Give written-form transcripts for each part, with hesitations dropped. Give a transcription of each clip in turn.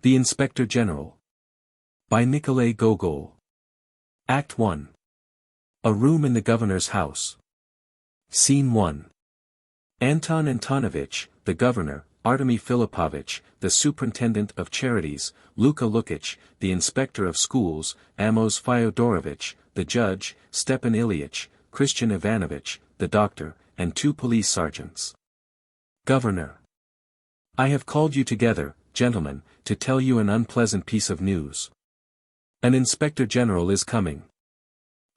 The Inspector-General. By Nicolay Gogol. Act 1. A room in the governor's house. Scene 1. Anton Antonovich, the governor, Artemy Filipovich, the superintendent of charities, Luka Lukich, the inspector of schools, Amos Fyodorovich, the judge, Stepan Ilyich, Christian Ivanovich, the doctor, and 2 police sergeants. Governor. I have called you together, gentlemen, to tell you an unpleasant piece of news. An inspector-general is coming.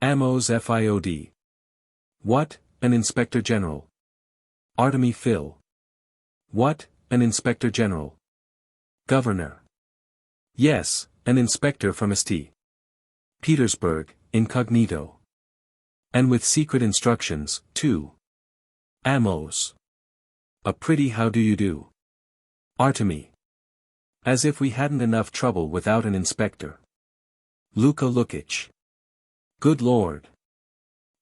Amos Fiod. What, an inspector-general? Artemy Phil. What, an inspector-general? Governor. Yes, an inspector from St. Petersburg, incognito. And with secret instructions, too. Amos. A pretty how do you do. Artemy. As if we hadn't enough trouble without an inspector. Luka Lukich. Good Lord.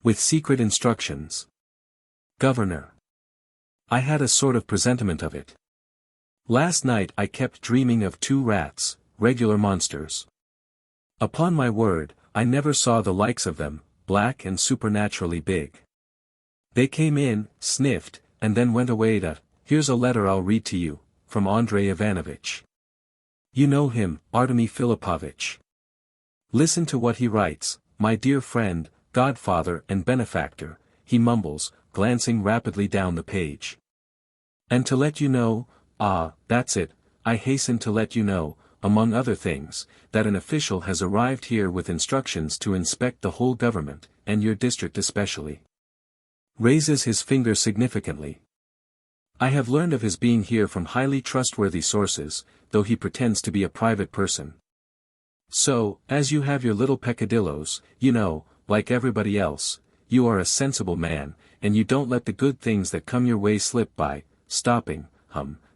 With secret instructions. Governor. I had a sort of presentiment of it. Last night I kept dreaming of 2 rats, regular monsters. Upon my word, I never saw the likes of them, black and supernaturally big. They came in, sniffed, and then went away. Here's a letter I'll read to you, from Andrei Ivanovich. You know him, Artemy Filipovich. Listen to what he writes, my dear friend, godfather and benefactor, he mumbles, glancing rapidly down the page. And to let you know, that's it, I hasten to let you know, among other things, that an official has arrived here with instructions to inspect the whole government, and your district especially. Raises his finger significantly. I have learned of his being here from highly trustworthy sources, though he pretends to be a private person. So, as you have your little peccadillos, you know, like everybody else, you are a sensible man, and you don't let the good things that come your way slip by, stopping,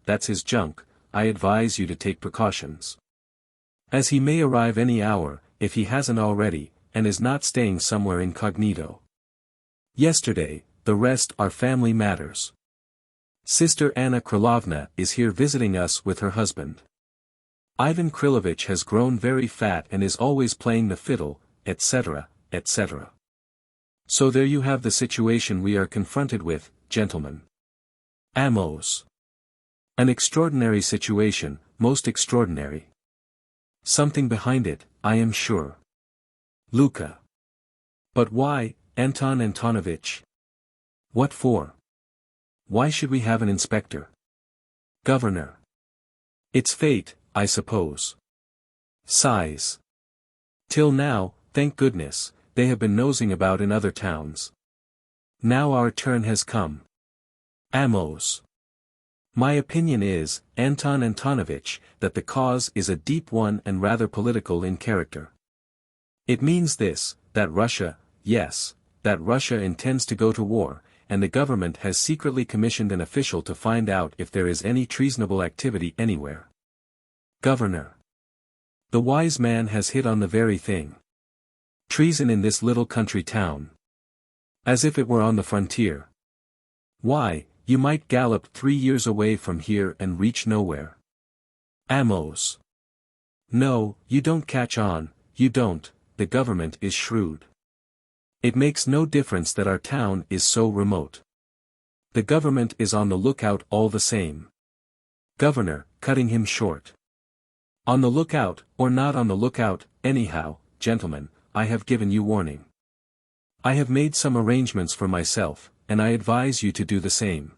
that's his junk, I advise you to take precautions. As he may arrive any hour, if he hasn't already, and is not staying somewhere incognito. Yesterday, the rest are family matters. Sister Anna Krylovna is here visiting us with her husband. Ivan Krylovich has grown very fat and is always playing the fiddle, etc., etc. So there you have the situation we are confronted with, gentlemen. Amos. An extraordinary situation, most extraordinary. Something behind it, I am sure. Luka. But why, Anton Antonovich? What for? Why should we have an inspector? Governor. It's fate, I suppose. Sighs. Till now, thank goodness, they have been nosing about in other towns. Now our turn has come. Amos. My opinion is, Anton Antonovich, that the cause is a deep one and rather political in character. It means this, that Russia, yes, that Russia intends to go to war, and the government has secretly commissioned an official to find out if there is any treasonable activity anywhere. Governor. The wise man has hit on the very thing. Treason in this little country town. As if it were on the frontier. Why, you might gallop 3 years away from here and reach nowhere. Amos. No, you don't catch on, you don't, the government is shrewd. It makes no difference that our town is so remote. The government is on the lookout all the same. Governor, cutting him short. On the lookout, or not on the lookout, anyhow, gentlemen, I have given you warning. I have made some arrangements for myself, and I advise you to do the same.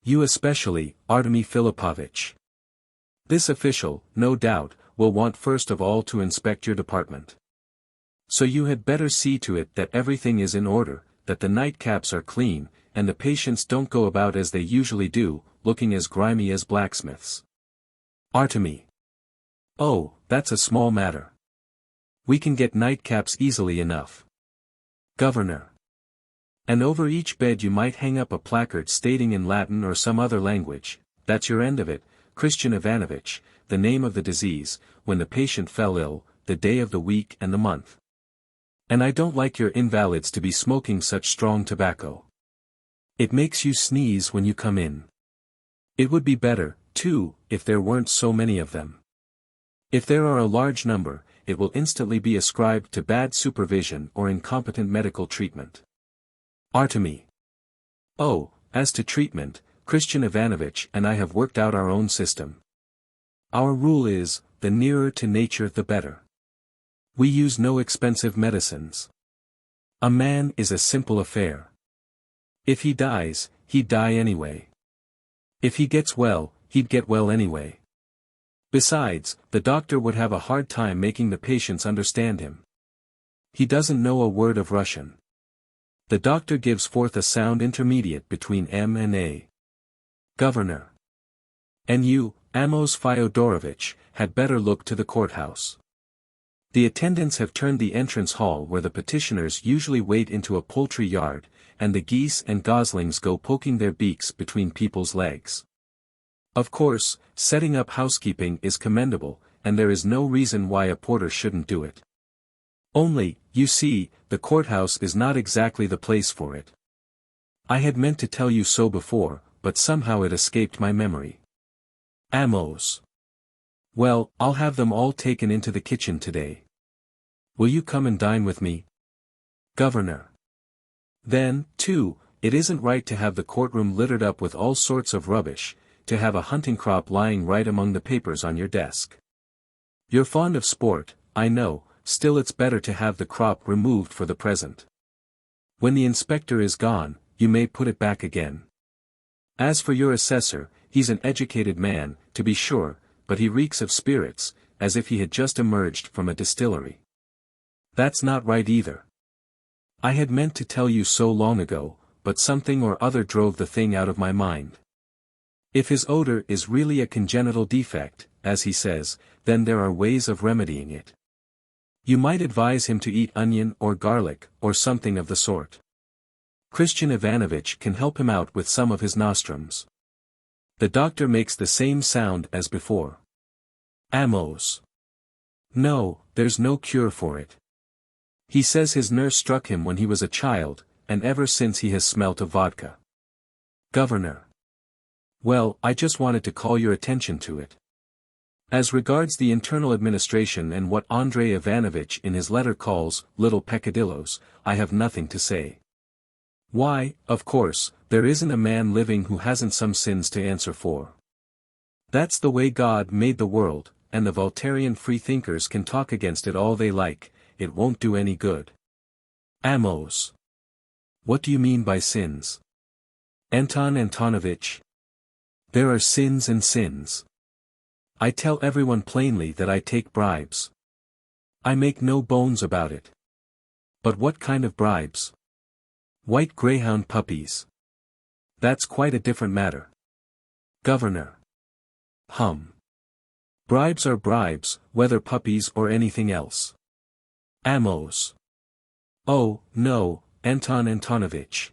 You especially, Artemy Filipovich. This official, no doubt, will want first of all to inspect your department. So you had better see to it that everything is in order, that the nightcaps are clean, and the patients don't go about as they usually do, looking as grimy as blacksmiths. Artemy. Oh, that's a small matter. We can get nightcaps easily enough. Governor. And over each bed you might hang up a placard stating in Latin or some other language, that's your end of it, Christian Ivanovich, the name of the disease, when the patient fell ill, the day of the week and the month. And I don't like your invalids to be smoking such strong tobacco. It makes you sneeze when you come in. It would be better, too, if there weren't so many of them. If there are a large number, it will instantly be ascribed to bad supervision or incompetent medical treatment. Artemy. Oh, as to treatment, Christian Ivanovich and I have worked out our own system. Our rule is, the nearer to nature the better. We use no expensive medicines. A man is a simple affair. If he dies, he'd die anyway. If he gets well, he'd get well anyway. Besides, the doctor would have a hard time making the patients understand him. He doesn't know a word of Russian. The doctor gives forth a sound intermediate between M and A. Governor. And you, Amos Fyodorovich, had better look to the courthouse. The attendants have turned the entrance hall where the petitioners usually wait into a poultry yard, and the geese and goslings go poking their beaks between people's legs. Of course, setting up housekeeping is commendable, and there is no reason why a porter shouldn't do it. Only, you see, the courthouse is not exactly the place for it. I had meant to tell you so before, but somehow it escaped my memory. Amos. Well, I'll have them all taken into the kitchen today. Will you come and dine with me? Governor. Then, too, it isn't right to have the courtroom littered up with all sorts of rubbish, to have a hunting crop lying right among the papers on your desk. You're fond of sport, I know, still it's better to have the crop removed for the present. When the inspector is gone, you may put it back again. As for your assessor, he's an educated man, to be sure, but he reeks of spirits, as if he had just emerged from a distillery. That's not right either. I had meant to tell you so long ago, but something or other drove the thing out of my mind. If his odor is really a congenital defect, as he says, then there are ways of remedying it. You might advise him to eat onion or garlic, or something of the sort. Christian Ivanovich can help him out with some of his nostrums. The doctor makes the same sound as before. Amos. No, there's no cure for it. He says his nurse struck him when he was a child, and ever since he has smelt of vodka. Governor. Well, I just wanted to call your attention to it. As regards the internal administration and what Andrei Ivanovich in his letter calls little peccadillos, I have nothing to say. Why, of course, there isn't a man living who hasn't some sins to answer for. That's the way God made the world, and the Voltairean freethinkers can talk against it all they like, it won't do any good. Amos. What do you mean by sins? Anton Antonovich. There are sins and sins. I tell everyone plainly that I take bribes. I make no bones about it. But what kind of bribes? White greyhound puppies. That's quite a different matter. Governor. Bribes are bribes, whether puppies or anything else. Amos. Oh, no, Anton Antonovich.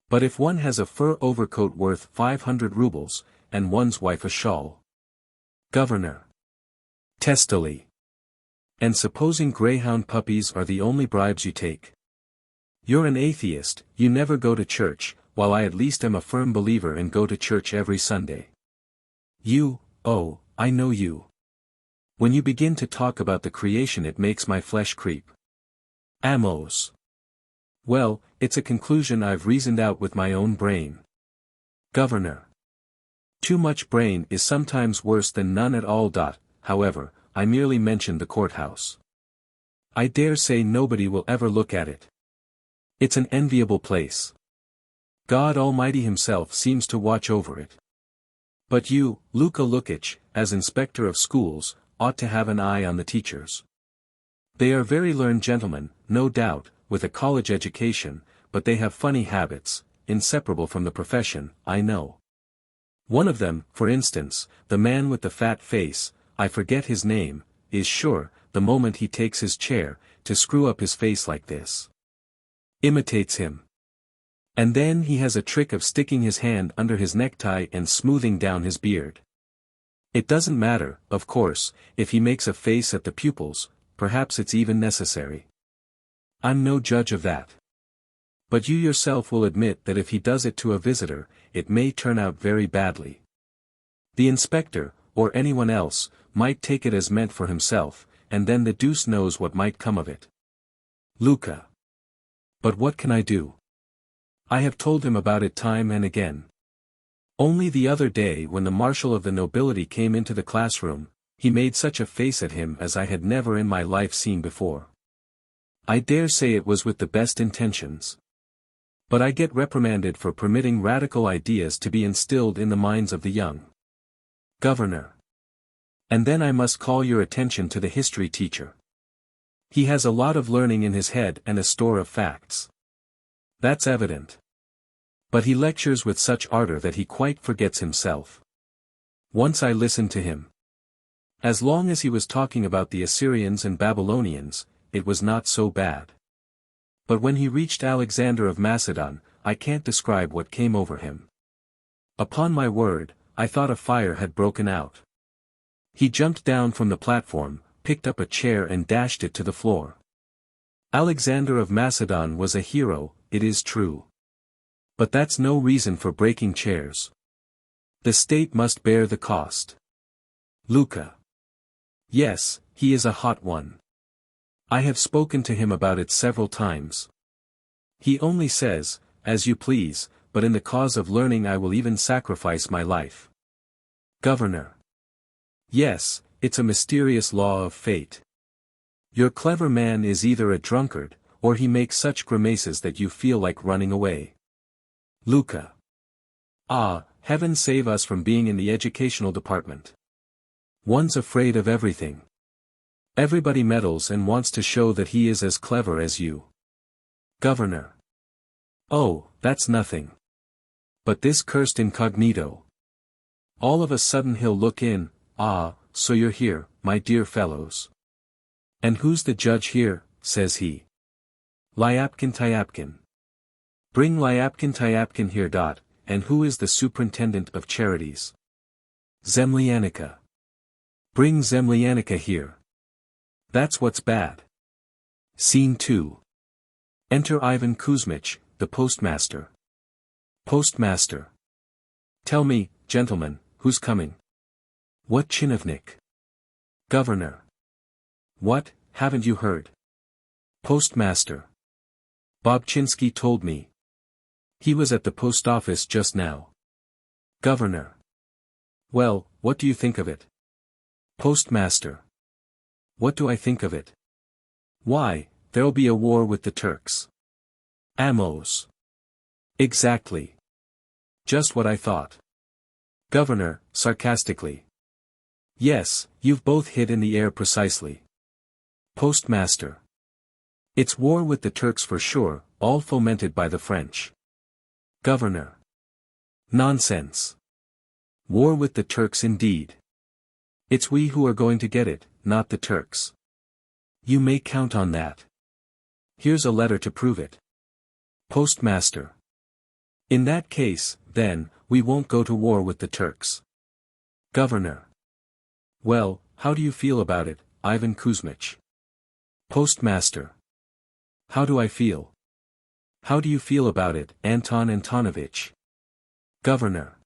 But if one has a fur overcoat worth 500 rubles, and one's wife a shawl. Governor. Testily. And supposing greyhound puppies are the only bribes you take? You're an atheist, you never go to church, while I at least am a firm believer and go to church every Sunday. You, oh, I know you. When you begin to talk about the creation it makes my flesh creep. Amos. Well, it's a conclusion I've reasoned out with my own brain. Governor. Too much brain is sometimes worse than none at all. However, I merely mentioned the courthouse. I dare say nobody will ever look at it. It's an enviable place. God Almighty himself seems to watch over it. But you, Luka Lukich, as inspector of schools, ought to have an eye on the teachers. They are very learned gentlemen, no doubt, with a college education, but they have funny habits, inseparable from the profession, I know. One of them, for instance, the man with the fat face, I forget his name, is sure, the moment he takes his chair, to screw up his face like this. Imitates him. And then he has a trick of sticking his hand under his necktie and smoothing down his beard. It doesn't matter, of course, if he makes a face at the pupils, perhaps it's even necessary. I'm no judge of that. But you yourself will admit that if he does it to a visitor, it may turn out very badly. The inspector, or anyone else, might take it as meant for himself, and then the deuce knows what might come of it. Luka. But what can I do? I have told him about it time and again. Only the other day when the marshal of the nobility came into the classroom, he made such a face at him as I had never in my life seen before. I dare say it was with the best intentions. But I get reprimanded for permitting radical ideas to be instilled in the minds of the young. Governor. And then I must call your attention to the history teacher. He has a lot of learning in his head and a store of facts. That's evident. But he lectures with such ardor that he quite forgets himself. Once I listened to him. As long as he was talking about the Assyrians and Babylonians, it was not so bad. But when he reached Alexander of Macedon, I can't describe what came over him. Upon my word, I thought a fire had broken out. He jumped down from the platform, picked up a chair and dashed it to the floor. Alexander of Macedon was a hero, it is true. But that's no reason for breaking chairs. The state must bear the cost. Luka. Yes, he is a hot one. I have spoken to him about it several times. He only says, as you please, but in the cause of learning I will even sacrifice my life. Governor. Yes, it's a mysterious law of fate. Your clever man is either a drunkard, or he makes such grimaces that you feel like running away. Luka. Ah, heaven save us from being in the educational department. One's afraid of everything. Everybody meddles and wants to show that he is as clever as you. Governor. Oh, that's nothing. But this cursed incognito. All of a sudden he'll look in, ah, so you're here, my dear fellows. And who's the judge here, says he. Lyapkin-Tyapkin. Bring Lyapkin-Tyapkin here. And who is the superintendent of charities? Zemlyanika. Bring Zemlyanika here. That's what's bad. Scene 2. Enter Ivan Kuzmich, the postmaster. Postmaster. Tell me, gentlemen, who's coming? What chinovnik? Governor. What, haven't you heard? Postmaster. Bobchinsky told me. He was at the post office just now. Governor. Well, what do you think of it? Postmaster. What do I think of it? Why, there'll be a war with the Turks. Amos. Exactly. Just what I thought. Governor, sarcastically. Yes, you've both hit in the air precisely. Postmaster. It's war with the Turks for sure, all fomented by the French. Governor. Nonsense. War with the Turks indeed. It's we who are going to get it, not the Turks. You may count on that. Here's a letter to prove it. Postmaster. In that case, then, we won't go to war with the Turks. Governor. Well, how do you feel about it, Ivan Kuzmich? Postmaster. How do I feel? How do you feel about it, Anton Antonovich? Governor.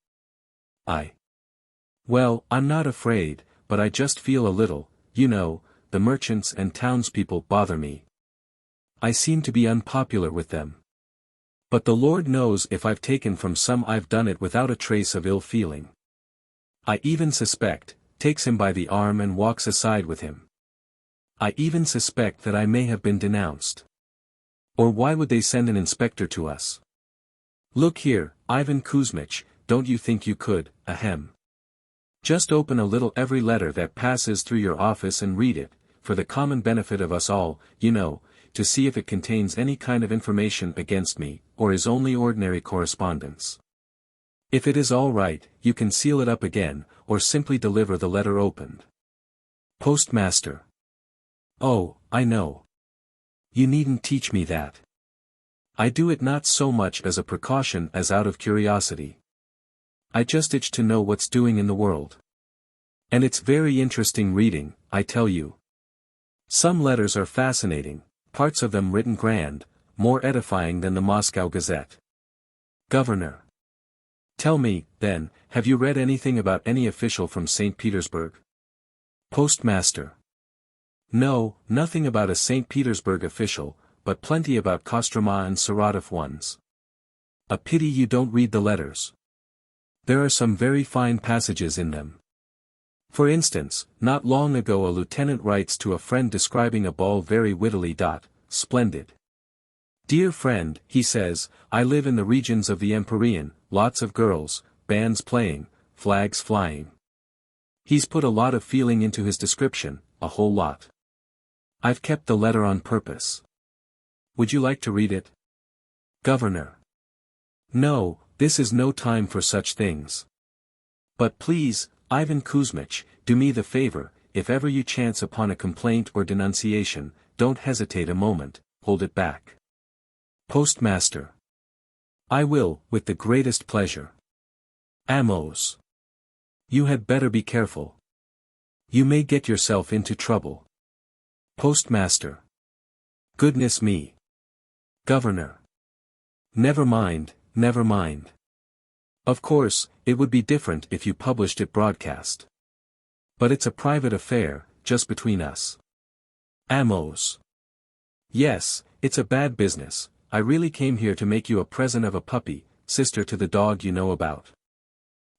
Well, I'm not afraid, but I just feel a little, you know, the merchants and townspeople bother me. I seem to be unpopular with them. But the Lord knows if I've taken from some I've done it without a trace of ill feeling. I even suspect, takes him by the arm and walks aside with him. I even suspect that I may have been denounced. Or why would they send an inspector to us? Look here, Ivan Kuzmich, don't you think you could, ahem. Just open a little every letter that passes through your office and read it, for the common benefit of us all, you know, to see if it contains any kind of information against me, or is only ordinary correspondence. If it is all right, you can seal it up again, or simply deliver the letter opened. Postmaster. Oh, I know. You needn't teach me that. I do it not so much as a precaution as out of curiosity. I just itch to know what's doing in the world. And it's very interesting reading, I tell you. Some letters are fascinating, parts of them written grand, more edifying than the Moscow Gazette. Governor. Tell me, then, have you read anything about any official from St. Petersburg? Postmaster. No, nothing about a St. Petersburg official, but plenty about Kostroma and Saratov ones. A pity you don't read the letters. There are some very fine passages in them. For instance, not long ago a lieutenant writes to a friend describing a ball very wittily. Splendid. Dear friend, he says, I live in the regions of the Empyrean, lots of girls, bands playing, flags flying. He's put a lot of feeling into his description, a whole lot. I've kept the letter on purpose. Would you like to read it? Governor. No, this is no time for such things. But please, Ivan Kuzmich, do me the favor, if ever you chance upon a complaint or denunciation, don't hesitate a moment, hold it back. Postmaster. I will, with the greatest pleasure. Amos. You had better be careful. You may get yourself into trouble. Postmaster. Goodness me. Governor. Never mind, never mind. Of course, it would be different if you published it broadcast. But it's a private affair, just between us. Amos. Yes, it's a bad business. I really came here to make you a present of a puppy, sister to the dog you know about.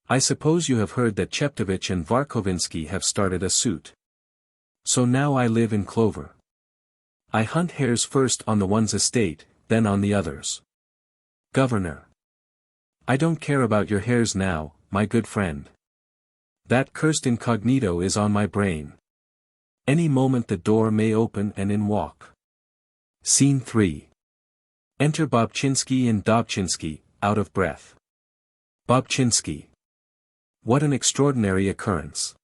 I suppose you have heard that Cheptovich and Varkovinsky have started a suit. So now I live in clover. I hunt hares first on the one's estate, then on the others. Governor. I don't care about your hares now, my good friend. That cursed incognito is on my brain. Any moment the door may open and in walk. Scene 3. Enter Bobchinsky and Dobchinsky, out of breath. Bobchinsky. What an extraordinary occurrence.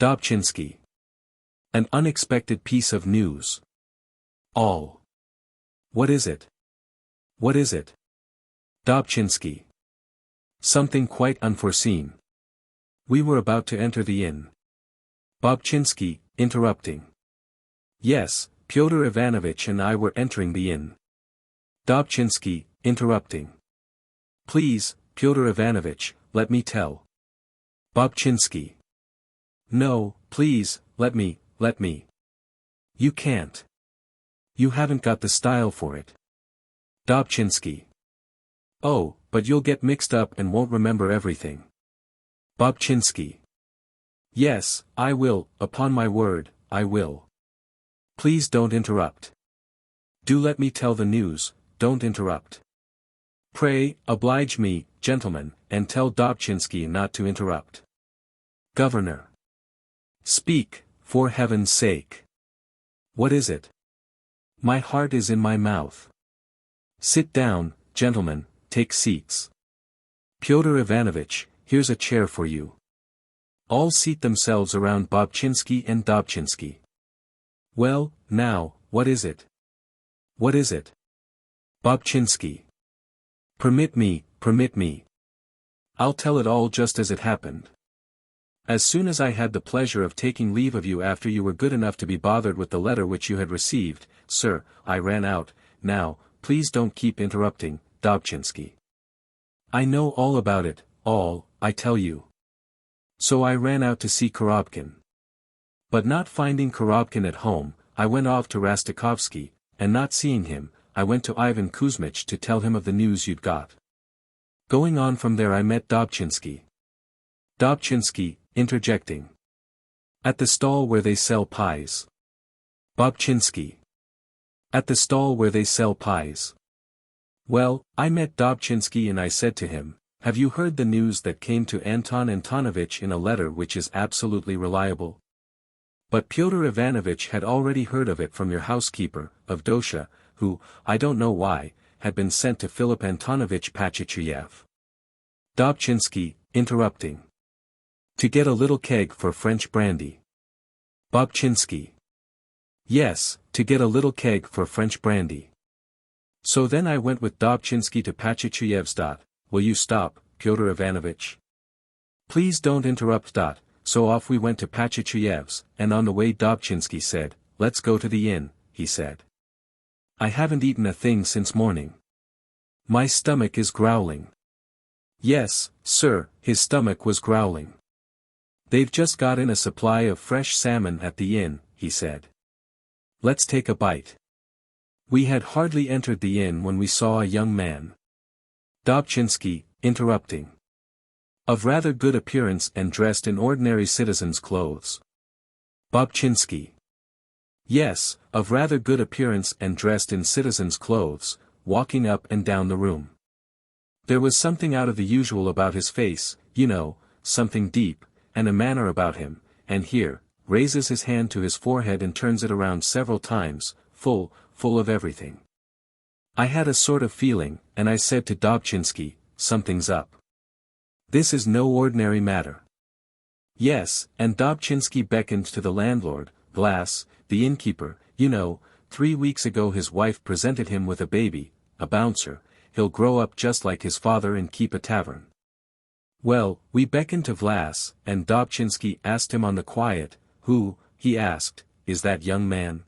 Dobchinsky. An unexpected piece of news. All. What is it? What is it? Dobchinsky. Something quite unforeseen. We were about to enter the inn. Bobchinsky, interrupting. Yes, Pyotr Ivanovich and I were entering the inn. Dobchinsky, interrupting. Please, Pyotr Ivanovich, let me tell. Bobchinsky. No, please, let me. You can't. You haven't got the style for it. Dobchinsky. Oh, but you'll get mixed up and won't remember everything. Bobchinsky. Yes, I will, upon my word, I will. Please don't interrupt. Do let me tell the news, don't interrupt. Pray, oblige me, gentlemen, and tell Dobchinsky not to interrupt. Governor. Speak, for heaven's sake. What is it? My heart is in my mouth. Sit down, gentlemen, take seats. Pyotr Ivanovich, here's a chair for you. All seat themselves around Bobchinsky and Dobchinsky. Well, now, what is it? What is it? Bobchinsky. Permit me. I'll tell it all just as it happened. As soon as I had the pleasure of taking leave of you after you were good enough to be bothered with the letter which you had received, sir, I ran out. Now, please don't keep interrupting, Dobchinsky. I know all about it, all, I tell you. So I ran out to see Korobkin. But not finding Korobkin at home, I went off to Rastakovsky, and not seeing him, I went to Ivan Kuzmich to tell him of the news you'd got. Going on from there I met Dobchinsky. Dobchinsky, interjecting. At the stall where they sell pies. Bobchinsky. At the stall where they sell pies. Well, I met Dobchinsky and I said to him, have you heard the news that came to Anton Antonovich in a letter which is absolutely reliable? But Pyotr Ivanovich had already heard of it from your housekeeper, Avdosha, who, I don't know why, had been sent to Philip Antonovich Pachichuyev. Dobchinsky, interrupting. To get a little keg for French brandy. Bobchinsky. Yes, to get a little keg for French brandy. So then I went with Dobchinsky to Pachichuyev's. Will you stop, Pyotr Ivanovich? Please don't interrupt. So off we went to Pachichuyev's, and on the way Dobchinsky said, let's go to the inn, he said. I haven't eaten a thing since morning. My stomach is growling. Yes, sir, his stomach was growling. They've just got in a supply of fresh salmon at the inn, he said. Let's take a bite. We had hardly entered the inn when we saw a young man. Dobzhinsky, interrupting. Of rather good appearance and dressed in ordinary citizen's clothes. Dobzhinsky. Yes, of rather good appearance and dressed in citizen's clothes, walking up and down the room. There was something out of the usual about his face, you know, something deep, and a manner about him, and here, raises his hand to his forehead and turns it around several times, full of everything. I had a sort of feeling, and I said to Dobzhinsky, something's up. This is no ordinary matter. Yes, and Dobzhinsky beckoned to the landlord, Vlas, the innkeeper, you know, 3 weeks ago his wife presented him with a baby, a bouncer, he'll grow up just like his father and keep a tavern. Well, we beckoned to Vlas, and Dobzhinsky asked him on the quiet, who, he asked, is that young man?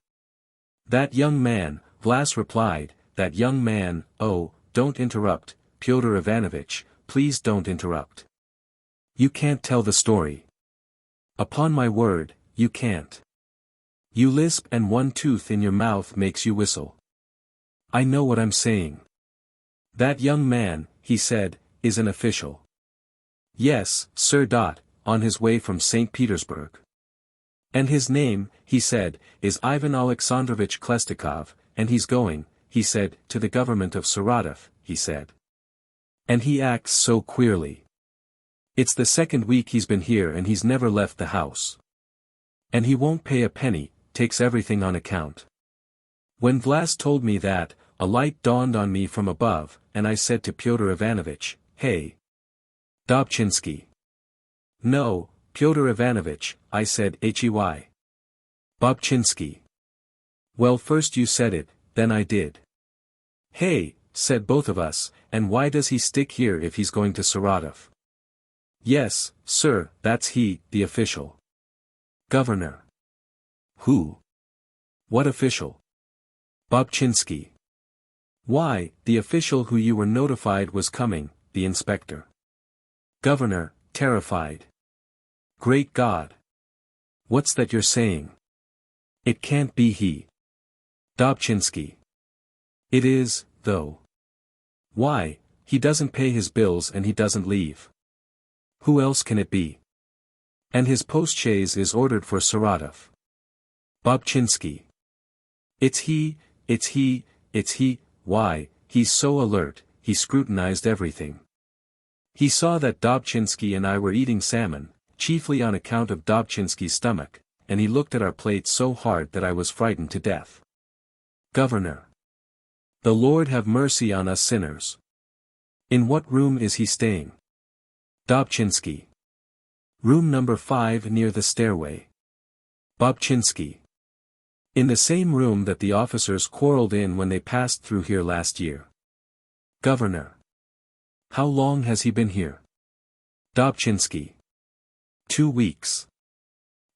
That young man, Vlas replied, that young man, oh, don't interrupt, Pyotr Ivanovich, please don't interrupt. You can't tell the story. Upon my word, you can't. You lisp and one tooth in your mouth makes you whistle. I know what I'm saying. That young man, he said, is an official. Yes, sir. On his way from St. Petersburg. And his name, he said, is Ivan Alexandrovich Khlestakov, and he's going, he said, to the government of Saratov, he said. And he acts so queerly. It's the 2nd week he's been here and he's never left the house. And he won't pay a penny, takes everything on account. When Vlas told me that, a light dawned on me from above, and I said to Pyotr Ivanovich, hey. Dobzhinsky. No, Pyotr Ivanovich, I said hey. Dobzhinsky. Well, first you said it, then I did. Hey, said both of us, and why does he stick here if he's going to Saratov? Yes, sir, that's he, the official. Governor. Who? What official? Dobzhinsky. Why, the official who you were notified was coming, the inspector. Governor, terrified. Great God! What's that you're saying? It can't be he. Dobzhinsky. It is, though. Why, he doesn't pay his bills and he doesn't leave. Who else can it be? And his postchaise is ordered for Saratov. Dobzhinsky. It's he, it's he, it's he. Why, he's so alert, he scrutinized everything. He saw that Dobzhinsky and I were eating salmon, chiefly on account of Dobzhinsky's stomach, and he looked at our plates so hard that I was frightened to death. Governor. The Lord have mercy on us sinners. In what room is he staying? Dobzhinsky. Room number 5 near the stairway. Dobzhinsky. In the same room that the officers quarreled in when they passed through here last year. Governor. How long has he been here? Dobzhinsky. 2 weeks.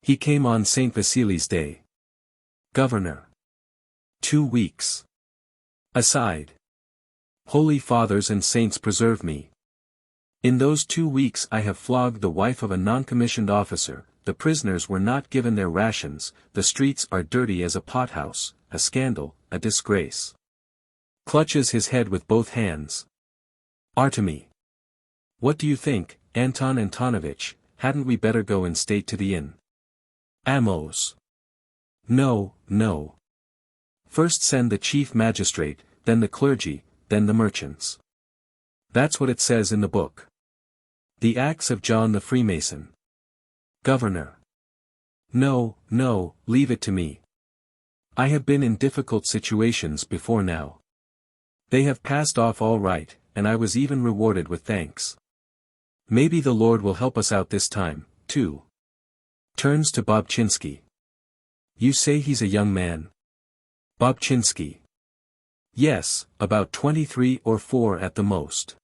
He came on St. Vasily's Day. Governor. 2 weeks. Aside. Holy Fathers and Saints preserve me. In those 2 weeks I have flogged the wife of a non-commissioned officer, the prisoners were not given their rations, the streets are dirty as a pothouse, a scandal, a disgrace. Clutches his head with both hands. Artemy. What do you think, Anton Antonovich, hadn't we better go in state to the inn? Amos. No, no. First send the chief magistrate, then the clergy, then the merchants. That's what it says in the book. The Acts of John the Freemason. Governor. No, no, leave it to me. I have been in difficult situations before now. They have passed off all right, and I was even rewarded with thanks. Maybe the Lord will help us out this time, too. Turns to Dobzhinsky. You say he's a young man? Dobzhinsky. Yes, about 23 or 4 at the most.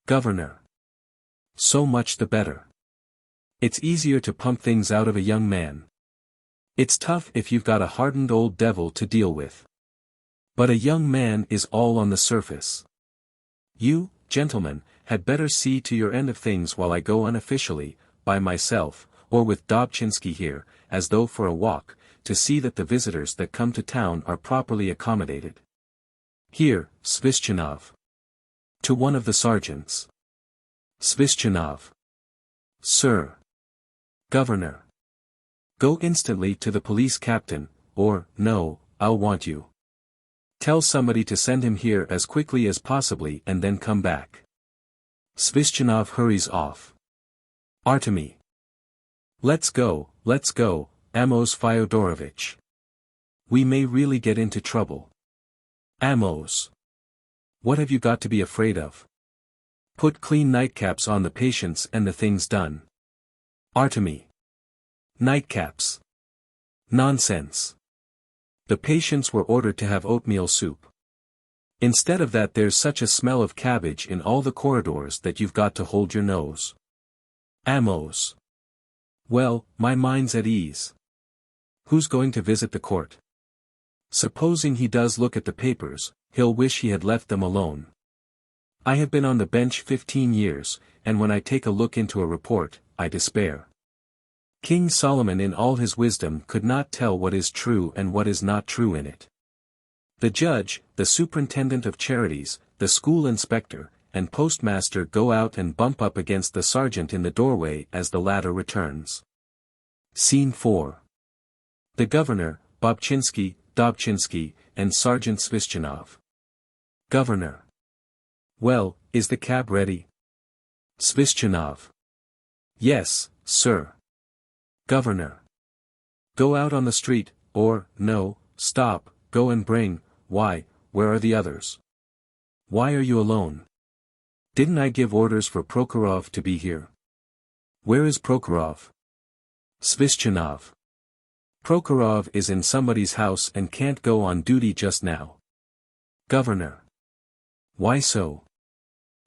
Governor. So much the better. It's easier to pump things out of a young man. It's tough if you've got a hardened old devil to deal with. But a young man is all on the surface. You, gentlemen, had better see to your end of things while I go unofficially, by myself, or with Dobchinsky here, as though for a walk, to see that the visitors that come to town are properly accommodated. Here, Svistchanov. To one of the sergeants. Svistchanov. Sir. Governor. Go instantly to the police captain, or, no, I'll want you. Tell somebody to send him here as quickly as possibly and then come back. Svistchanov hurries off. Artemy. Let's go, Amos Fyodorovich. We may really get into trouble. Amos. What have you got to be afraid of? Put clean nightcaps on the patients and the thing's done. Artemy. Nightcaps. Nonsense. The patients were ordered to have oatmeal soup. Instead of that there's such a smell of cabbage in all the corridors that you've got to hold your nose. Amos. Well, my mind's at ease. Who's going to visit the court? Supposing he does look at the papers, he'll wish he had left them alone. I have been on the bench 15 years, and when I take a look into a report, I despair. King Solomon in all his wisdom could not tell what is true and what is not true in it. The judge, the superintendent of charities, the school inspector, and postmaster go out and bump up against the sergeant in the doorway as the latter returns. Scene 4. The governor, Dobchinsky, and Sergeant Svistchanov. Governor. Well, is the cab ready? Svistchanov. Yes, sir. Governor. Go out on the street, or, no, stop, go and bring, why, where are the others? Why are you alone? Didn't I give orders for Prokhorov to be here? Where is Prokhorov? Svistchanov. Prokhorov is in somebody's house and can't go on duty just now. Governor. Why so?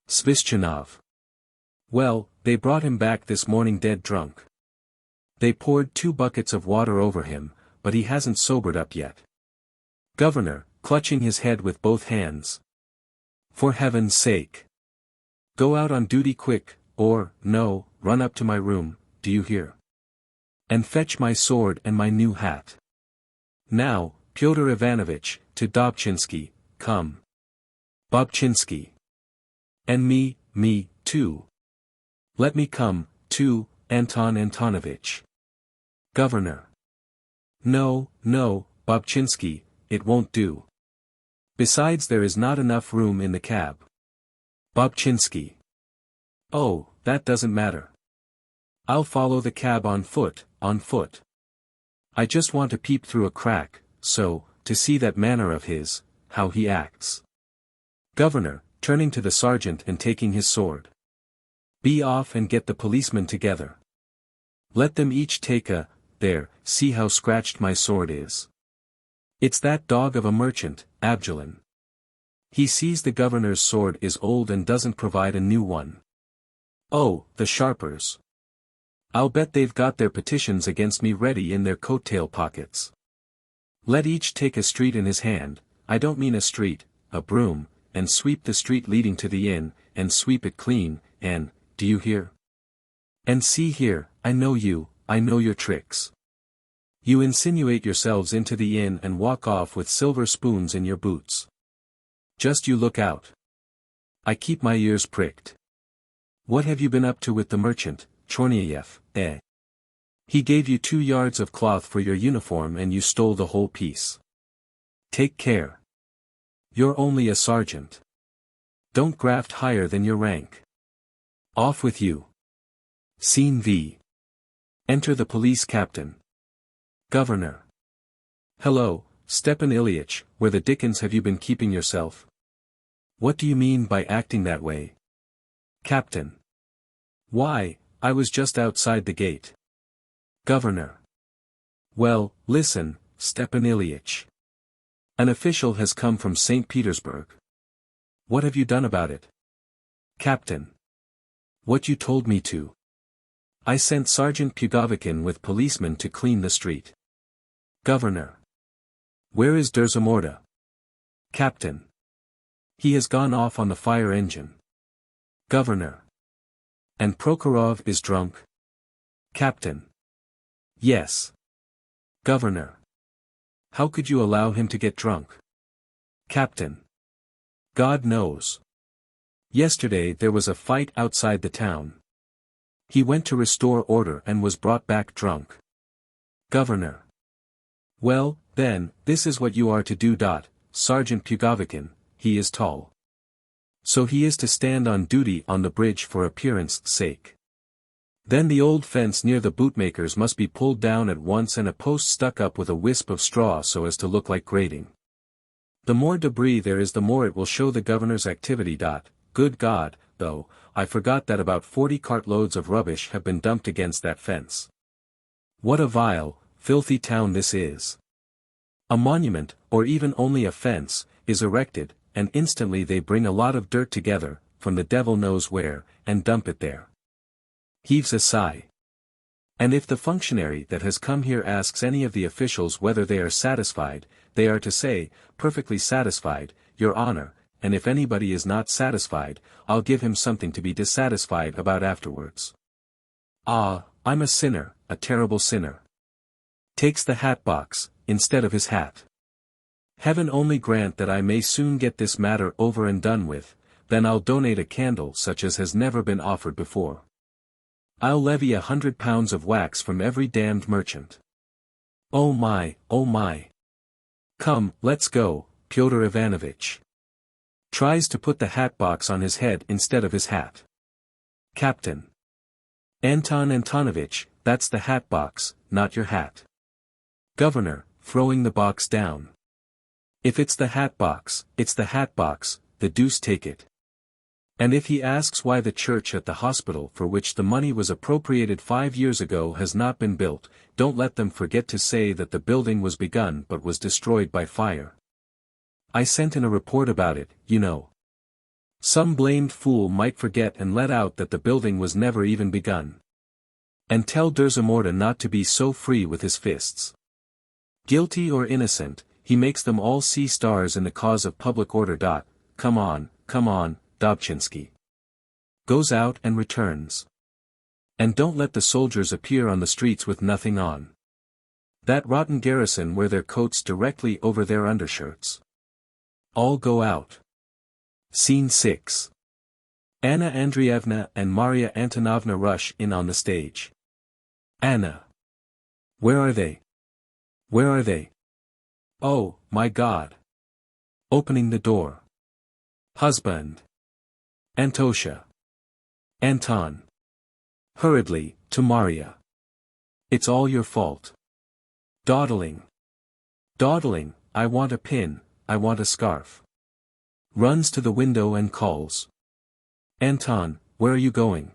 Svistchanov. Well, they brought him back this morning dead drunk. They poured 2 buckets of water over him, but he hasn't sobered up yet. Governor, clutching his head with both hands. For heaven's sake. Go out on duty quick, or, no, run up to my room, do you hear? And fetch my sword and my new hat. Now, Pyotr Ivanovich, to Dobchinsky, come. Bobchinsky. And me, too. Let me come, too, Anton Antonovich. Governor. No, Bobchinsky, it won't do. Besides there is not enough room in the cab. Bobchinsky. Oh, that doesn't matter. I'll follow the cab on foot. I just want to peep through a crack, so, to see that manner of his, how he acts. Governor, turning to the sergeant and taking his sword. Be off and get the policemen together. Let them each take there, see how scratched my sword is. It's that dog of a merchant, Abjalin. He sees the governor's sword is old and doesn't provide a new one. Oh, the sharpers. I'll bet they've got their petitions against me ready in their coat-tail pockets. Let each take a street in his hand, I don't mean a street, a broom, and sweep the street leading to the inn, and sweep it clean, and, do you hear? And see here, I know your tricks. You insinuate yourselves into the inn and walk off with silver spoons in your boots. Just you look out. I keep my ears pricked. What have you been up to with the merchant, Chornyayev, eh? He gave you 2 yards of cloth for your uniform and you stole the whole piece. Take care. You're only a sergeant. Don't graft higher than your rank. Off with you. Scene V. Enter the police captain. Governor. Hello, Stepan Ilyich, where the dickens have you been keeping yourself? What do you mean by acting that way? Captain. Why, I was just outside the gate. Governor. Well, listen, Stepan Ilyich. An official has come from St. Petersburg. What have you done about it? Captain. What you told me to. I sent Sergeant Pugovikin with policemen to clean the street. Governor. Where is Derzamorda? Captain. He has gone off on the fire engine. Governor. And Prokhorov is drunk? Captain. Yes. Governor. How could you allow him to get drunk? Captain. God knows. Yesterday there was a fight outside the town. He went to restore order and was brought back drunk. Governor. Well, then, this is what you are to do. Sergeant Pugovikin, he is tall. So he is to stand on duty on the bridge for appearance sake. Then the old fence near the bootmakers must be pulled down at once and a post stuck up with a wisp of straw so as to look like grating. The more debris there is the more it will show the governor's activity. Good God, though, I forgot that about 40 cartloads of rubbish have been dumped against that fence. What a vile, filthy town this is. A monument, or even only a fence, is erected, and instantly they bring a lot of dirt together, from the devil knows where, and dump it there. Heaves a sigh. And if the functionary that has come here asks any of the officials whether they are satisfied, they are to say, perfectly satisfied, Your Honor, and if anybody is not satisfied, I'll give him something to be dissatisfied about afterwards. Ah, I'm a sinner, a terrible sinner. Takes the hat box, instead of his hat. Heaven only grant that I may soon get this matter over and done with, then I'll donate a candle such as has never been offered before. I'll levy 100 pounds of wax from every damned merchant. Oh my, oh my. Come, let's go, Pyotr Ivanovitch. Tries to put the hat box on his head instead of his hat. Captain. Anton Antonovich, that's the hat box, not your hat. Governor, throwing the box down. If it's the hat box, it's the hat box, the deuce take it. And if he asks why the church at the hospital for which the money was appropriated 5 years ago has not been built, don't let them forget to say that the building was begun but was destroyed by fire. I sent in a report about it, you know. Some blamed fool might forget and let out that the building was never even begun. And tell Derzamorda not to be so free with his fists. Guilty or innocent, he makes them all see stars in the cause of public order. Come on, Dobchinsky. Goes out and returns. And don't let the soldiers appear on the streets with nothing on. That rotten garrison wear their coats directly over their undershirts. All go out. Scene 6. Anna Andreevna and Maria Antonovna rush in on the stage. Anna. Where are they? Where are they? Oh, my God. Opening the door. Husband. Antosha. Anton. Hurriedly, to Maria. It's all your fault. Dawdling. Dawdling, I want a pin, I want a scarf. Runs to the window and calls. Anton, where are you going?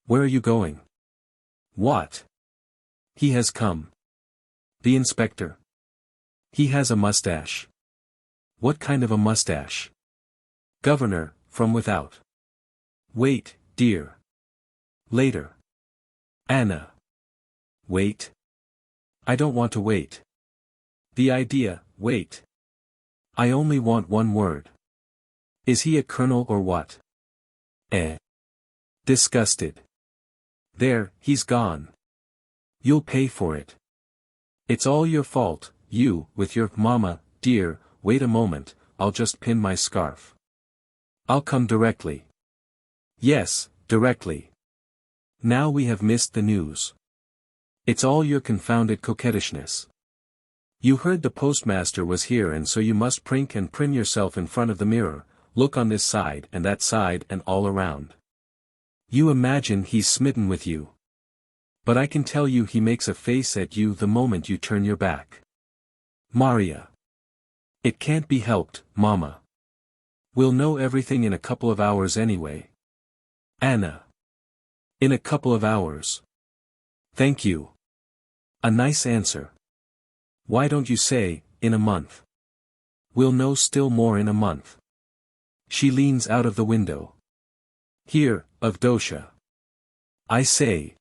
Where are you going? What? He has come. The inspector. He has a mustache. What kind of a mustache? Governor, from without. Wait, dear. Later. Anna. Wait. I don't want to wait. The idea, wait. I only want one word. Is he a colonel or what? Disgusted. There, he's gone. You'll pay for it. It's all your fault, you, with your mama, dear, wait a moment, I'll just pin my scarf. I'll come directly. Yes, directly. Now we have missed the news. It's all your confounded coquettishness. You heard the postmaster was here and so you must prink and prim yourself in front of the mirror, look on this side and that side and all around. You imagine he's smitten with you. But I can tell you he makes a face at you the moment you turn your back. Maria. It can't be helped, Mama. We'll know everything in a couple of hours anyway. Anna. In a couple of hours. Thank you. A nice answer. Why don't you say, in a month? We'll know still more in a month. She leans out of the window. Here, Avdosha. I say.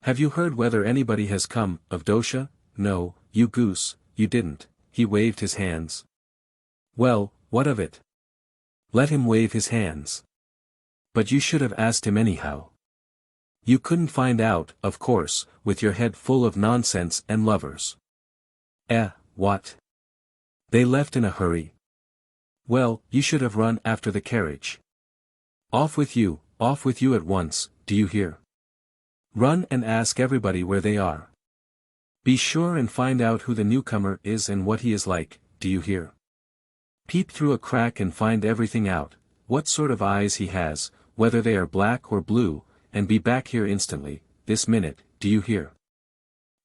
Have you heard whether anybody has come, Avdosha? No, you goose, you didn't, he waved his hands. Well, what of it? Let him wave his hands. But you should have asked him anyhow. You couldn't find out, of course, with your head full of nonsense and lovers. What? They left in a hurry? Well, you should have run after the carriage. Off with you at once, do you hear? Run and ask everybody where they are. Be sure and find out who the newcomer is and what he is like, do you hear? Peep through a crack and find everything out, what sort of eyes he has, whether they are black or blue, and be back here instantly, this minute, do you hear?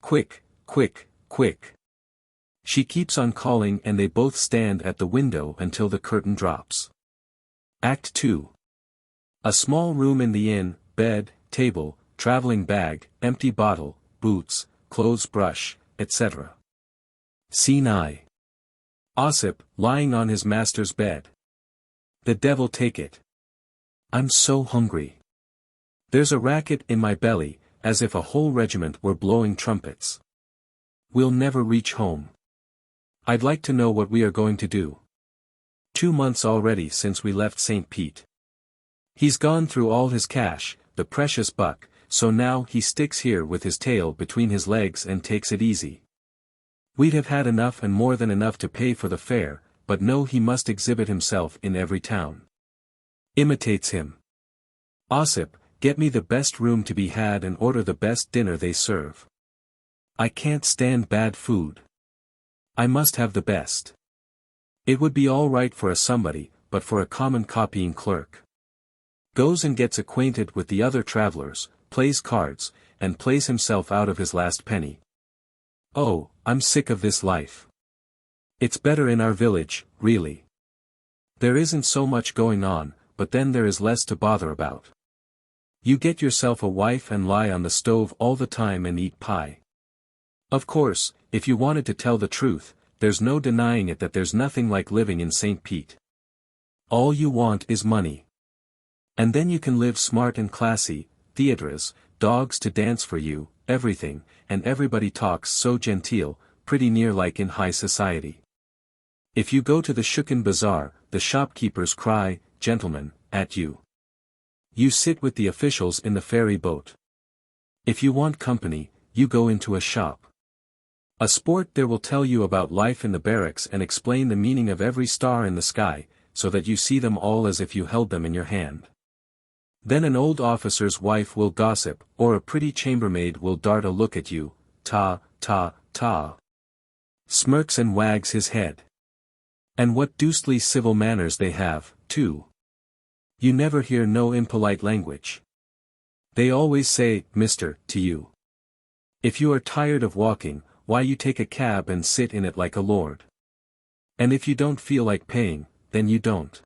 Quick, quick, quick. She keeps on calling and they both stand at the window until the curtain drops. Act 2. A small room in the inn, bed, table, traveling bag, empty bottle, boots, clothes brush, etc. Scene I. Ossip, lying on his master's bed. The devil take it. I'm so hungry. There's a racket in my belly, as if a whole regiment were blowing trumpets. We'll never reach home. I'd like to know what we are going to do. 2 months already since we left St. Pete. He's gone through all his cash, the precious buck, so now he sticks here with his tail between his legs and takes it easy. We'd have had enough and more than enough to pay for the fare, but no, he must exhibit himself in every town. Imitates him. Ossip, get me the best room to be had and order the best dinner they serve. I can't stand bad food. I must have the best. It would be all right for a somebody, but for a common copying clerk. Goes and gets acquainted with the other travelers, plays cards, and plays himself out of his last penny. Oh, I'm sick of this life. It's better in our village, really. There isn't so much going on, but then there is less to bother about. You get yourself a wife and lie on the stove all the time and eat pie. Of course, if you wanted to tell the truth, there's no denying it that there's nothing like living in St. Pete. All you want is money. And then you can live smart and classy, theatres, dogs to dance for you, everything, and everybody talks so genteel, pretty near like in high society. If you go to the Shukin Bazaar, the shopkeepers cry, "Gentlemen," at you. You sit with the officials in the ferry boat. If you want company, you go into a shop. A sport there will tell you about life in the barracks and explain the meaning of every star in the sky, so that you see them all as if you held them in your hand. Then an old officer's wife will gossip, or a pretty chambermaid will dart a look at you, ta, ta, ta. Smirks and wags his head. And what deucedly civil manners they have, too. You never hear no impolite language. They always say, "Mister," to you. If you are tired of walking, why you take a cab and sit in it like a lord. And if you don't feel like paying, then you don't.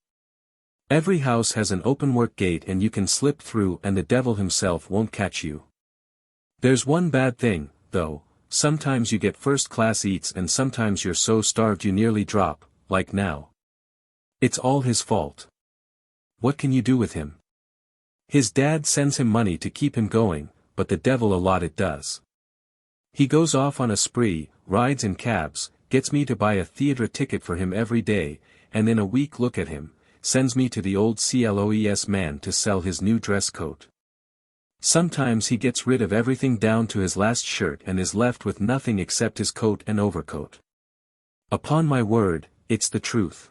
Every house has an open-work gate and you can slip through and the devil himself won't catch you. There's one bad thing, though, sometimes you get first-class eats and sometimes you're so starved you nearly drop, like now. It's all his fault. What can you do with him? His dad sends him money to keep him going, but the devil a lot it does. He goes off on a spree, rides in cabs, gets me to buy a theatre ticket for him every day, and in a week look at him, sends me to the old clothes man to sell his new dress coat. Sometimes he gets rid of everything down to his last shirt and is left with nothing except his coat and overcoat. Upon my word, it's the truth.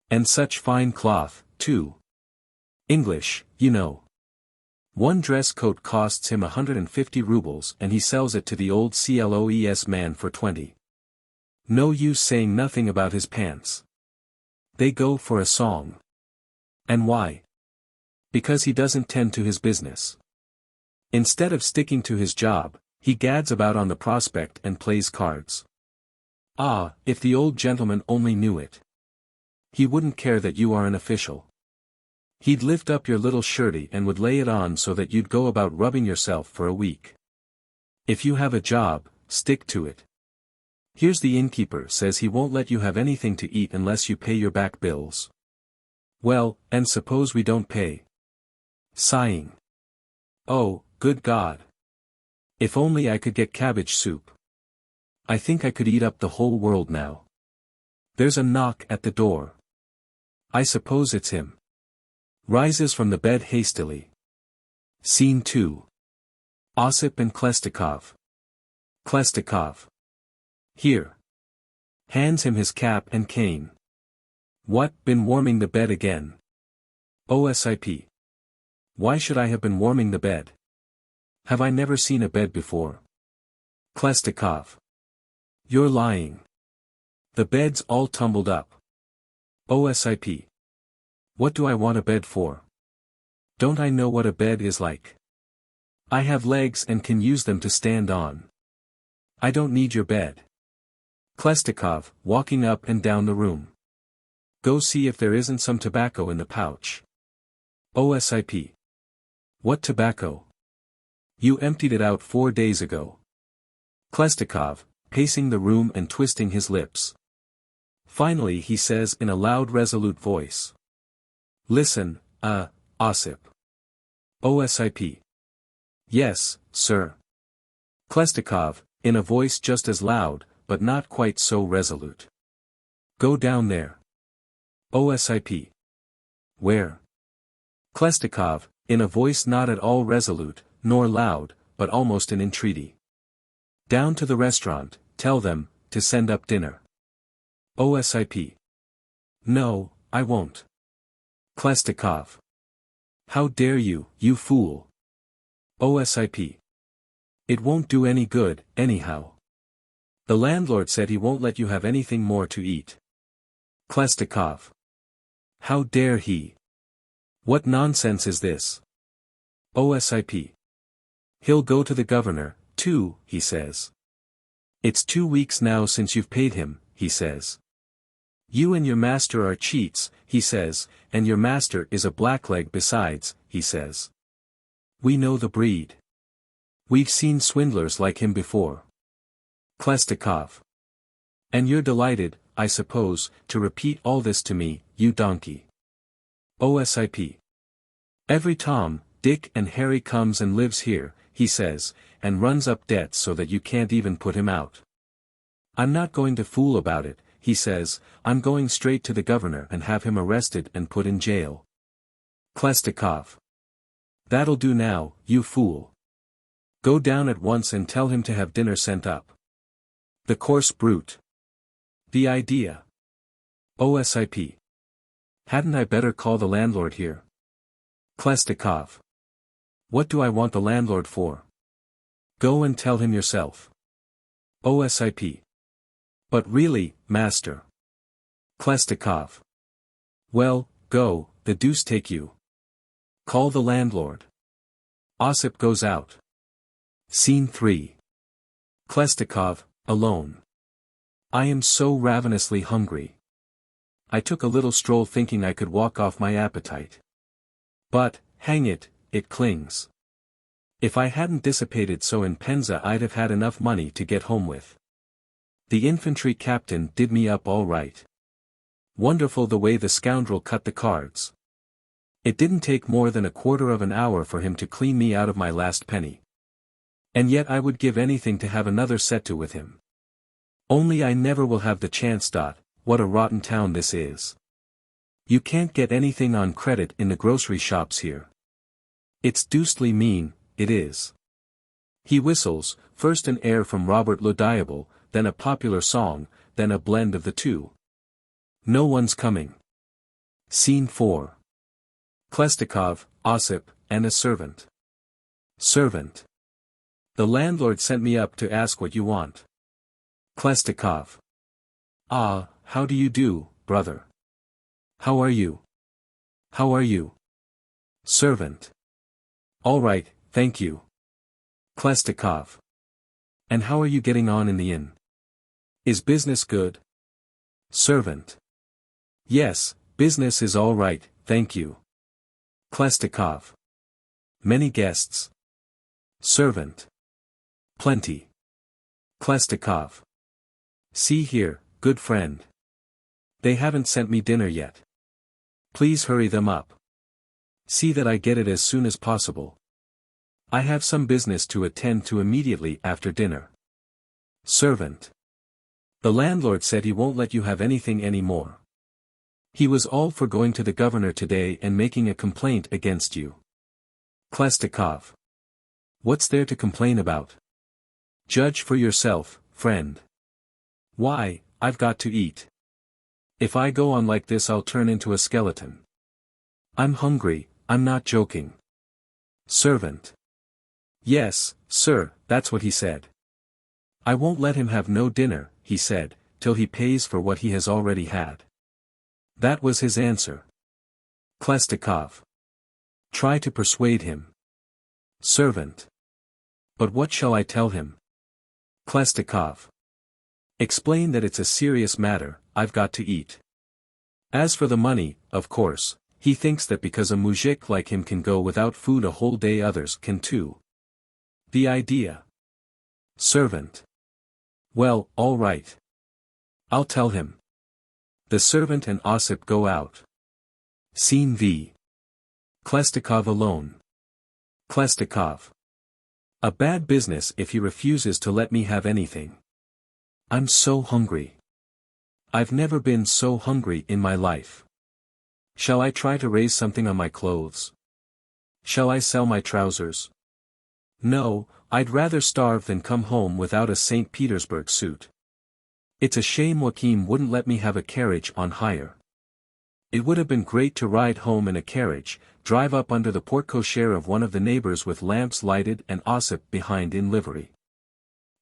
And such fine cloth, too. English, you know. One dress coat costs him 150 rubles and he sells it to the old clothes man for 20. No use saying nothing about his pants. They go for a song. And why? Because he doesn't tend to his business. Instead of sticking to his job, he gads about on the prospect and plays cards. Ah, if the old gentleman only knew it. He wouldn't care that you are an official. He'd lift up your little shirty and would lay it on so that you'd go about rubbing yourself for a week. If you have a job, stick to it. Here's the innkeeper says he won't let you have anything to eat unless you pay your back bills. Well, and suppose we don't pay? Sighing. Oh, good God. If only I could get cabbage soup. I think I could eat up the whole world now. There's a knock at the door. I suppose it's him. Rises from the bed hastily. Scene 2. Osip and Khlestakov. Khlestakov. Here. Hands him his cap and cane. What, been warming the bed again? OSIP. Why should I have been warming the bed? Have I never seen a bed before? Khlestakov. You're lying. The bed's all tumbled up. OSIP. What do I want a bed for? Don't I know what a bed is like? I have legs and can use them to stand on. I don't need your bed. Khlestakov, walking up and down the room. Go see if there isn't some tobacco in the pouch. OSIP. What tobacco? You emptied it out 4 days ago. Khlestakov, pacing the room and twisting his lips. Finally he says in a loud resolute voice. Listen, Osip. OSIP. Yes, sir. Khlestakov, in a voice just as loud, but not quite so resolute. Go down there. OSIP. Where? Khlestakov, in a voice not at all resolute, nor loud, but almost an entreaty. Down to the restaurant, tell them, to send up dinner. OSIP. No, I won't. Khlestakov. How dare you, you fool. OSIP. It won't do any good, anyhow. The landlord said he won't let you have anything more to eat. Khlestakov. How dare he? What nonsense is this? OSIP. He'll go to the governor, too, he says. It's 2 weeks now since you've paid him, he says. You and your master are cheats, he says, and your master is a blackleg besides, he says. We know the breed. We've seen swindlers like him before. Khlestakov. And you're delighted, I suppose, to repeat all this to me, you donkey. OSIP. Every Tom, Dick and Harry comes and lives here, he says, and runs up debts so that you can't even put him out. I'm not going to fool about it, he says, I'm going straight to the governor and have him arrested and put in jail. Khlestakov. That'll do now, you fool. Go down at once and tell him to have dinner sent up. The coarse brute. The idea. OSIP. Hadn't I better call the landlord here? Khlestakov. What do I want the landlord for? Go and tell him yourself. OSIP. But really, master. Khlestakov. Well, go, the deuce take you. Call the landlord. Osip goes out. Scene 3. Khlestakov, alone. I am so ravenously hungry. I took a little stroll thinking I could walk off my appetite. But, hang it, it clings. If I hadn't dissipated so in Penza I'd have had enough money to get home with. The infantry captain did me up all right. Wonderful the way the scoundrel cut the cards. It didn't take more than a quarter of an hour for him to clean me out of my last penny. And yet I would give anything to have another set to with him. Only I never will have the chance. What a rotten town this is. You can't get anything on credit in the grocery shops here. It's deucedly mean, it is. He whistles, first an air from Robert le Diable, then a popular song, then a blend of the two. No one's coming. Scene 4. Khlestakov, Osip, and a servant. Servant. The landlord sent me up to ask what you want. Khlestakov. Ah, how do you do, brother? How are you? How are you? Servant. All right, thank you. Khlestakov. And how are you getting on in the inn? Is business good? Servant. Yes, business is all right, thank you. Khlestakov. Many guests? Servant. Plenty. Khlestakov. See here, good friend. They haven't sent me dinner yet. Please hurry them up. See that I get it as soon as possible. I have some business to attend to immediately after dinner. Servant. The landlord said he won't let you have anything any more. He was all for going to the governor today and making a complaint against you. Khlestakov. What's there to complain about? Judge for yourself, friend. Why, I've got to eat. If I go on like this I'll turn into a skeleton. I'm hungry, I'm not joking. Servant. Yes, sir, that's what he said. I won't let him have no dinner, he said, till he pays for what he has already had. That was his answer. Khlestakov. Try to persuade him. Servant. But what shall I tell him? Khlestakov. Explain that it's a serious matter, I've got to eat. As for the money, of course, he thinks that because a muzhik like him can go without food a whole day others can too. The idea. Servant. Well, all right. I'll tell him. The servant and Osip go out. Scene V. Khlestakov alone. Khlestakov. A bad business if he refuses to let me have anything. I'm so hungry. I've never been so hungry in my life. Shall I try to raise something on my clothes? Shall I sell my trousers? No, I'd rather starve than come home without a St. Petersburg suit. It's a shame Joachim wouldn't let me have a carriage on hire. It would have been great to ride home in a carriage, drive up under the porte-cochere of one of the neighbors with lamps lighted and Osip behind in livery.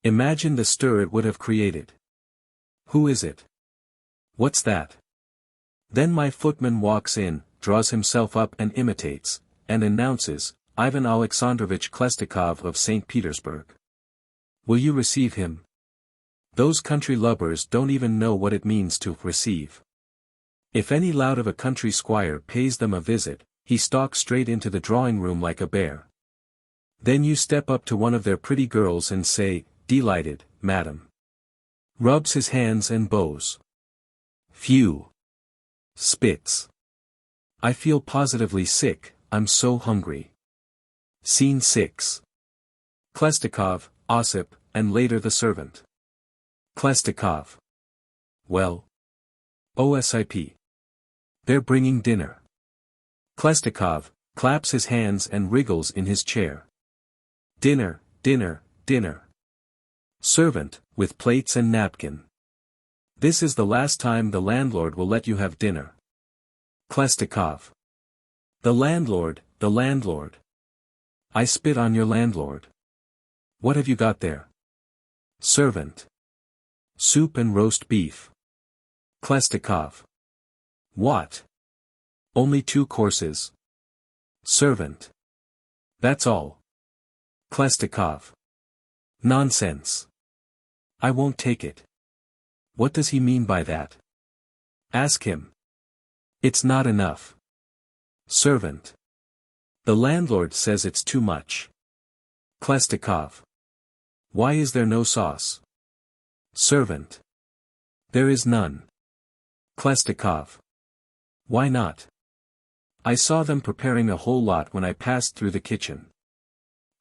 Imagine the stir it would have created. Who is it? What's that? Then my footman walks in, draws himself up and imitates, and announces, Ivan Alexandrovich Khlestakov of St. Petersburg. Will you receive him? Those country lubbers don't even know what it means to receive. If any lout of a country squire pays them a visit, he stalks straight into the drawing-room like a bear. Then you step up to one of their pretty girls and say, Delighted, madam. Rubs his hands and bows. Phew. Spits. I feel positively sick, I'm so hungry. Scene 6. Khlestakov, Osip, and later the servant. Khlestakov. Well. OSIP. They're bringing dinner. Khlestakov, claps his hands and wriggles in his chair. Dinner, dinner, dinner. Servant, with plates and napkin. This is the last time the landlord will let you have dinner. Khlestakov. The landlord, the landlord. I spit on your landlord. What have you got there? Servant. Soup and roast beef. Khlestakov. What? Only 2 courses. Servant. That's all. Khlestakov. Nonsense. I won't take it. What does he mean by that? Ask him. It's not enough. Servant. The landlord says it's too much. Khlestakov. Why is there no sauce? Servant. There is none. Khlestakov. Why not? I saw them preparing a whole lot when I passed through the kitchen.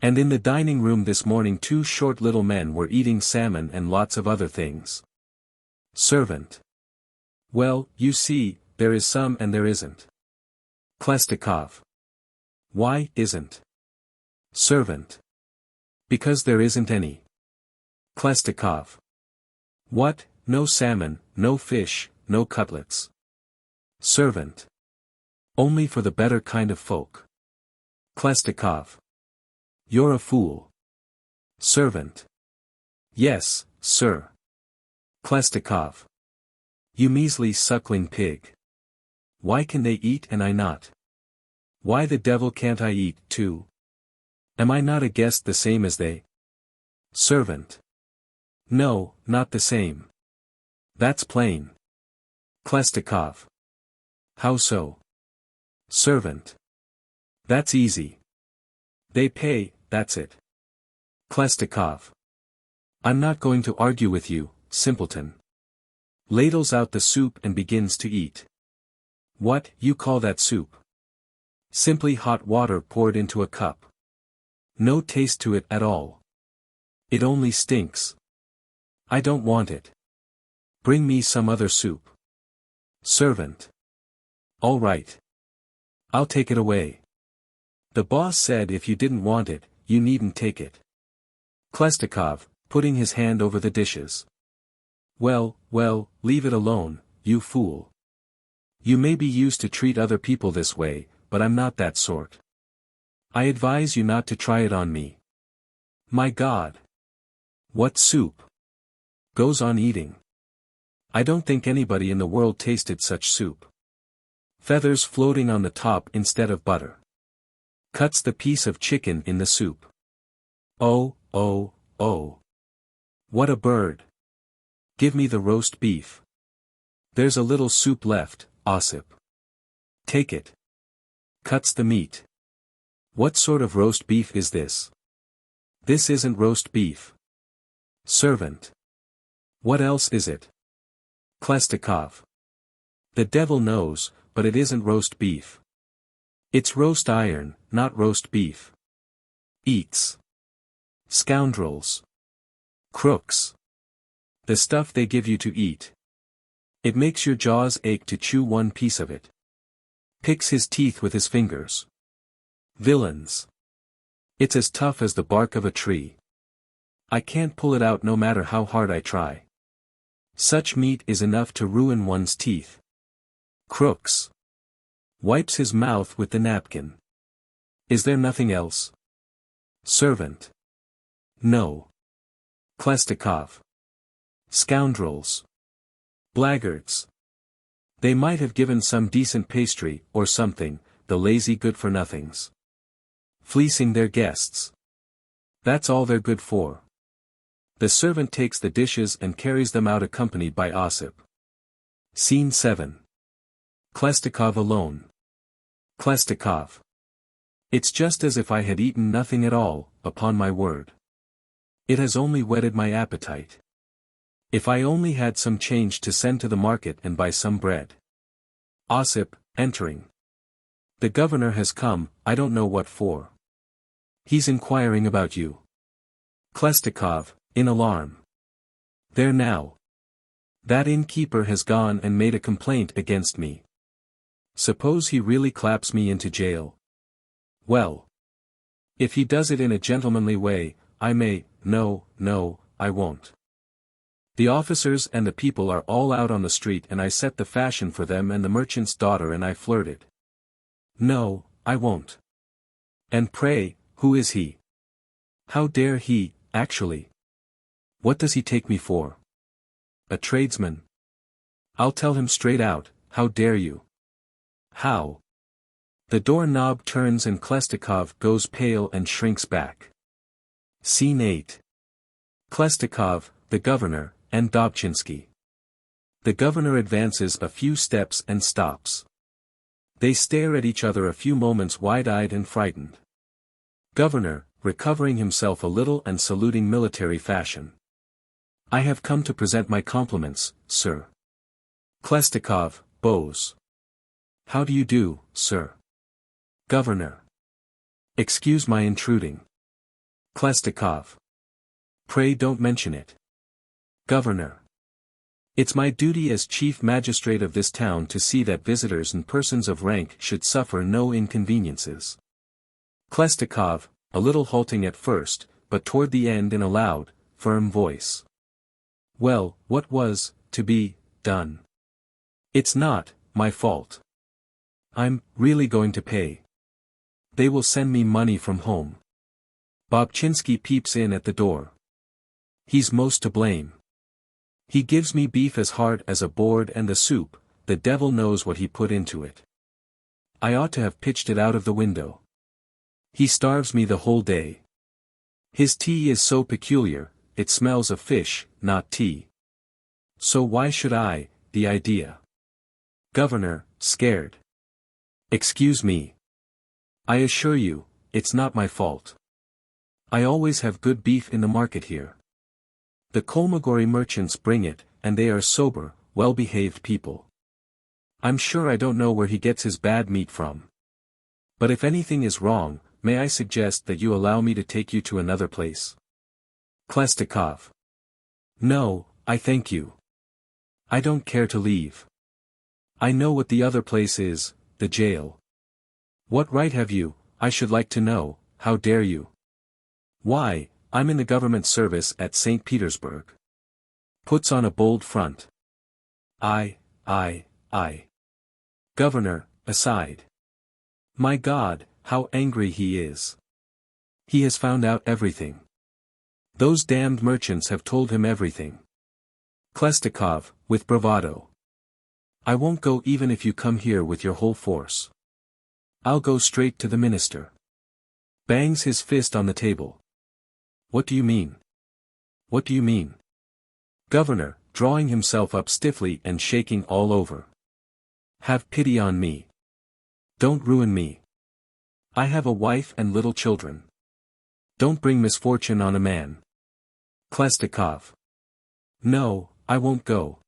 And in the dining room this morning 2 short little men were eating salmon and lots of other things. Servant. Well, you see, there is some and there isn't. Khlestakov. Why isn't? Servant. Because there isn't any. Khlestakov. What, no salmon, no fish, no cutlets. Servant. Only for the better kind of folk. Khlestakov. You're a fool. Servant. Yes, sir. Khlestakov. You measly suckling pig. Why can they eat and I not? Why the devil can't I eat, too? Am I not a guest the same as they? Servant. No, not the same. That's plain. Khlestakov. How so? Servant. That's easy. They pay, that's it. Khlestakov. I'm not going to argue with you, simpleton. Ladles out the soup and begins to eat. What, you call that soup? Simply hot water poured into a cup. No taste to it at all. It only stinks. I don't want it. Bring me some other soup. Servant. All right. I'll take it away. The boss said if you didn't want it, you needn't take it. Khlestakov, putting his hand over the dishes. Well, leave it alone, you fool. You may be used to treat other people this way, but I'm not that sort. I advise you not to try it on me. My God! What soup! Goes on eating. I don't think anybody in the world tasted such soup. Feathers floating on the top instead of butter. Cuts the piece of chicken in the soup. Oh. What a bird! Give me the roast beef. There's a little soup left, Ossip. Take it. Cuts the meat. What sort of roast beef is this? This isn't roast beef. Servant. What else is it? Khlestakov. The devil knows, but it isn't roast beef. It's roast iron, not roast beef. Eats. Scoundrels. Crooks. The stuff they give you to eat. It makes your jaws ache to chew one piece of it. Picks his teeth with his fingers. Villains. It's as tough as the bark of a tree. I can't pull it out no matter how hard I try. Such meat is enough to ruin one's teeth. Crooks. Wipes his mouth with the napkin. Is there nothing else? Servant. No. Khlestakov. Scoundrels. Blackguards. They might have given some decent pastry, or something, the lazy good-for-nothings. Fleecing their guests. That's all they're good for. The servant takes the dishes and carries them out accompanied by Ossip. Scene 7. Khlestakov alone. Khlestakov. It's just as if I had eaten nothing at all, upon my word. It has only whetted my appetite. If I only had some change to send to the market and buy some bread. Ossip, entering. The governor has come, I don't know what for. He's inquiring about you. Khlestakov, in alarm. There now. That innkeeper has gone and made a complaint against me. Suppose he really claps me into jail. Well. If he does it in a gentlemanly way, I may. No, I won't. The officers and the people are all out on the street and I set the fashion for them and the merchant's daughter and I flirted. No, I won't. And pray, who is he? How dare he, actually? What does he take me for? A tradesman? I'll tell him straight out, how dare you? How? The door-knob turns and Khlestakov goes pale and shrinks back. Scene 8. Khlestakov, the governor, and Dobchinski. The governor advances a few steps and stops. They stare at each other a few moments wide-eyed and frightened. Governor, recovering himself a little and saluting military fashion. I have come to present my compliments, sir. Khlestakov, bows. How do you do, sir? Governor. Excuse my intruding. Khlestakov. Pray don't mention it. Governor. It's my duty as chief magistrate of this town to see that visitors and persons of rank should suffer no inconveniences. Khlestakov, a little halting at first, but toward the end in a loud, firm voice. Well, what was, to be, done? It's not, my fault. I'm, really going to pay. They will send me money from home. Dobchinski peeps in at the door. He's most to blame. He gives me beef as hard as a board and the soup, the devil knows what he put into it. I ought to have pitched it out of the window. He starves me the whole day. His tea is so peculiar, it smells of fish, not tea. So why should I, the idea? Governor, scared. Excuse me. I assure you, it's not my fault. I always have good beef in the market here. The Kolmogorye merchants bring it, and they are sober, well-behaved people. I'm sure I don't know where he gets his bad meat from. But if anything is wrong, may I suggest that you allow me to take you to another place? Khlestakov. No, I thank you. I don't care to leave. I know what the other place is, the jail. What right have you, I should like to know, how dare you? Why, I'm in the government service at St. Petersburg. Puts on a bold front. I. Governor, aside. My God, how angry he is. He has found out everything. Those damned merchants have told him everything. Khlestakov, with bravado. I won't go even if you come here with your whole force. I'll go straight to the minister. Bangs his fist on the table. What do you mean? What do you mean? Governor, drawing himself up stiffly and shaking all over. Have pity on me. Don't ruin me. I have a wife and little children. Don't bring misfortune on a man. Khlestakov. No, I won't go.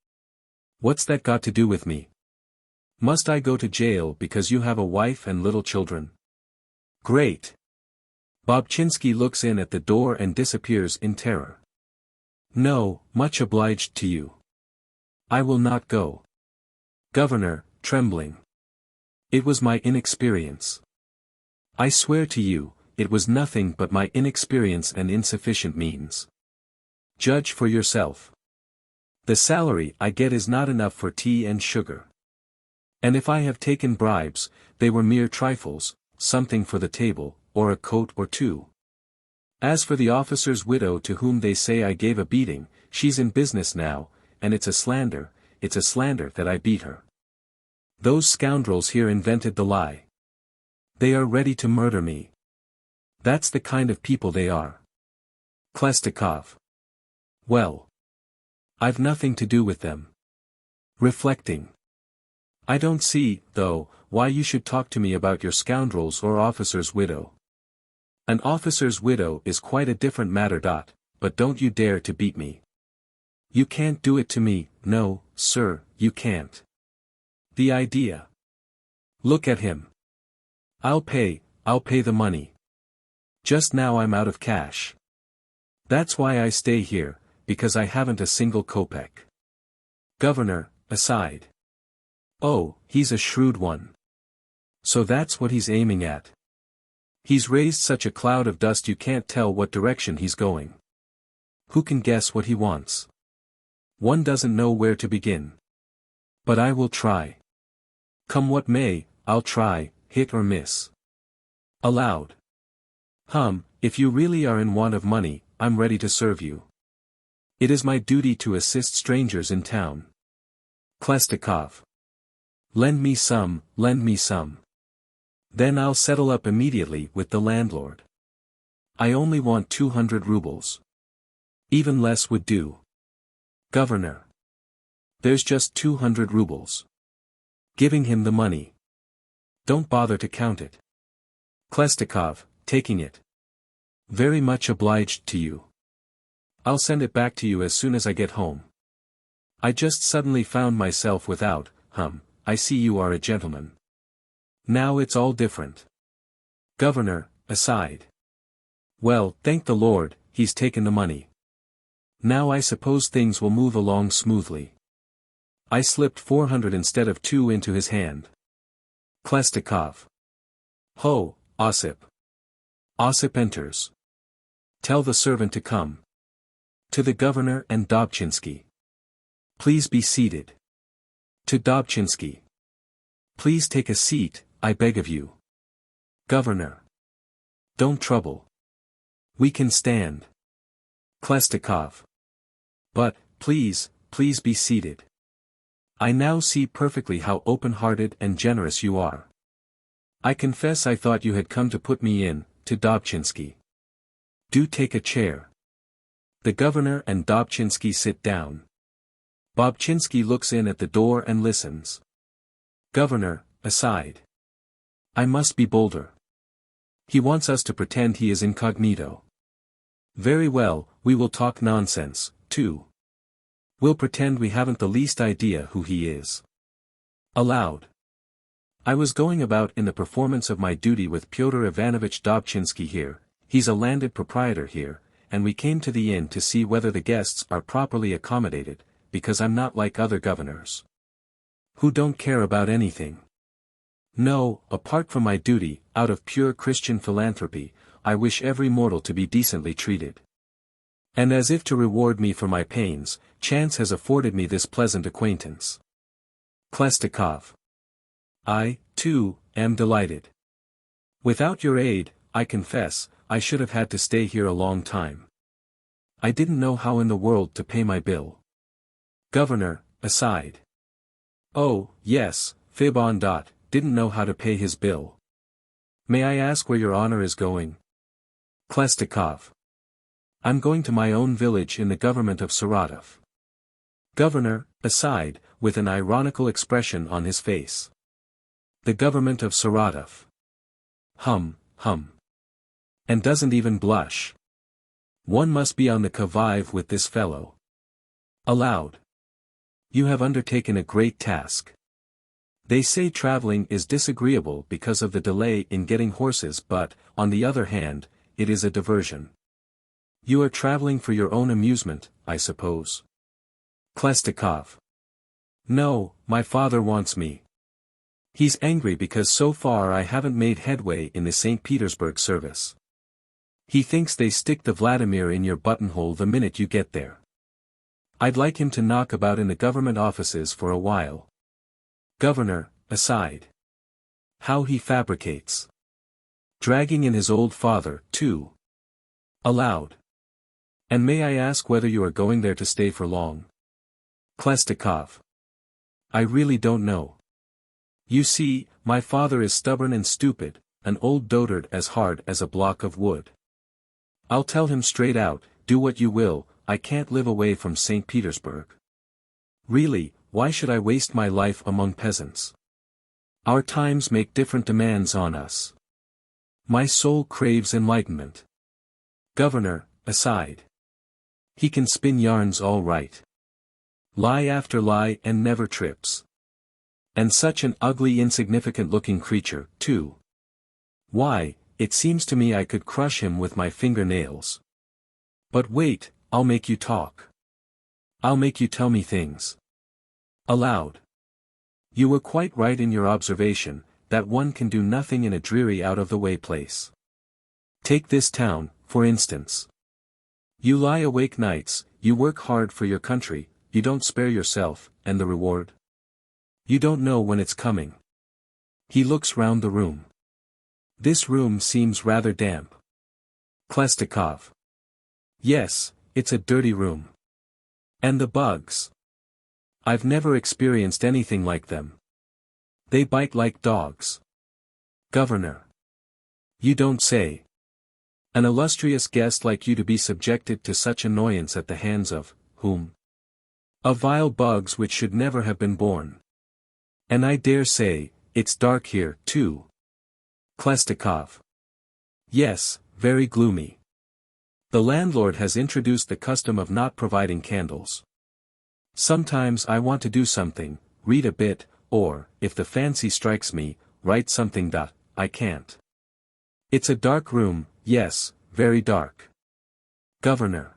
What's that got to do with me? Must I go to jail because you have a wife and little children? Great. Bobchinsky looks in at the door and disappears in terror. No, much obliged to you. I will not go. Governor, trembling. It was my inexperience. I swear to you, it was nothing but my inexperience and insufficient means. Judge for yourself. The salary I get is not enough for tea and sugar. And if I have taken bribes, they were mere trifles, something for the table, or a coat or two. As for the officer's widow to whom they say I gave a beating, she's in business now, and it's a slander that I beat her. Those scoundrels here invented the lie. They are ready to murder me. That's the kind of people they are. Khlestakov. Well. I've nothing to do with them. Reflecting. I don't see, though, why you should talk to me about your scoundrels or officer's widow. An officer's widow is quite a different matter. But don't you dare to beat me. You can't do it to me, no, sir, you can't. The idea. Look at him. I'll pay the money. Just now I'm out of cash. That's why I stay here, because I haven't a single kopeck. Governor, aside. Oh, he's a shrewd one. So that's what he's aiming at. He's raised such a cloud of dust you can't tell what direction he's going. Who can guess what he wants? One doesn't know where to begin. But I will try. Come what may, I'll try, hit or miss. Aloud. If you really are in want of money, I'm ready to serve you. It is my duty to assist strangers in town. Khlestakov. Lend me some. Then I'll settle up immediately with the landlord. I only want 200 rubles. Even less would do. Governor. There's just 200 rubles. Giving him the money. Don't bother to count it. Khlestakov, taking it. Very much obliged to you. I'll send it back to you as soon as I get home. I just suddenly found myself without, I see you are a gentleman. Now it's all different. Governor, aside. Well, thank the Lord, he's taken the money. Now I suppose things will move along smoothly. I slipped 400 instead of 2 into his hand. Khlestakov. Ho, Osip. Osip enters. Tell the servant to come. To the governor and Dobchinsky. Please be seated. To Dobchinsky. Please take a seat, I beg of you. Governor. Don't trouble. We can stand. Khlestakov. But, please be seated. I now see perfectly how open-hearted and generous you are. I confess I thought you had come to put me in, to Dobchinsky. Do take a chair. The governor and Dobchinsky sit down. Bobchinsky looks in at the door and listens. Governor, aside. I must be bolder. He wants us to pretend he is incognito. Very well, we will talk nonsense, too. We'll pretend we haven't the least idea who he is. Aloud. I was going about in the performance of my duty with Pyotr Ivanovich Dobchinsky here, he's a landed proprietor here, and we came to the inn to see whether the guests are properly accommodated, because I'm not like other governors. Who don't care about anything. No, apart from my duty, out of pure Christian philanthropy, I wish every mortal to be decently treated. And as if to reward me for my pains, chance has afforded me this pleasant acquaintance. Khlestakov. I, too, am delighted. Without your aid, I confess, I should have had to stay here a long time. I didn't know how in the world to pay my bill. Governor, aside. Oh, yes, fib on dot, didn't know how to pay his bill. May I ask where your honor is going? Khlestakov. I'm going to my own village in the government of Saratov. Governor, aside, with an ironical expression on his face. The government of Saratov. Hum. And doesn't even blush. One must be on the qui-vive with this fellow. Aloud. You have undertaken a great task. They say traveling is disagreeable because of the delay in getting horses, but, on the other hand, it is a diversion. You are traveling for your own amusement, I suppose. Khlestakov. No, my father wants me. He's angry because so far I haven't made headway in the St. Petersburg service. He thinks they stick the Vladimir in your buttonhole the minute you get there. I'd like him to knock about in the government offices for a while. Governor, aside. How he fabricates. Dragging in his old father, too. Aloud. And may I ask whether you are going there to stay for long? Khlestakov. I really don't know. You see, my father is stubborn and stupid, an old dotard as hard as a block of wood. I'll tell him straight out, do what you will, I can't live away from St. Petersburg. Really, why should I waste my life among peasants? Our times make different demands on us. My soul craves enlightenment. Governor, aside. He can spin yarns all right. Lie after lie and never trips. And such an ugly insignificant-looking creature, too. Why, it seems to me I could crush him with my fingernails. But wait, I'll make you talk. I'll make you tell me things. Aloud. You were quite right in your observation, that one can do nothing in a dreary out-of-the-way place. Take this town, for instance. You lie awake nights, you work hard for your country, you don't spare yourself, and the reward? You don't know when it's coming. He looks round the room. This room seems rather damp. Khlestakov. Yes, it's a dirty room. And the bugs. I've never experienced anything like them. They bite like dogs. Governor. You don't say. An illustrious guest like you to be subjected to such annoyance at the hands of, whom? Of vile bugs which should never have been born. And I dare say, it's dark here, too. Khlestakov. Yes, very gloomy. The landlord has introduced the custom of not providing candles. Sometimes I want to do something, read a bit, or, if the fancy strikes me, write something. I can't. It's a dark room, yes, very dark. Governor.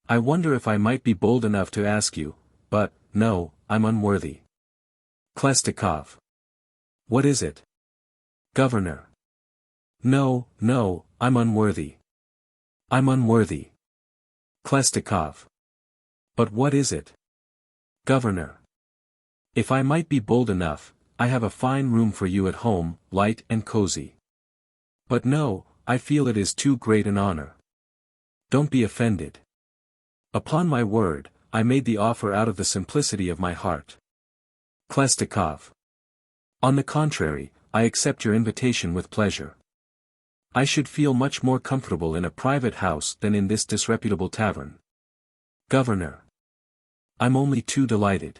I wonder if I might be bold enough to ask you, but, no, I'm unworthy. Khlestakov. What is it? Governor. No, I'm unworthy. I'm unworthy. Khlestakov. But what is it? Governor. If I might be bold enough, I have a fine room for you at home, light and cozy. But no, I feel it is too great an honor. Don't be offended. Upon my word, I made the offer out of the simplicity of my heart. Khlestakov. On the contrary, I accept your invitation with pleasure. I should feel much more comfortable in a private house than in this disreputable tavern. Governor. I'm only too delighted.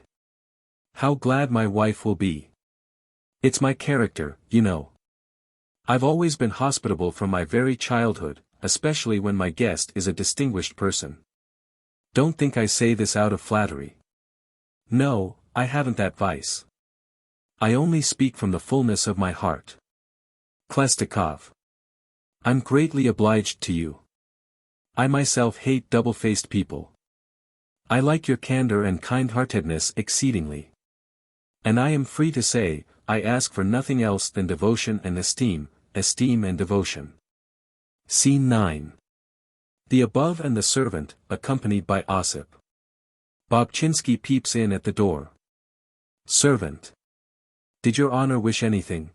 How glad my wife will be. It's my character, you know. I've always been hospitable from my very childhood, especially when my guest is a distinguished person. Don't think I say this out of flattery. No, I haven't that vice. I only speak from the fullness of my heart. Khlestakov. I'm greatly obliged to you. I myself hate double-faced people. I like your candor and kind-heartedness exceedingly. And I am free to say, I ask for nothing else than devotion and esteem and devotion. Scene 9. The above and the servant, accompanied by Osip. Bobchinsky peeps in at the door. Servant. Did your honor wish anything?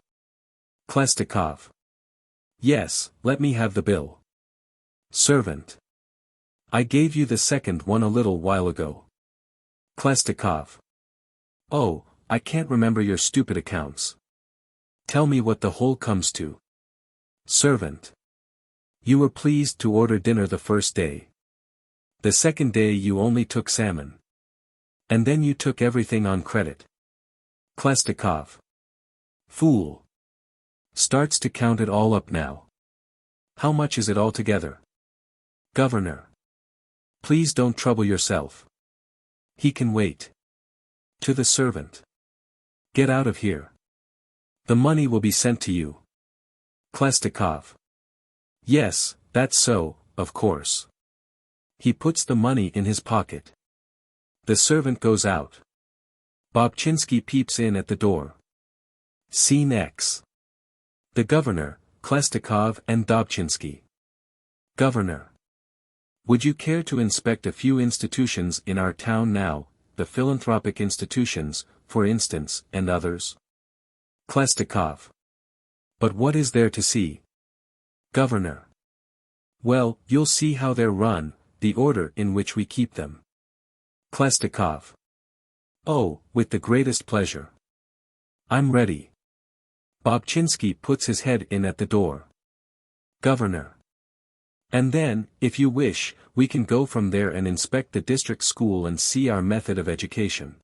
Khlestakov. Yes, let me have the bill. Servant. I gave you the second one a little while ago. Khlestakov. Oh, I can't remember your stupid accounts. Tell me what the whole comes to. Servant. You were pleased to order dinner the first day. The second day you only took salmon. And then you took everything on credit. Khlestakov. Fool. Starts to count it all up now. How much is it altogether? Governor. Please don't trouble yourself. He can wait. To the servant. Get out of here. The money will be sent to you. Khlestakov. Yes, that's so, of course. He puts the money in his pocket. The servant goes out. Bobchinsky peeps in at the door. Scene X. The governor, Khlestakov and Dobchinsky. Governor. Would you care to inspect a few institutions in our town now, the philanthropic institutions, for instance, and others? Khlestakov. But what is there to see? Governor. Well, you'll see how they're run, the order in which we keep them. Khlestakov. Oh, with the greatest pleasure. I'm ready. Bobchinsky puts his head in at the door. Governor. And then, if you wish, we can go from there and inspect the district school and see our method of education.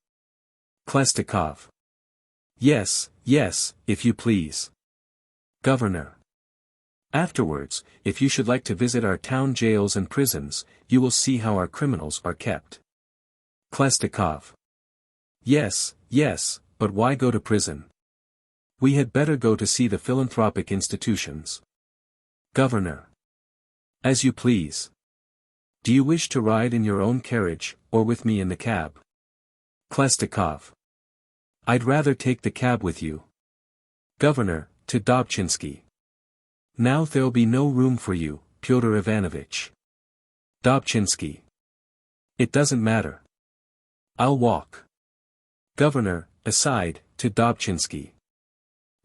Khlestakov. Yes, yes, if you please. Governor. Afterwards, if you should like to visit our town jails and prisons, you will see how our criminals are kept. Khlestakov. Yes, yes, but why go to prison? We had better go to see the philanthropic institutions. Governor. As you please. Do you wish to ride in your own carriage, or with me in the cab? Khlestakov. I'd rather take the cab with you. Governor, to Dobchinsky. Now there'll be no room for you, Pyotr Ivanovich. Dobchinsky. It doesn't matter. I'll walk. Governor, aside, to Dobchinsky.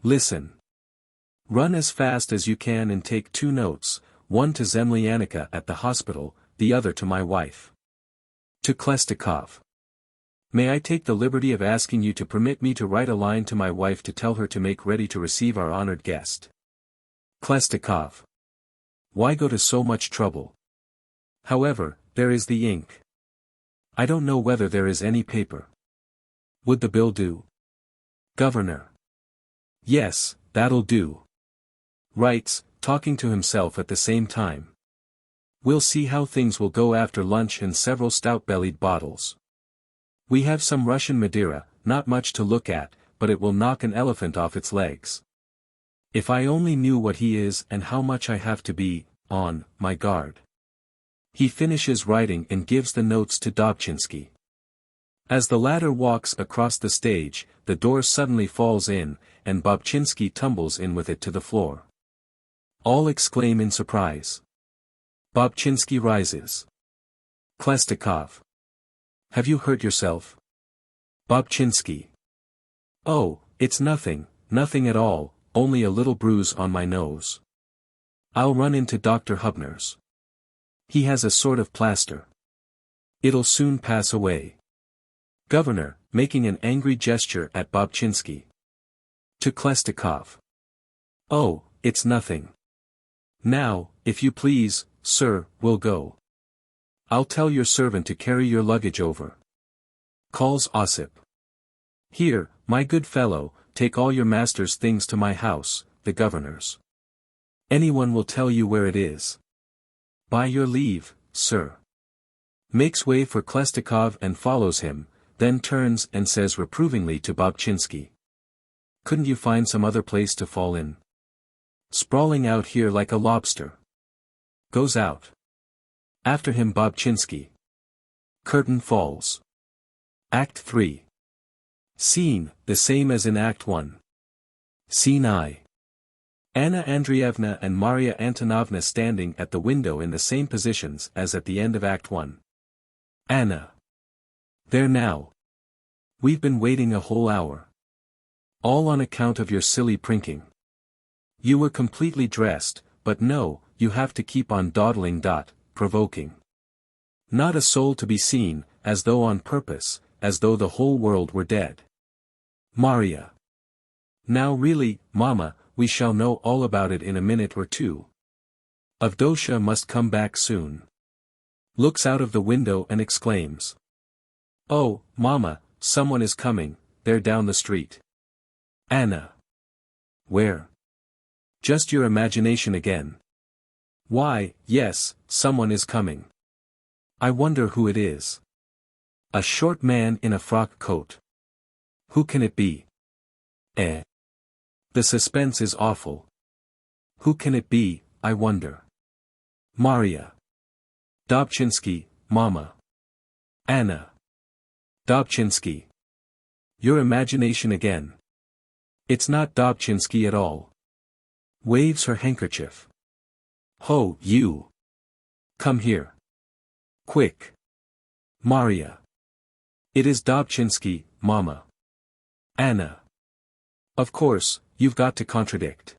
Listen. Run as fast as you can and take 2 notes, one to Zemlyanika at the hospital, the other to my wife. To Khlestakov. May I take the liberty of asking you to permit me to write a line to my wife to tell her to make ready to receive our honored guest? Khlestakov. Why go to so much trouble? However, there is the ink. I don't know whether there is any paper. Would the bill do? Governor. Yes, that'll do. Writes, talking to himself at the same time. We'll see how things will go after lunch and several stout-bellied bottles. We have some Russian Madeira, not much to look at, but it will knock an elephant off its legs. If I only knew what he is and how much I have to be, on, my guard. He finishes writing and gives the notes to Dobchinsky. As the latter walks across the stage, the door suddenly falls in, and Bobchinsky tumbles in with it to the floor. All exclaim in surprise. Bobchinsky rises. Khlestakov. Have you hurt yourself? Bobchinsky. Oh, it's nothing, nothing at all, only a little bruise on my nose. I'll run into Dr. Hubner's. He has a sort of plaster. It'll soon pass away. Governor, making an angry gesture at Bobchinsky. To Khlestakov. Oh, it's nothing. Now, if you please, sir, we'll go. I'll tell your servant to carry your luggage over. Calls Osip. Here, my good fellow, take all your master's things to my house, the governor's. Anyone will tell you where it is. By your leave, sir. Makes way for Khlestakov and follows him, then turns and says reprovingly to Bobchinsky. Couldn't you find some other place to fall in? Sprawling out here like a lobster. Goes out. After him Bobchinsky. Curtain falls. Act 3. Scene, the same as in Act 1. Scene I. Anna Andreevna and Maria Antonovna standing at the window in the same positions as at the end of Act 1. Anna. There now. We've been waiting a whole hour. All on account of your silly prinking. You were completely dressed, but no, you have to keep on dawdling. Provoking. Not a soul to be seen, as though on purpose, as though the whole world were dead. Maria. Now really, Mama, we shall know all about it in a minute or two. Avdotya must come back soon. Looks out of the window and exclaims. Oh, Mama, someone is coming, there down the street. Anna. Where? Just your imagination again. Why, yes, someone is coming. I wonder who it is. A short man in a frock coat. Who can it be? The suspense is awful. Who can it be, I wonder? Maria. Dobchinsky, Mama. Anna. Dobchinsky. Your imagination again. It's not Dobchinsky at all. Waves her handkerchief. Ho, you. Come here. Quick. Maria. It is Dobchinsky, Mama. Anna. Of course, you've got to contradict.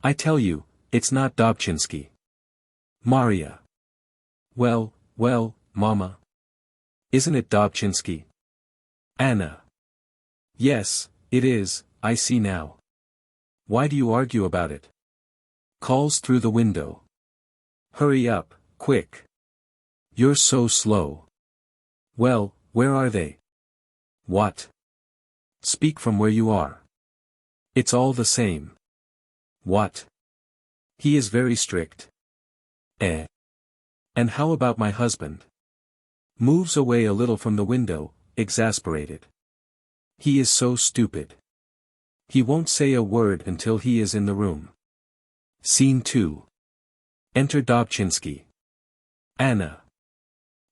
I tell you, it's not Dobchinsky. Maria. Well, Mama. Isn't it Dobchinsky? Anna. Yes, it is, I see now. Why do you argue about it? Calls through the window. Hurry up, quick. You're so slow. Well, where are they? What? Speak from where you are. It's all the same. What? He is very strict. And how about my husband? Moves away a little from the window, exasperated. He is so stupid. He won't say a word until he is in the room. Scene 2. Enter Dobchinsky. Anna.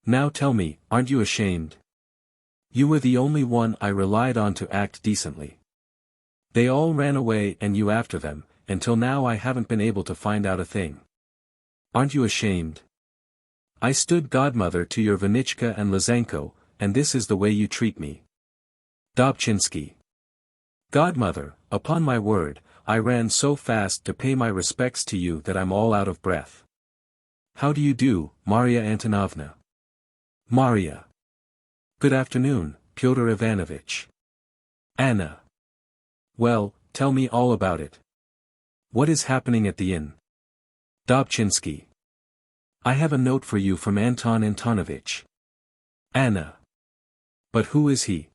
Now tell me, aren't you ashamed? You were the only one I relied on to act decently. They all ran away and you after them, until now I haven't been able to find out a thing. Aren't you ashamed? I stood godmother to your Vanichka and Lizenko, and this is the way you treat me. Dobchinsky. Godmother, upon my word, I ran so fast to pay my respects to you that I'm all out of breath. How do you do, Maria Antonovna? Maria. Good afternoon, Pyotr Ivanovich. Anna. Well, tell me all about it. What is happening at the inn? Dobchinsky. I have a note for you from Anton Antonovich. Anna. But who is he?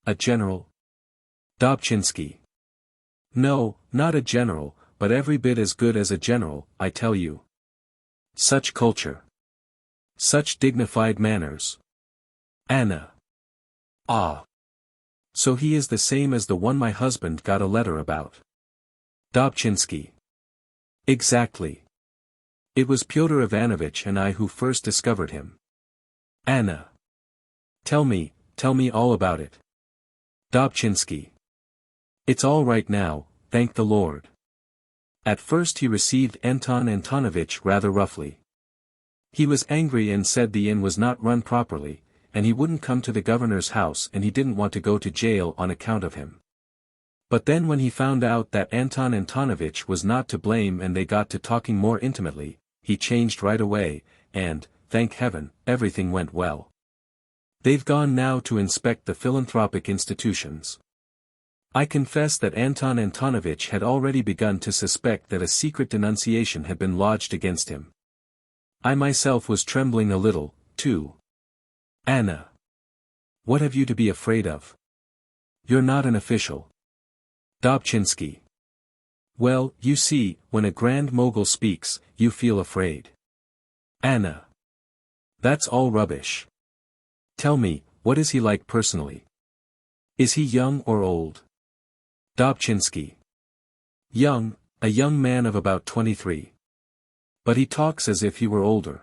A general? Dobchinsky. No, not a general, but every bit as good as a general, I tell you. Such culture. Such dignified manners. Anna. Ah. So he is the same as the one my husband got a letter about. Dobchinsky. Exactly. It was Pyotr Ivanovich and I who first discovered him. Anna. Tell me all about it. Dobchinsky. It's all right now, thank the Lord. At first he received Anton Antonovich rather roughly. He was angry and said the inn was not run properly, and he wouldn't come to the governor's house and he didn't want to go to jail on account of him. But then when he found out that Anton Antonovich was not to blame and they got to talking more intimately, he changed right away, and, thank heaven, everything went well. They've gone now to inspect the philanthropic institutions. I confess that Anton Antonovich had already begun to suspect that a secret denunciation had been lodged against him. I myself was trembling a little, too. Anna. What have you to be afraid of? You're not an official. Dobchinsky. Well, you see, when a grand mogul speaks, you feel afraid. Anna. That's all rubbish. Tell me, what is he like personally? Is he young or old? Dobchinsky. Young, a young man of about 23. But he talks as if he were older.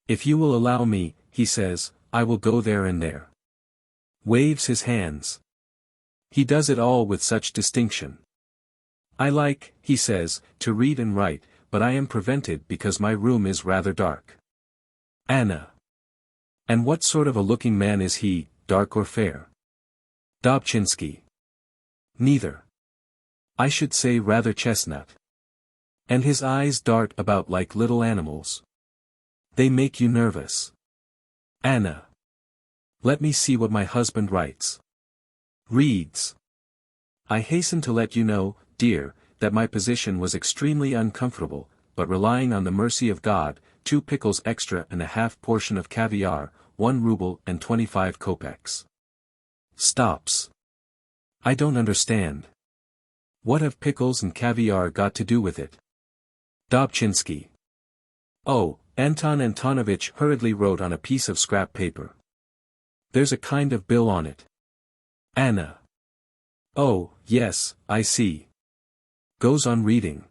If you will allow me, he says, I will go there and there. Waves his hands. He does it all with such distinction. I like, he says, to read and write, but I am prevented because my room is rather dark. Anna. And what sort of a looking man is he, dark or fair? Dobchinski. Neither. I should say rather chestnut. And his eyes dart about like little animals. They make you nervous. Anna. Let me see what my husband writes. Reads. I hasten to let you know, dear, that my position was extremely uncomfortable, but relying on the mercy of God, 2 pickles extra and a half portion of caviar, 1 ruble and 25 kopecks. Stops. I don't understand. What have pickles and caviar got to do with it? Dobchinski. Oh, Anton Antonovich hurriedly wrote on a piece of scrap paper. There's a kind of bill on it. Anna. Oh, yes, I see. Goes on reading.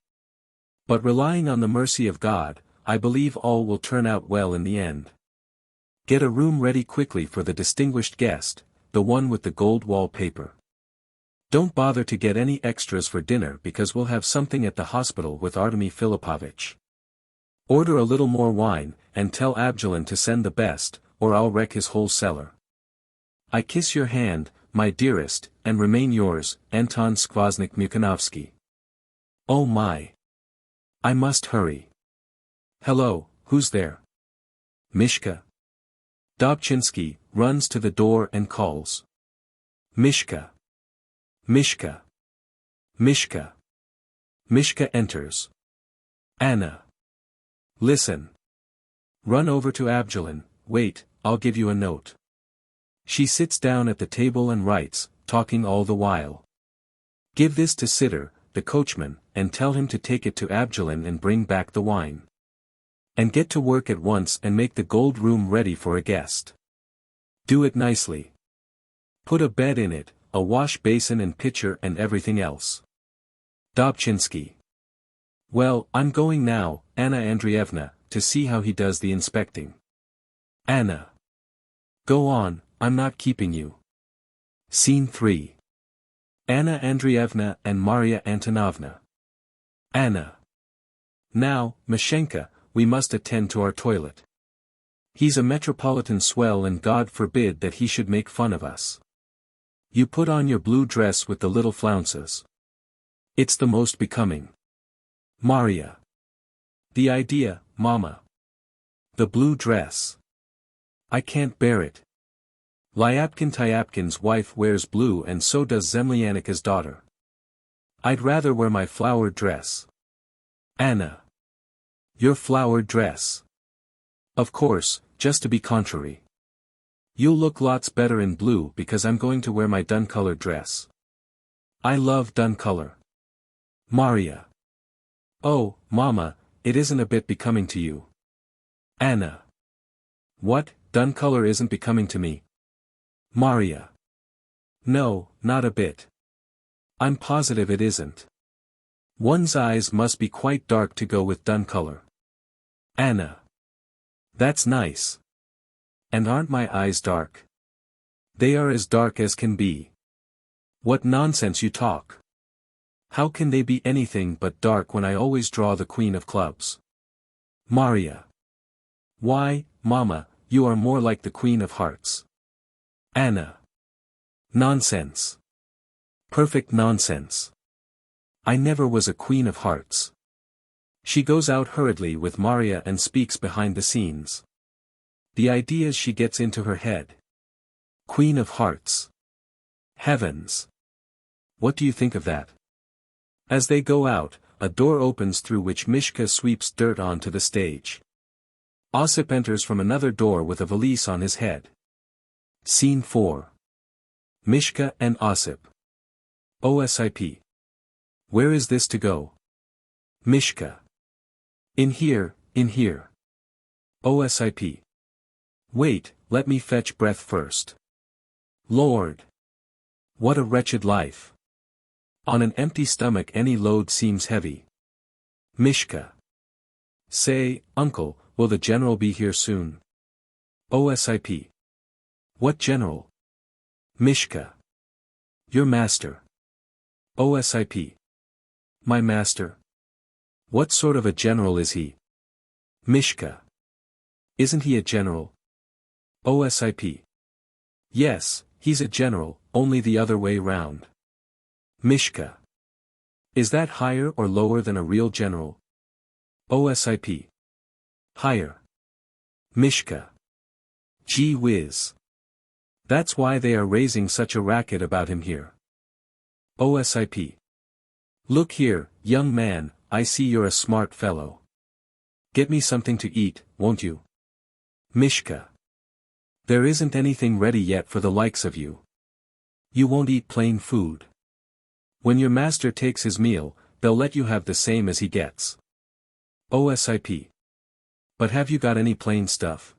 But relying on the mercy of God, I believe all will turn out well in the end. Get a room ready quickly for the distinguished guest, the one with the gold wallpaper. Don't bother to get any extras for dinner because we'll have something at the hospital with Artemy Filipovich. Order a little more wine, and tell Abjalin to send the best, or I'll wreck his whole cellar. I kiss your hand, my dearest, and remain yours, Anton Skvoznik-Dmukhanovsky. Oh my! I must hurry. Hello, who's there? Mishka. Dobchinski runs to the door and calls. Mishka. Mishka. Mishka. Mishka enters. Anna. Listen. Run over to Abjalin, wait, I'll give you a note. She sits down at the table and writes, talking all the while. Give this to Sitter, the coachman, and tell him to take it to Abjalin and bring back the wine. And get to work at once and make the gold room ready for a guest. Do it nicely. Put a bed in it, a wash basin and pitcher and everything else. Dobchinski. Well, I'm going now, Anna Andreevna, to see how he does the inspecting. Anna. Go on, I'm not keeping you. Scene 3. Anna Andreevna and Maria Antonovna. Anna. Now, Mashenka, we must attend to our toilet. He's a metropolitan swell and God forbid that he should make fun of us. You put on your blue dress with the little flounces. It's the most becoming. Maria. The idea, Mama. The blue dress. I can't bear it. Lyapkin-Tyapkin's wife wears blue and so does Zemlyanika's daughter. I'd rather wear my flowered dress. Anna. Your flowered dress. Of course, just to be contrary. You'll look lots better in blue because I'm going to wear my dun-colored dress. I love dun-color. Maria. Oh, Mama, it isn't a bit becoming to you. Anna. What, dun-color isn't becoming to me? Maria. No, not a bit. I'm positive it isn't. One's eyes must be quite dark to go with dun-color. Anna. That's nice. And aren't my eyes dark? They are as dark as can be. What nonsense you talk. How can they be anything but dark when I always draw the Queen of Clubs? Maria. Why, Mama, you are more like the Queen of Hearts. Anna. Nonsense. Perfect nonsense. I never was a Queen of Hearts. She goes out hurriedly with Maria and speaks behind the scenes. The ideas she gets into her head. Queen of Hearts. Heavens. What do you think of that? As they go out, a door opens through which Mishka sweeps dirt onto the stage. Osip enters from another door with a valise on his head. Scene 4. Mishka and Osip. OSIP. Where is this to go? Mishka. In here, in here. OSIP. Wait, let me fetch breath first. Lord. What a wretched life. On an empty stomach any load seems heavy. Mishka. Say, uncle, will the general be here soon? OSIP. What general? Mishka. Your master. OSIP. My master? What sort of a general is he? Mishka. Isn't he a general? OSIP. Yes, he's a general, only the other way round. Mishka. Is that higher or lower than a real general? OSIP. Higher. Mishka. Gee whiz. That's why they are raising such a racket about him here. OSIP. Look here, young man, I see you're a smart fellow. Get me something to eat, won't you? Mishka. There isn't anything ready yet for the likes of you. You won't eat plain food. When your master takes his meal, they'll let you have the same as he gets. OSIP. But have you got any plain stuff?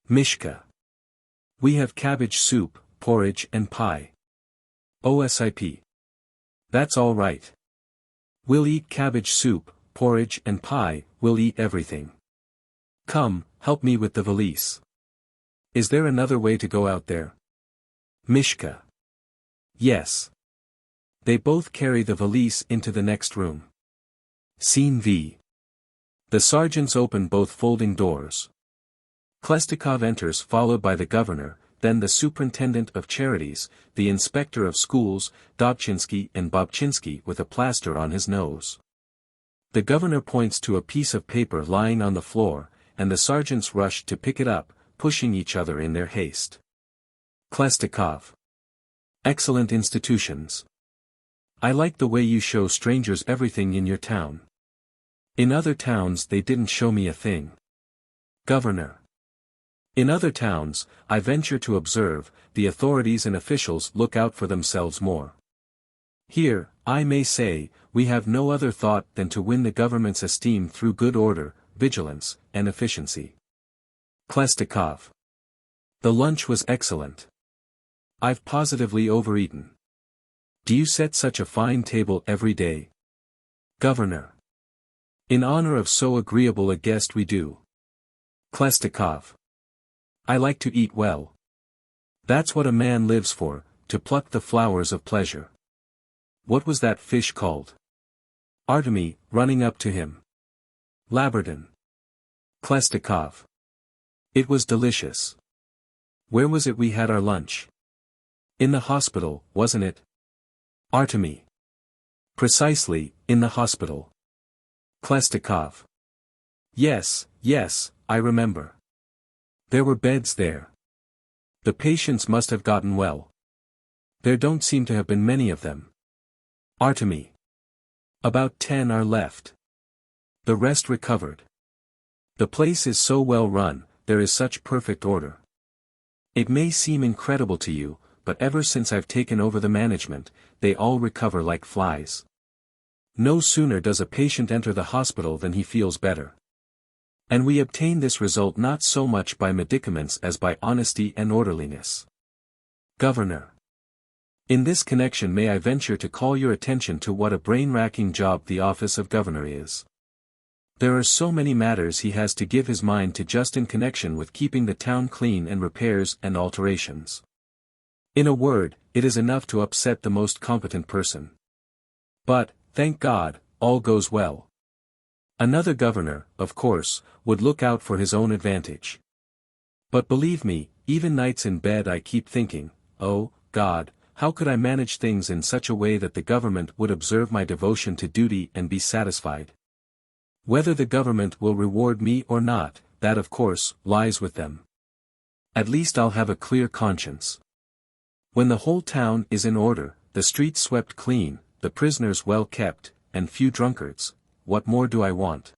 Mishka. We have cabbage soup, porridge and pie. OSIP. That's all right. We'll eat cabbage soup, porridge and pie, we'll eat everything. Come, help me with the valise. Is there another way to go out there? Mishka. Yes. They both carry the valise into the next room. Scene V. The sergeants open both folding doors. Khlestakov enters followed by the governor, then the superintendent of charities, the inspector of schools, Dobchinsky and Bobchinsky with a plaster on his nose. The governor points to a piece of paper lying on the floor, and the sergeants rush to pick it up, pushing each other in their haste. Khlestakov. Excellent institutions. I like the way you show strangers everything in your town. In other towns they didn't show me a thing. Governor. In other towns, I venture to observe, the authorities and officials look out for themselves more. Here, I may say, we have no other thought than to win the government's esteem through good order, vigilance, and efficiency. Khlestakov. The lunch was excellent. I've positively overeaten. Do you set such a fine table every day? Governor. In honor of so agreeable a guest we do. Khlestakov. I like to eat well. That's what a man lives for, to pluck the flowers of pleasure. What was that fish called? Artemy, running up to him. Labradon. Khlestakov. It was delicious. Where was it we had our lunch? In the hospital, wasn't it? Artemy. Precisely, in the hospital. Khlestakov. Yes, yes, I remember. There were beds there. The patients must have gotten well. There don't seem to have been many of them. Artemy. About 10 are left. The rest recovered. The place is so well run, there is such perfect order. It may seem incredible to you, but ever since I've taken over the management, they all recover like flies. No sooner does a patient enter the hospital than he feels better. And we obtain this result not so much by medicaments as by honesty and orderliness. Governor. In this connection may I venture to call your attention to what a brain-racking job the office of governor is. There are so many matters he has to give his mind to just in connection with keeping the town clean and repairs and alterations. In a word, it is enough to upset the most competent person. But, thank God, all goes well. Another governor, of course, would look out for his own advantage. But believe me, even nights in bed I keep thinking, oh, God, how could I manage things in such a way that the government would observe my devotion to duty and be satisfied? Whether the government will reward me or not, that of course, lies with them. At least I'll have a clear conscience. When the whole town is in order, the streets swept clean, the prisoners well kept, and few drunkards, what more do I want?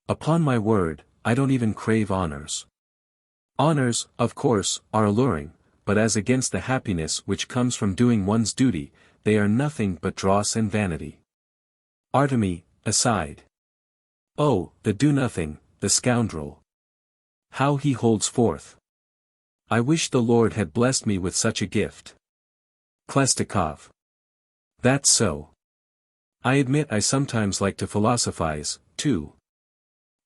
Upon my word, I don't even crave honors. Honors, of course, are alluring, but as against the happiness which comes from doing one's duty, they are nothing but dross and vanity. Artemy, aside. Oh, the do-nothing, the scoundrel. How he holds forth. I wish the Lord had blessed me with such a gift. Khlestakov. That's so. I admit I sometimes like to philosophize, too.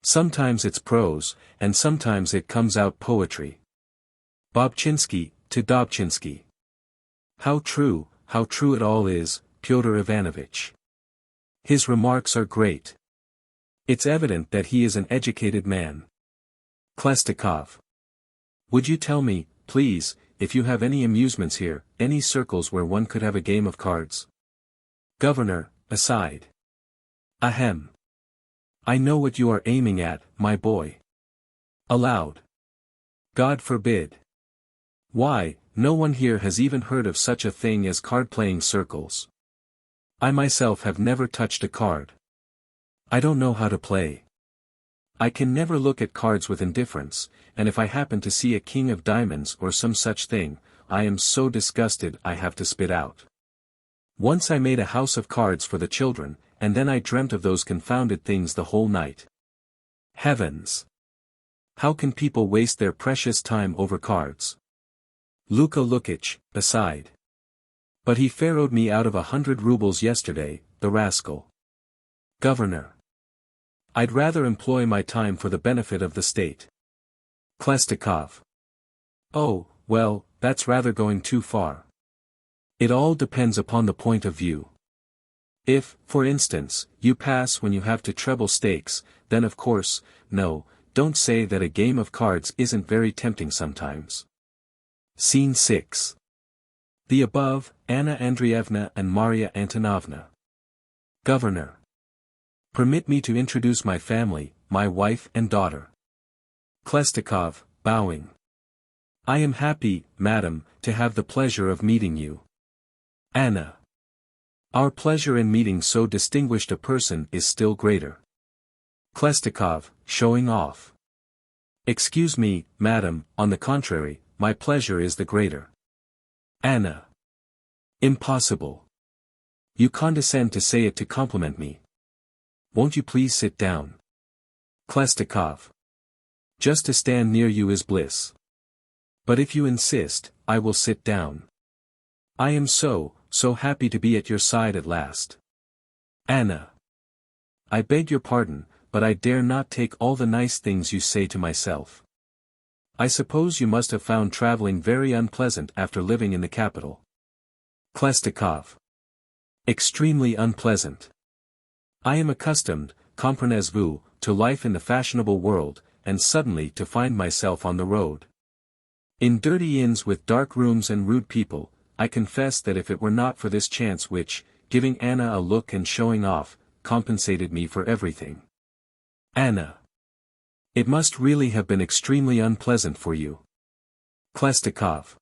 Sometimes it's prose, and sometimes it comes out poetry. Bobchinsky, to Dobchinsky. How true it all is, Pyotr Ivanovitch. His remarks are great. It's evident that he is an educated man. Khlestakov. Would you tell me, please, if you have any amusements here, any circles where one could have a game of cards? Governor, aside. Ahem. I know what you are aiming at, my boy. Aloud. God forbid. Why, no one here has even heard of such a thing as card-playing circles. I myself have never touched a card. I don't know how to play. I can never look at cards with indifference, and if I happen to see a king of diamonds or some such thing, I am so disgusted I have to spit out. Once I made a house of cards for the children, and then I dreamt of those confounded things the whole night. Heavens! How can people waste their precious time over cards? Luka Lukich, aside. But he pharaohed me out of 100 rubles yesterday, the rascal. Governor. I'd rather employ my time for the benefit of the state. Khlestakov. Oh, well, that's rather going too far. It all depends upon the point of view. If, for instance, you pass when you have to treble stakes, then of course, no, don't say that a game of cards isn't very tempting sometimes. Scene 6. The above, Anna Andreevna and Maria Antonovna. Governor. Permit me to introduce my family, my wife and daughter. Khlestakov, bowing. I am happy, madam, to have the pleasure of meeting you. Anna. Our pleasure in meeting so distinguished a person is still greater. Khlestakov, showing off. Excuse me, madam, on the contrary, my pleasure is the greater. Anna. Impossible. You condescend to say it to compliment me. Won't you please sit down? Khlestakov. Just to stand near you is bliss. But if you insist, I will sit down. I am so happy to be at your side at last. Anna. I beg your pardon, but I dare not take all the nice things you say to myself. I suppose you must have found traveling very unpleasant after living in the capital. Khlestakov. Extremely unpleasant. I am accustomed, comprenez-vous, to life in the fashionable world, and suddenly to find myself on the road. In dirty inns with dark rooms and rude people, I confess that if it were not for this chance which, giving Anna a look and showing off, compensated me for everything. Anna. It must really have been extremely unpleasant for you. Khlestakov.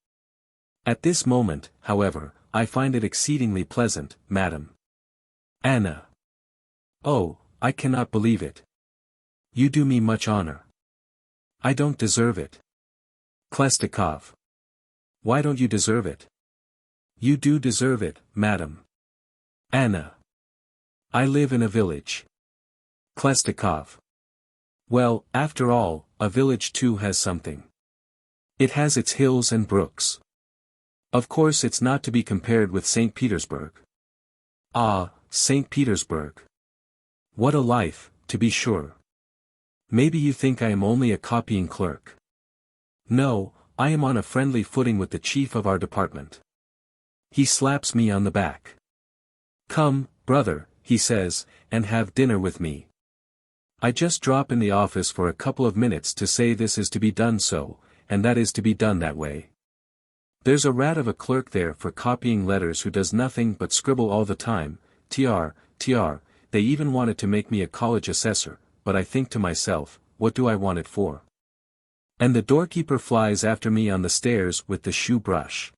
At this moment, however, I find it exceedingly pleasant, madam. Anna. Oh, I cannot believe it. You do me much honor. I don't deserve it. Khlestakov. Why don't you deserve it? You do deserve it, madam. Anna. I live in a village. Khlestakov. Well, after all, a village too has something. It has its hills and brooks. Of course it's not to be compared with St. Petersburg. Ah, St. Petersburg. What a life, to be sure. Maybe you think I am only a copying clerk. No, I am on a friendly footing with the chief of our department. He slaps me on the back. Come, brother, he says, and have dinner with me. I just drop in the office for a couple of minutes to say this is to be done so, and that is to be done that way. There's a rat of a clerk there for copying letters who does nothing but scribble all the time, tr, they even wanted to make me a college assessor, but I think to myself, what do I want it for? And the doorkeeper flies after me on the stairs with the shoe brush.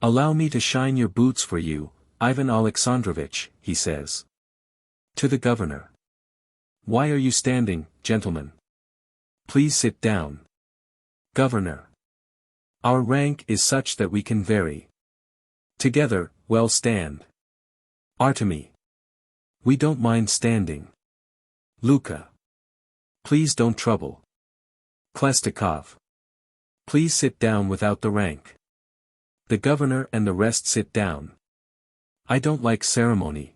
Allow me to shine your boots for you, Ivan Alexandrovich, he says. To the governor. Why are you standing, gentlemen? Please sit down. Governor. Our rank is such that we can vary. Together, well stand. Artemy. We don't mind standing. Luka. Please don't trouble. Khlestakov. Please sit down without the rank. The governor and the rest sit down. I don't like ceremony.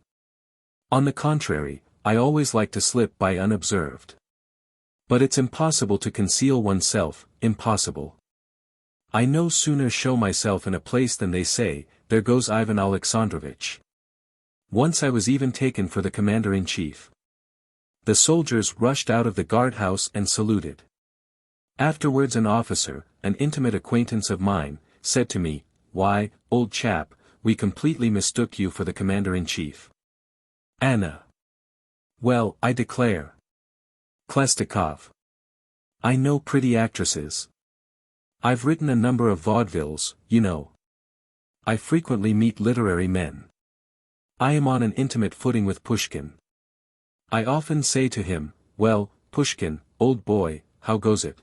On the contrary, I always like to slip by unobserved. But it's impossible to conceal oneself, impossible. I no sooner show myself in a place than they say, there goes Ivan Alexandrovich. Once I was even taken for the commander-in-chief. The soldiers rushed out of the guardhouse and saluted. Afterwards an officer, an intimate acquaintance of mine, said to me, "Why, old chap, we completely mistook you for the commander-in-chief." Anna. Well, I declare. Khlestakov. I know pretty actresses. I've written a number of vaudevilles, you know. I frequently meet literary men. I am on an intimate footing with Pushkin. I often say to him, "Well, Pushkin, old boy, how goes it?"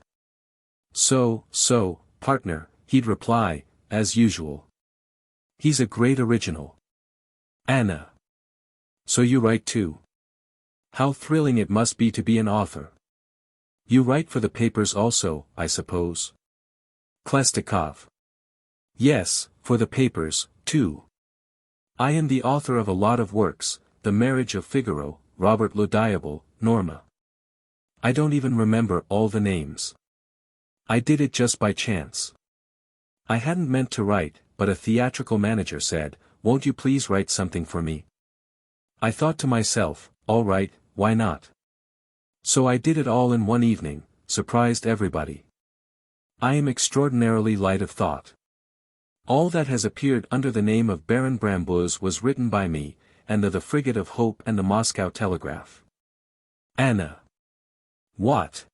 "So, partner," he'd reply, as usual. He's a great original. Anna. So you write too? How thrilling it must be to be an author. You write for the papers also, I suppose? Khlestakov. Yes, for the papers, too. I am the author of a lot of works, The Marriage of Figaro, Robert le Diable, Norma. I don't even remember all the names. I did it just by chance. I hadn't meant to write, but a theatrical manager said, "Won't you please write something for me?" I thought to myself, all right, why not? So I did it all in one evening, surprised everybody. I am extraordinarily light of thought. All that has appeared under the name of Baron Brambuz was written by me, and The Frigate of Hope and the Moscow Telegraph. Anna. What?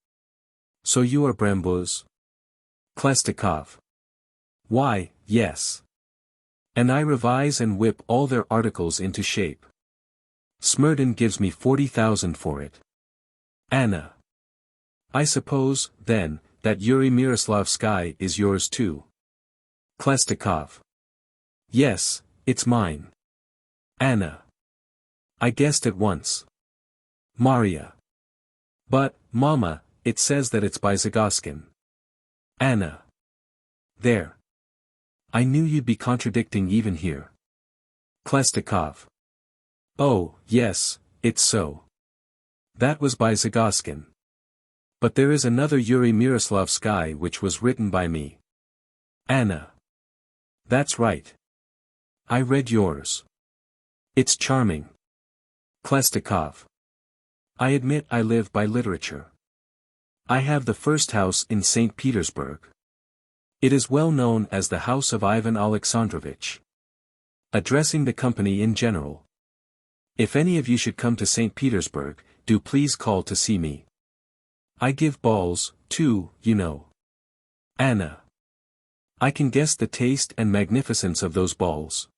So you are Brambuz? Khlestakov. Why, yes. And I revise and whip all their articles into shape. Smirtin gives me 40,000 for it. Anna. I suppose, then, that Yuri Miroslavsky is yours too. Khlestakov. Yes, it's mine. Anna. I guessed at once. Maria. But, Mama, it says that it's by Zagoskin. Anna. There. I knew you'd be contradicting even here. Khlestakov. Oh, yes, it's so. That was by Zagoskin. But there is another Yuri Miroslavsky which was written by me. Anna. That's right. I read yours. It's charming. Khlestakov. I admit I live by literature. I have the first house in St. Petersburg. It is well known as the house of Ivan Alexandrovich. Addressing the company in general. If any of you should come to St. Petersburg, do please call to see me. I give balls, too, you know. Anna. I can guess the taste and magnificence of those balls.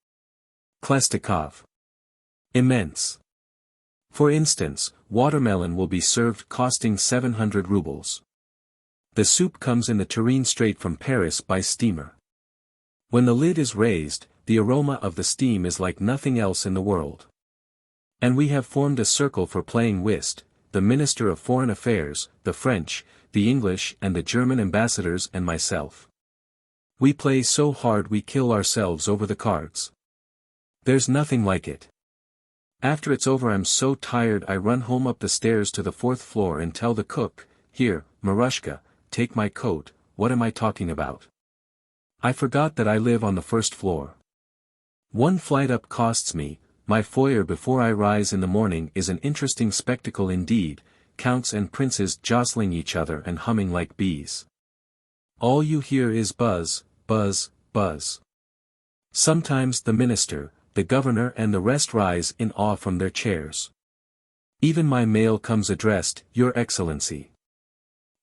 Khlestakov. Immense. For instance, watermelon will be served costing 700 rubles. The soup comes in the tureen straight from Paris by steamer. When the lid is raised, the aroma of the steam is like nothing else in the world. And we have formed a circle for playing whist, the Minister of Foreign Affairs, the French, the English and the German ambassadors and myself. We play so hard we kill ourselves over the cards. There's nothing like it. After it's over I'm so tired I run home up the stairs to the 4th floor and tell the cook, "Here, Marushka, take my coat, what am I talking about? I forgot that I live on the 1st floor. One flight up costs me, my foyer before I rise in the morning is an interesting spectacle indeed, counts and princes jostling each other and humming like bees. All you hear is buzz, buzz, buzz. Sometimes the minister, the governor and the rest rise in awe from their chairs. Even my mail comes addressed, Your Excellency.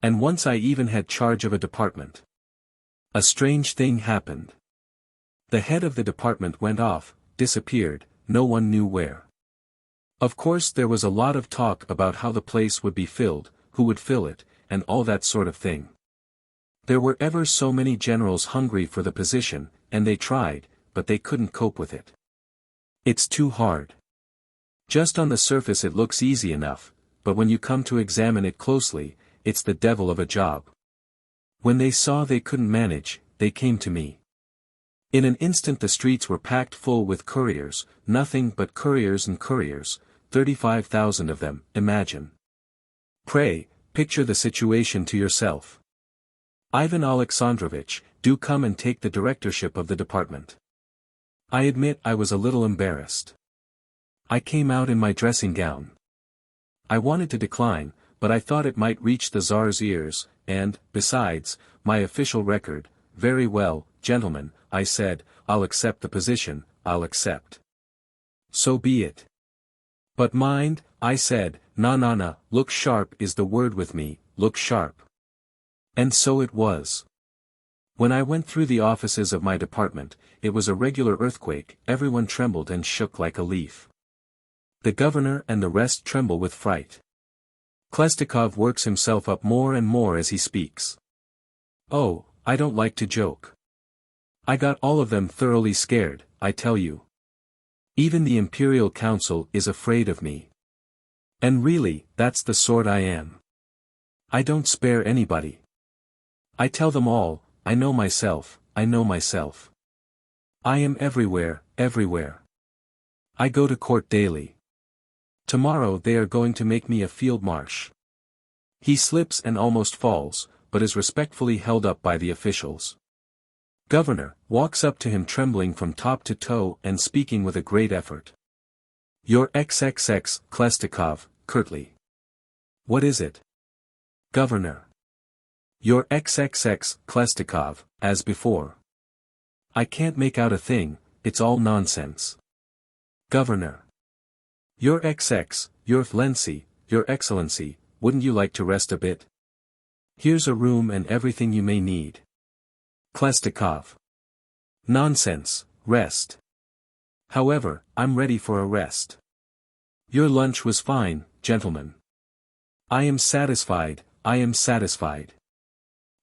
And once I even had charge of a department. A strange thing happened. The head of the department went off, disappeared, no one knew where. Of course there was a lot of talk about how the place would be filled, who would fill it, and all that sort of thing. There were ever so many generals hungry for the position, and they tried, but they couldn't cope with it. It's too hard. Just on the surface it looks easy enough, but when you come to examine it closely, it's the devil of a job. When they saw they couldn't manage, they came to me. In an instant the streets were packed full with couriers, nothing but couriers and couriers, 35,000 of them, imagine. Pray, picture the situation to yourself. Ivan Alexandrovich, do come and take the directorship of the department. I admit I was a little embarrassed. I came out in my dressing gown. I wanted to decline, but I thought it might reach the Tsar's ears, and, besides, my official record. Very well, gentlemen, I said, I'll accept the position, I'll accept. So be it. But mind, I said, na, look sharp is the word with me, look sharp. And so it was. When I went through the offices of my department, it was a regular earthquake, everyone trembled and shook like a leaf. The governor and the rest tremble with fright. Khlestakov works himself up more and more as he speaks. Oh, I don't like to joke. I got all of them thoroughly scared, I tell you. Even the Imperial Council is afraid of me. And really, that's the sort I am. I don't spare anybody. I tell them all, I know myself, I know myself. I am everywhere, everywhere. I go to court daily. Tomorrow they are going to make me a field marshal. He slips and almost falls, but is respectfully held up by the officials. Governor walks up to him trembling from top to toe and speaking with a great effort. Your XXX, Khlestakov, curtly. What is it? Governor. Your XXX, Khlestakov, as before. I can't make out a thing, it's all nonsense. Governor. Your XX, Your Excellency, Your Excellency, wouldn't you like to rest a bit? Here's a room and everything you may need. Khlestakov. Nonsense, rest. However, I'm ready for a rest. Your lunch was fine, gentlemen. I am satisfied, I am satisfied.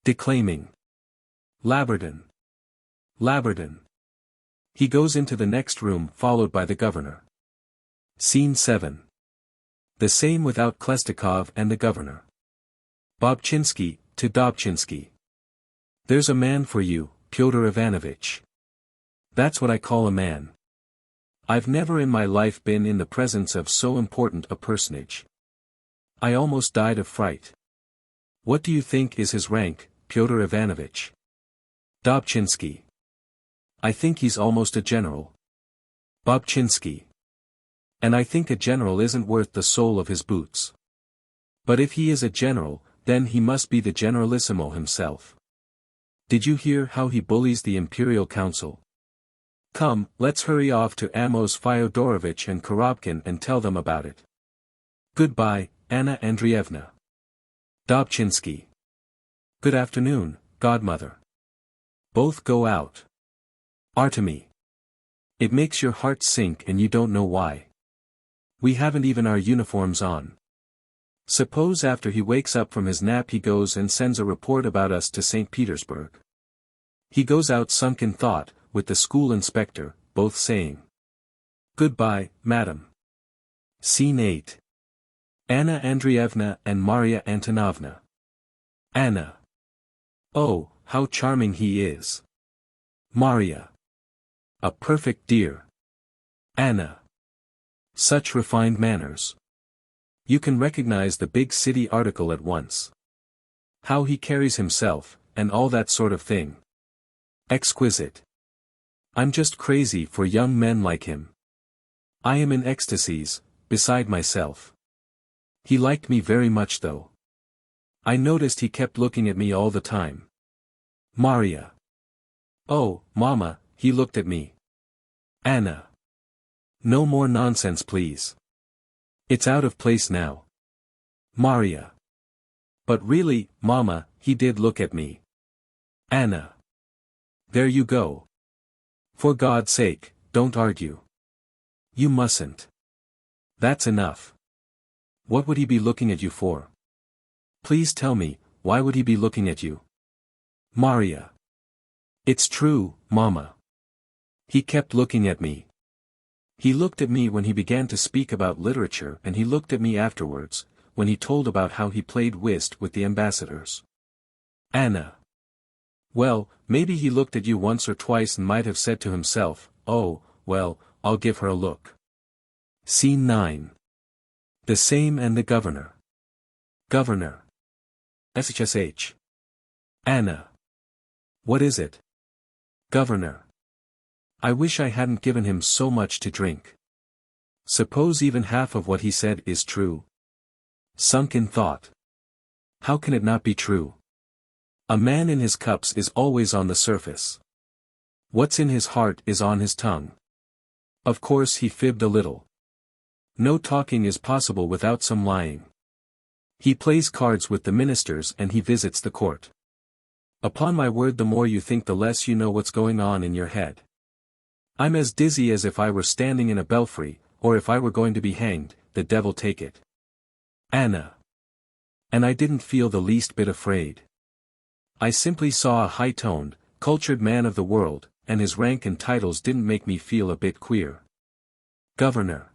Declaiming. Labardin. Labardin. He goes into the next room followed by the governor. Scene 7. The same without Khlestakov and the governor. Bobchinsky, to Dobchinsky. There's a man for you, Pyotr Ivanovich. That's what I call a man. I've never in my life been in the presence of so important a personage. I almost died of fright. What do you think is his rank, Pyotr Ivanovich? Dobchinsky. I think he's almost a general. Bobchinsky. And I think a general isn't worth the sole of his boots. But if he is a general, then he must be the generalissimo himself. Did you hear how he bullies the Imperial Council? Come, let's hurry off to Amos Fyodorovich and Korobkin and tell them about it. Goodbye, Anna Andreevna. Dobchinsky. Good afternoon, godmother. Both go out. Artemy. It makes your heart sink and you don't know why. We haven't even our uniforms on. Suppose after he wakes up from his nap he goes and sends a report about us to St. Petersburg. He goes out sunk in thought, with the school inspector, both saying, Goodbye, madam. Scene 8. Anna Andreevna and Maria Antonovna. Anna. Oh, how charming he is. Maria. A perfect dear. Anna. Such refined manners. You can recognize the big city article at once. How he carries himself, and all that sort of thing. Exquisite. I'm just crazy for young men like him. I am in ecstasies, beside myself. He liked me very much though. I noticed he kept looking at me all the time. Maria. Oh, Mama, he looked at me. Anna. No more nonsense please. It's out of place now. Maria. But really, Mama, he did look at me. Anna. There you go. For God's sake, don't argue. You mustn't. That's enough. What would he be looking at you for? Please tell me, why would he be looking at you? Maria. It's true, Mama. He kept looking at me. He looked at me when he began to speak about literature and he looked at me afterwards, when he told about how he played whist with the ambassadors. Anna. Well, maybe he looked at you once or twice and might have said to himself, oh, well, I'll give her a look. Scene 9. The same and the governor. Governor. SHSH. Anna. What is it? Governor. I wish I hadn't given him so much to drink. Suppose even half of what he said is true? Sunk in thought. How can it not be true? A man in his cups is always on the surface. What's in his heart is on his tongue. Of course he fibbed a little. No talking is possible without some lying. He plays cards with the ministers and he visits the court. Upon my word, the more you think the less you know what's going on in your head. I'm as dizzy as if I were standing in a belfry, or if I were going to be hanged, the devil take it. Anna. And I didn't feel the least bit afraid. I simply saw a high-toned, cultured man of the world, and his rank and titles didn't make me feel a bit queer. Governor.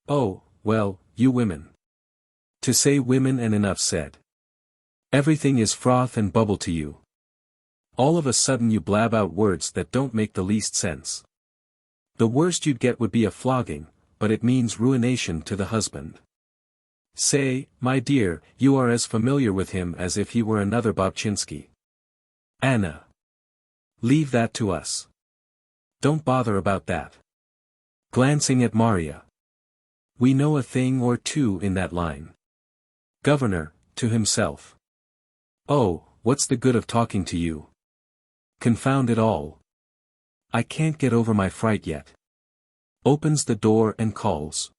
Oh, well, you women. To say women and enough said. Everything is froth and bubble to you. All of a sudden you blab out words that don't make the least sense. The worst you'd get would be a flogging, but it means ruination to the husband. Say, my dear, you are as familiar with him as if he were another Bobchinsky. Anna. Leave that to us. Don't bother about that. Glancing at Marya. We know a thing or two in that line. Governor, to himself. Oh, what's the good of talking to you? Confound it all. I can't get over my fright yet. Opens the door and calls.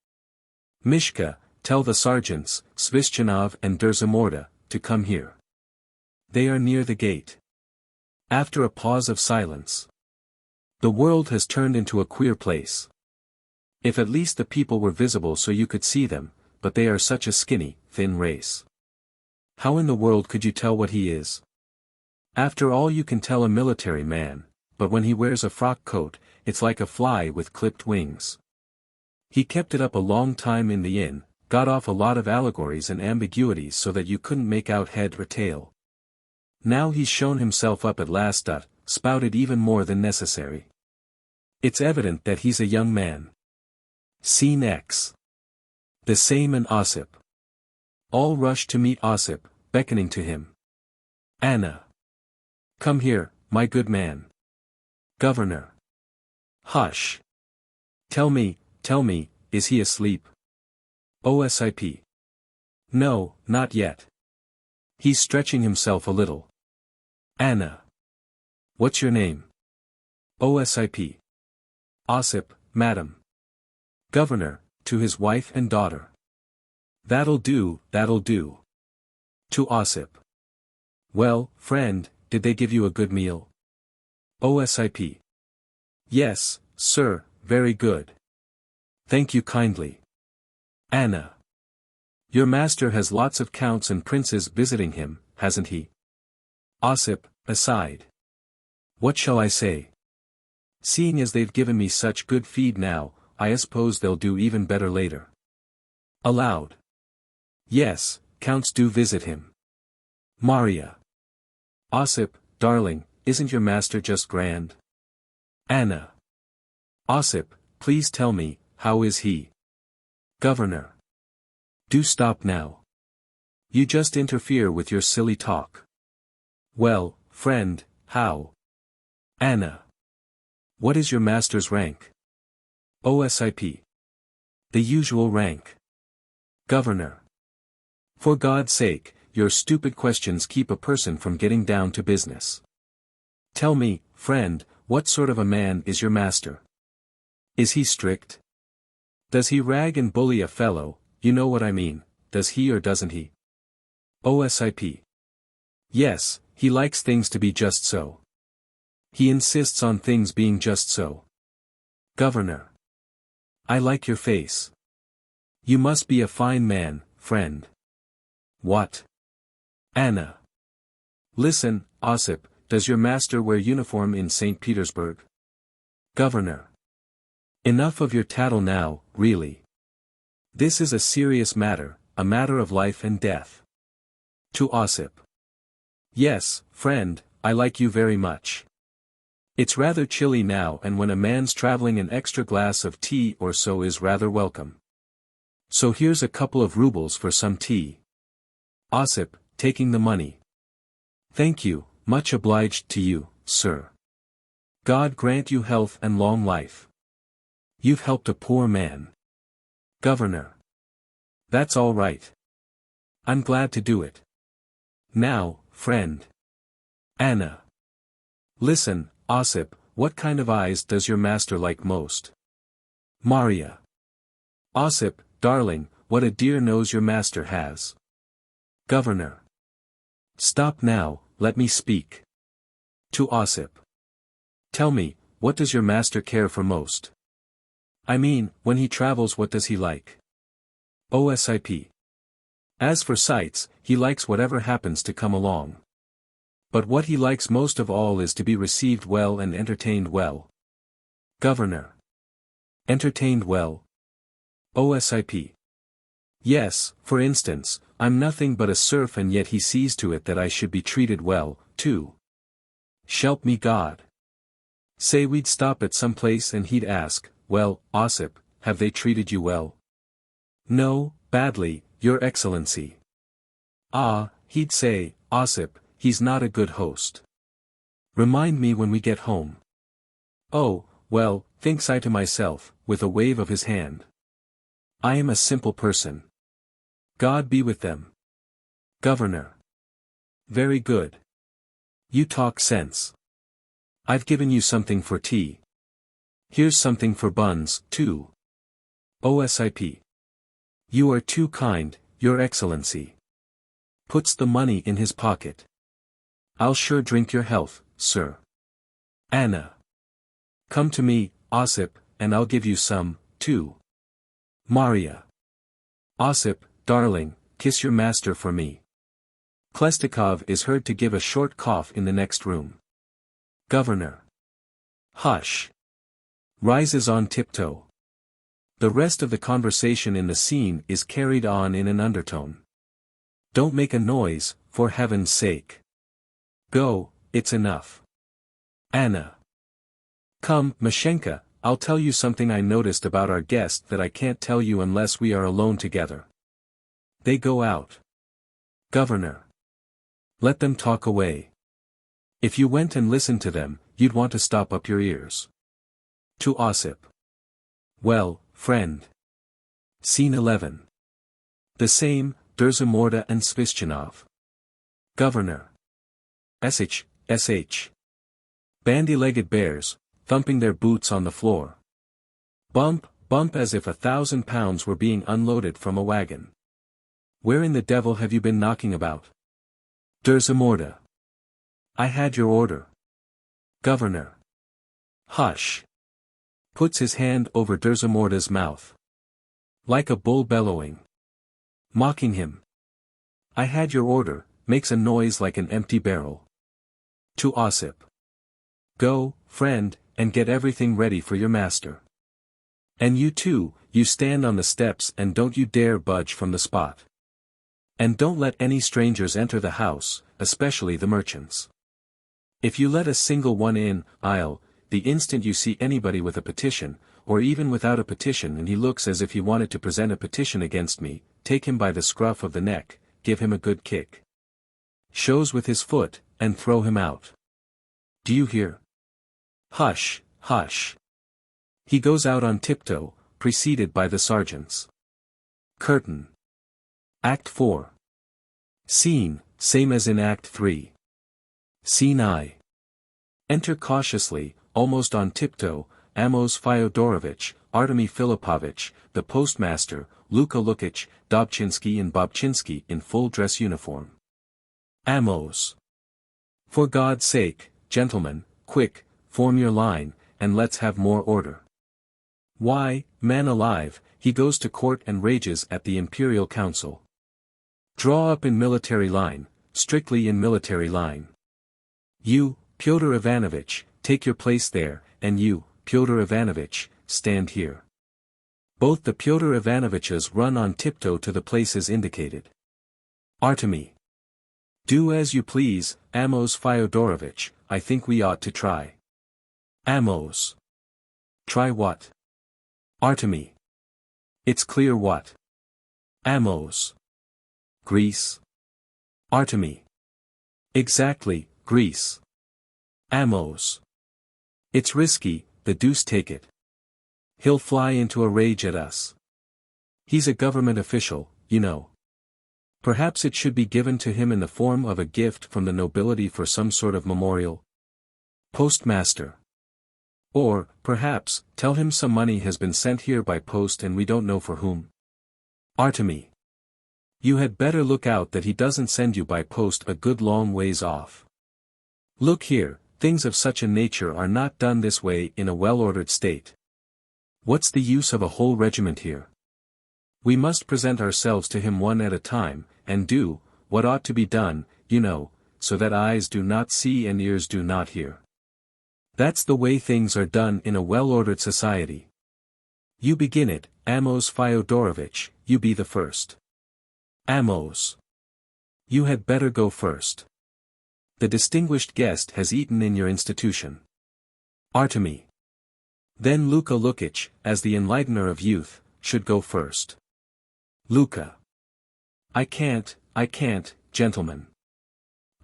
Mishka, tell the sergeants, Svistchanov and Derzamorda, to come here. They are near the gate. After a pause of silence. The world has turned into a queer place. If at least the people were visible so you could see them, but they are such a skinny, thin race. How in the world could you tell what he is? After all, you can tell a military man, but when he wears a frock coat, it's like a fly with clipped wings. He kept it up a long time in the inn, got off a lot of allegories and ambiguities so that you couldn't make out head or tail. Now he's shown himself up at last, spouted even more than necessary. It's evident that he's a young man. Scene X. The same and Ossip. All rush to meet Ossip, beckoning to him. Anna. Come here, my good man. Governor. Hush. Tell me, is he asleep? OSIP. No, not yet. He's stretching himself a little. Anna. What's your name? OSIP. Ossip, madam. Governor, to his wife and daughter. That'll do, that'll do. To Ossip. Well, friend, did they give you a good meal? OSIP. Yes, sir, very good. Thank you kindly. Anna. Your master has lots of counts and princes visiting him, hasn't he? Ossip, aside. What shall I say? Seeing as they've given me such good feed now, I suppose they'll do even better later. Aloud. Yes, counts do visit him. Marya. Ossip, darling, isn't your master just grand? Anna. Ossip, please tell me, how is he? Governor. Do stop now. You just interfere with your silly talk. Well, friend, how? Anna. What is your master's rank? OSIP. The usual rank. Governor. For God's sake, your stupid questions keep a person from getting down to business. Tell me, friend, what sort of a man is your master? Is he strict? Does he rag and bully a fellow, you know what I mean, does he or doesn't he? OSIP. Yes, he likes things to be just so. He insists on things being just so. Governor. I like your face. You must be a fine man, friend. What? Anna. Listen, Ossip, does your master wear uniform in St. Petersburg? Governor. Enough of your tattle now, really. This is a serious matter, a matter of life and death. To Ossip. Yes, friend, I like you very much. It's rather chilly now, and when a man's traveling an extra glass of tea or so is rather welcome. So here's a couple of rubles for some tea. Ossip, taking the money. Thank you, much obliged to you, sir. God grant you health and long life. You've helped a poor man. Governor. That's all right. I'm glad to do it. Now, friend. Anna. Listen, Osip, what kind of eyes does your master like most? Maria. Osip, darling, what a dear nose your master has. Governor. Stop now, let me speak. To Osip. Tell me, what does your master care for most? I mean, when he travels what does he like? OSIP. As for sights, he likes whatever happens to come along. But what he likes most of all is to be received well and entertained well. Governor. Entertained well. OSIP. Yes, for instance, I'm nothing but a serf and yet he sees to it that I should be treated well, too. Shelp me God. Say we'd stop at some place and he'd ask, well, Osip, have they treated you well? No, badly, Your Excellency. Ah, he'd say, Osip, he's not a good host. Remind me when we get home. Oh, well, thinks I to myself, with a wave of his hand. I am a simple person. God be with them. Governor. Very good. You talk sense. I've given you something for tea. Here's something for buns, too. OSIP. You are too kind, Your Excellency. Puts the money in his pocket. I'll sure drink your health, sir. Anna. Come to me, Osip, and I'll give you some, too. Maria. Osip, darling, kiss your master for me. Khlestakov is heard to give a short cough in the next room. Governor. Hush. Rises on tiptoe. The rest of the conversation in the scene is carried on in an undertone. Don't make a noise, for heaven's sake. Go, it's enough. Anna. Come, Mashenka, I'll tell you something I noticed about our guest that I can't tell you unless we are alone together. They go out. Governor. Let them talk away. If you went and listened to them, you'd want to stop up your ears. To Osip. Well, friend. Scene 11. The same, Derzamorda and Svistchanov. Governor. Sh. Bandy-legged bears, thumping their boots on the floor. Bump, bump as if 1,000 pounds were being unloaded from a wagon. Where in the devil have you been knocking about? Derzamorda. I had your order. Governor. Hush. Puts his hand over Derzamorda's mouth. Like a bull bellowing. Mocking him. I had your order, makes a noise like an empty barrel. To Osip. Go, friend, and get everything ready for your master. And you too, you stand on the steps and don't you dare budge from the spot. And don't let any strangers enter the house, especially the merchants. If you let a single one in, the instant you see anybody with a petition, or even without a petition and he looks as if he wanted to present a petition against me, take him by the scruff of the neck, give him a good kick. Shows with his foot, and throw him out. Do you hear? Hush, hush. He goes out on tiptoe, preceded by the sergeants. Curtain. Act 4. Scene, same as in Act 3. Scene I. Enter cautiously, almost on tiptoe, Amos Fyodorovich, Artemy Filipovich, the postmaster, Luka Lukich, Dobchinsky and Bobchinsky in full dress uniform. Amos. For God's sake, gentlemen, quick, form your line, and let's have more order. Why, man alive, he goes to court and rages at the Imperial Council. Draw up in military line, strictly in military line. You, Pyotr Ivanovich, take your place there, and you, Pyotr Ivanovich, stand here. Both the Pyotr Ivanoviches run on tiptoe to the places indicated. Artemy. Do as you please, Amos Fyodorovich, I think we ought to try. Amos. Try what? Artemy. It's clear what? Amos. Greece. Artemy. Exactly, Greece. Amos. It's risky, the deuce take it. He'll fly into a rage at us. He's a government official, you know. Perhaps it should be given to him in the form of a gift from the nobility for some sort of memorial. Postmaster. Or, perhaps, tell him some money has been sent here by post and we don't know for whom. Artemy. You had better look out that he doesn't send you by post a good long ways off. Look here, things of such a nature are not done this way in a well-ordered state. What's the use of a whole regiment here? We must present ourselves to him one at a time, and do what ought to be done, you know, so that eyes do not see and ears do not hear. That's the way things are done in a well-ordered society. You begin it, Amos Fyodorovich, you be the first. Amos. You had better go first. The distinguished guest has eaten in your institution. Artemy. Then Luka Lukich, as the enlightener of youth, should go first. Luka. I can't, gentlemen.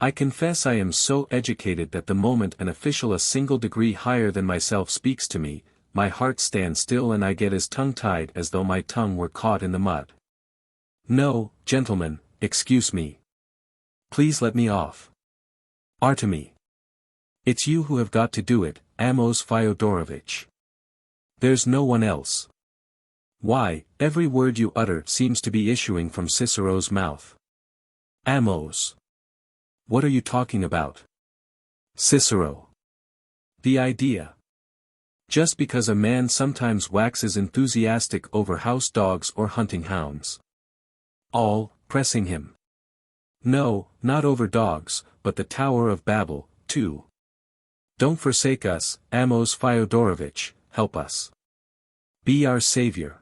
I confess I am so educated that the moment an official a single degree higher than myself speaks to me, my heart stands still and I get as tongue-tied as though my tongue were caught in the mud. No, gentlemen, excuse me. Please let me off. Artemy. It's you who have got to do it, Amos Fyodorovich. There's no one else. Why, every word you utter seems to be issuing from Cicero's mouth. Amos. What are you talking about? Cicero. The idea. Just because a man sometimes waxes enthusiastic over house dogs or hunting hounds. All, pressing him. No, not over dogs, but the Tower of Babel, too. Don't forsake us, Amos Fyodorovich, help us. Be our savior.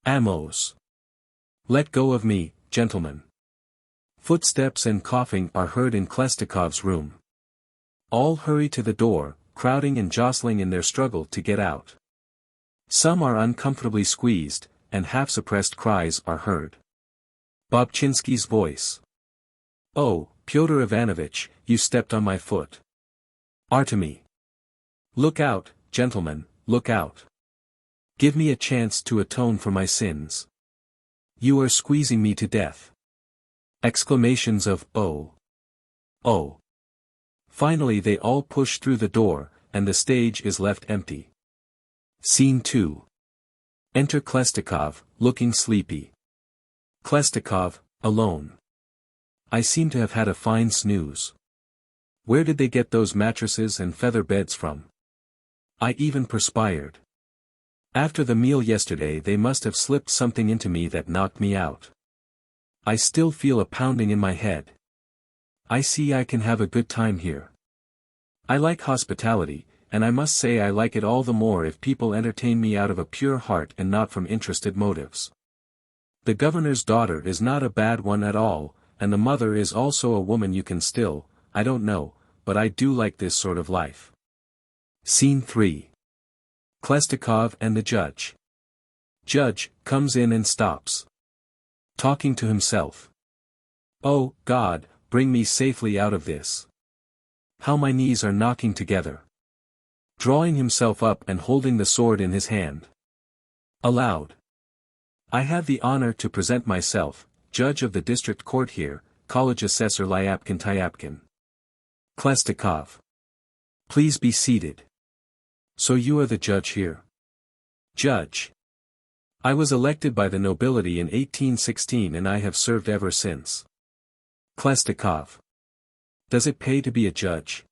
Amos. Let go of me, gentlemen. Footsteps and coughing are heard in Khlestakov's room. All hurry to the door, crowding and jostling in their struggle to get out. Some are uncomfortably squeezed, and half-suppressed cries are heard. Bobchinsky's voice. Oh, Pyotr Ivanovich, you stepped on my foot. Artemy. Look out, gentlemen, look out. Give me a chance to atone for my sins. You are squeezing me to death. Exclamations of "Oh! Oh!" Finally they all push through the door, and the stage is left empty. Scene 2. Enter Khlestakov, looking sleepy. Khlestakov, alone. I seem to have had a fine snooze. Where did they get those mattresses and feather beds from? I even perspired. After the meal yesterday they must have slipped something into me that knocked me out. I still feel a pounding in my head. I see I can have a good time here. I like hospitality, and I must say I like it all the more if people entertain me out of a pure heart and not from interested motives. The governor's daughter is not a bad one at all, and the mother is also a woman you can still, I don't know, but I do like this sort of life. Scene 3. Khlestakov and the judge. Judge comes in and stops. Talking to himself. Oh, God, bring me safely out of this. How my knees are knocking together. Drawing himself up and holding the sword in his hand. Aloud. I have the honor to present myself, judge of the district court here, college assessor Lyapkin Tyapkin. Khlestakov. Please be seated. So you are the judge here. Judge. I was elected by the nobility in 1816 and I have served ever since. Khlestakov. Does it pay to be a judge?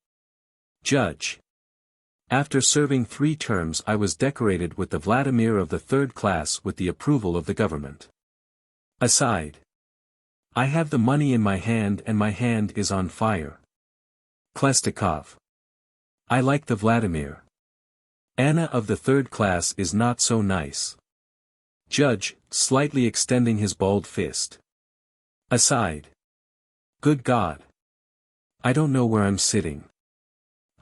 Judge. After serving 3 terms I was decorated with the Vladimir of the 3rd class with the approval of the government. Aside. I have the money in my hand and my hand is on fire. Khlestakov. I like the Vladimir. Anna of the 3rd class is not so nice. Judge, slightly extending his bald fist. Aside. Good God. I don't know where I'm sitting.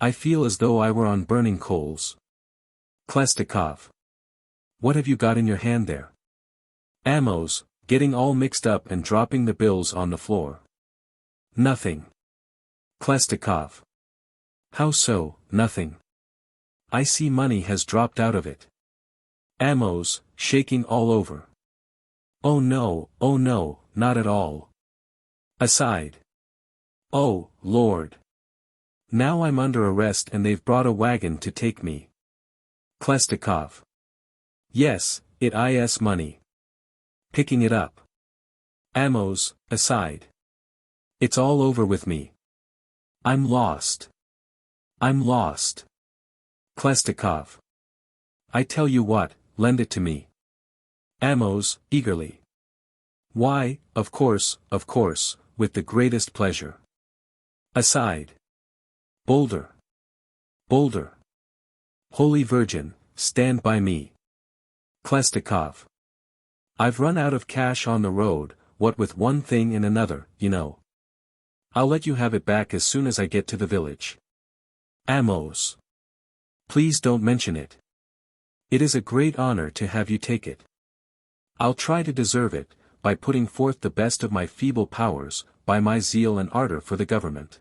I feel as though I were on burning coals. Khlestakov. What have you got in your hand there? Amos, getting all mixed up and dropping the bills on the floor. Nothing. Khlestakov. How so, nothing? I see money has dropped out of it. Amos, shaking all over. Oh no, not at all. Aside. Oh, Lord. Now I'm under arrest and they've brought a wagon to take me. Khlestakov. Yes, it is money. Picking it up. Amos, aside. It's all over with me. I'm lost. I'm lost. Khlestakov. I tell you what, lend it to me. Amos, eagerly. Why, of course, with the greatest pleasure. Aside. Boulder. Boulder. Holy Virgin, stand by me. Khlestakov. I've run out of cash on the road, what with one thing and another, you know. I'll let you have it back as soon as I get to the village. Amos. Please don't mention it. It is a great honor to have you take it. I'll try to deserve it, by putting forth the best of my feeble powers, by my zeal and ardor for the government.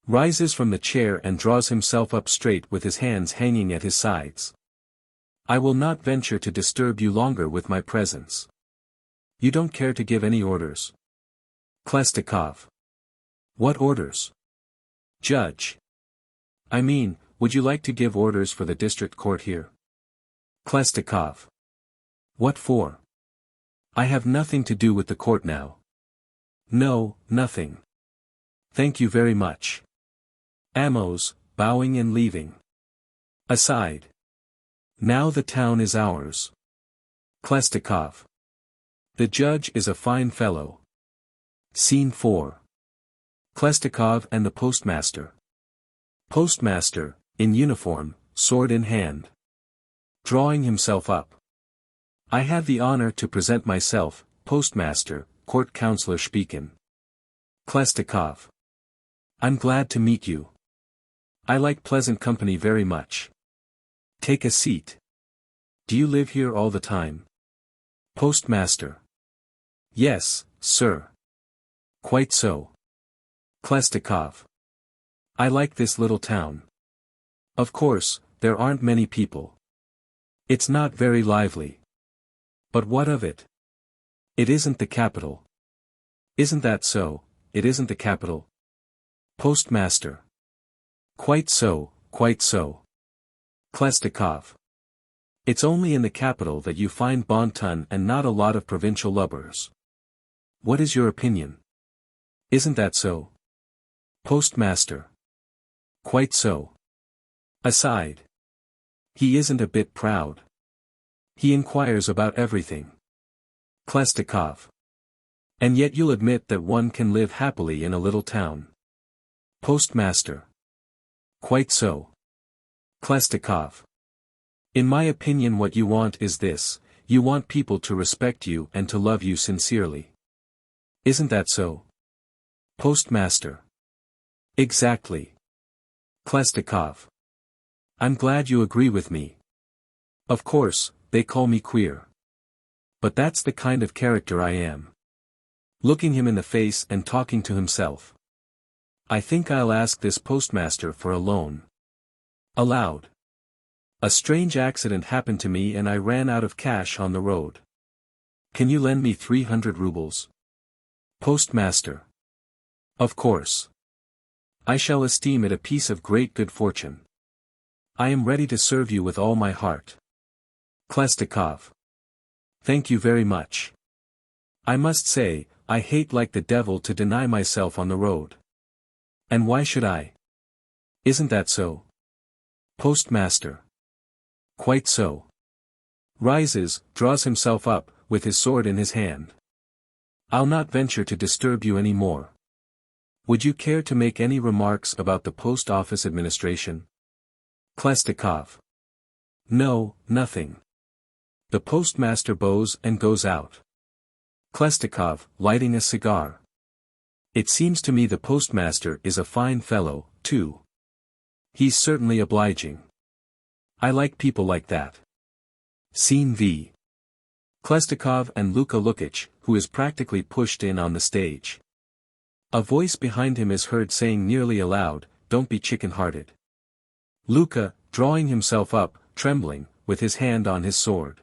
Rises from the chair and draws himself up straight with his hands hanging at his sides. I will not venture to disturb you longer with my presence. You don't care to give any orders? Khlestakov. What orders? Judge. I mean, would you like to give orders for the district court here? Khlestakov. What for? I have nothing to do with the court now. No, nothing. Thank you very much. Amos, bowing and leaving. Aside. Now the town is ours. Khlestakov. The judge is a fine fellow. Scene 4. Khlestakov and the postmaster. Postmaster, in uniform, sword in hand. Drawing himself up. I have the honor to present myself, postmaster, court counselor Spieken. Khlestakov. I'm glad to meet you. I like pleasant company very much. Take a seat. Do you live here all the time? Postmaster. Yes, sir. Quite so. Khlestakov. I like this little town. Of course, there aren't many people. It's not very lively. But what of it? It isn't the capital. Isn't that so? It isn't the capital. Postmaster. Quite so, quite so. Khlestakov. It's only in the capital that you find bon ton and not a lot of provincial lubbers. What is your opinion? Isn't that so? Postmaster. Quite so. Aside. He isn't a bit proud. He inquires about everything. Khlestakov. And yet you'll admit that one can live happily in a little town. Postmaster. Quite so. Khlestakov. In my opinion what you want is this, you want people to respect you and to love you sincerely. Isn't that so? Postmaster. Exactly. Khlestakov. I'm glad you agree with me. Of course, they call me queer. But that's the kind of character I am. Looking him in the face and talking to himself. I think I'll ask this postmaster for a loan. Aloud. A strange accident happened to me and I ran out of cash on the road. Can you lend me 300 rubles? Postmaster. Of course. I shall esteem it a piece of great good fortune. I am ready to serve you with all my heart. Khlestakov. Thank you very much. I must say, I hate like the devil to deny myself on the road. And why should I? Isn't that so? Postmaster. Quite so. Rises, draws himself up, with his sword in his hand. I'll not venture to disturb you any more. Would you care to make any remarks about the post office administration? Khlestakov. No, nothing. The postmaster bows and goes out. Khlestakov, lighting a cigar. It seems to me the postmaster is a fine fellow, too. He's certainly obliging. I like people like that. Scene V. Khlestakov and Luka Lukic, who is practically pushed in on the stage. A voice behind him is heard saying nearly aloud, "Don't be chicken-hearted." Luka, drawing himself up, trembling, with his hand on his sword.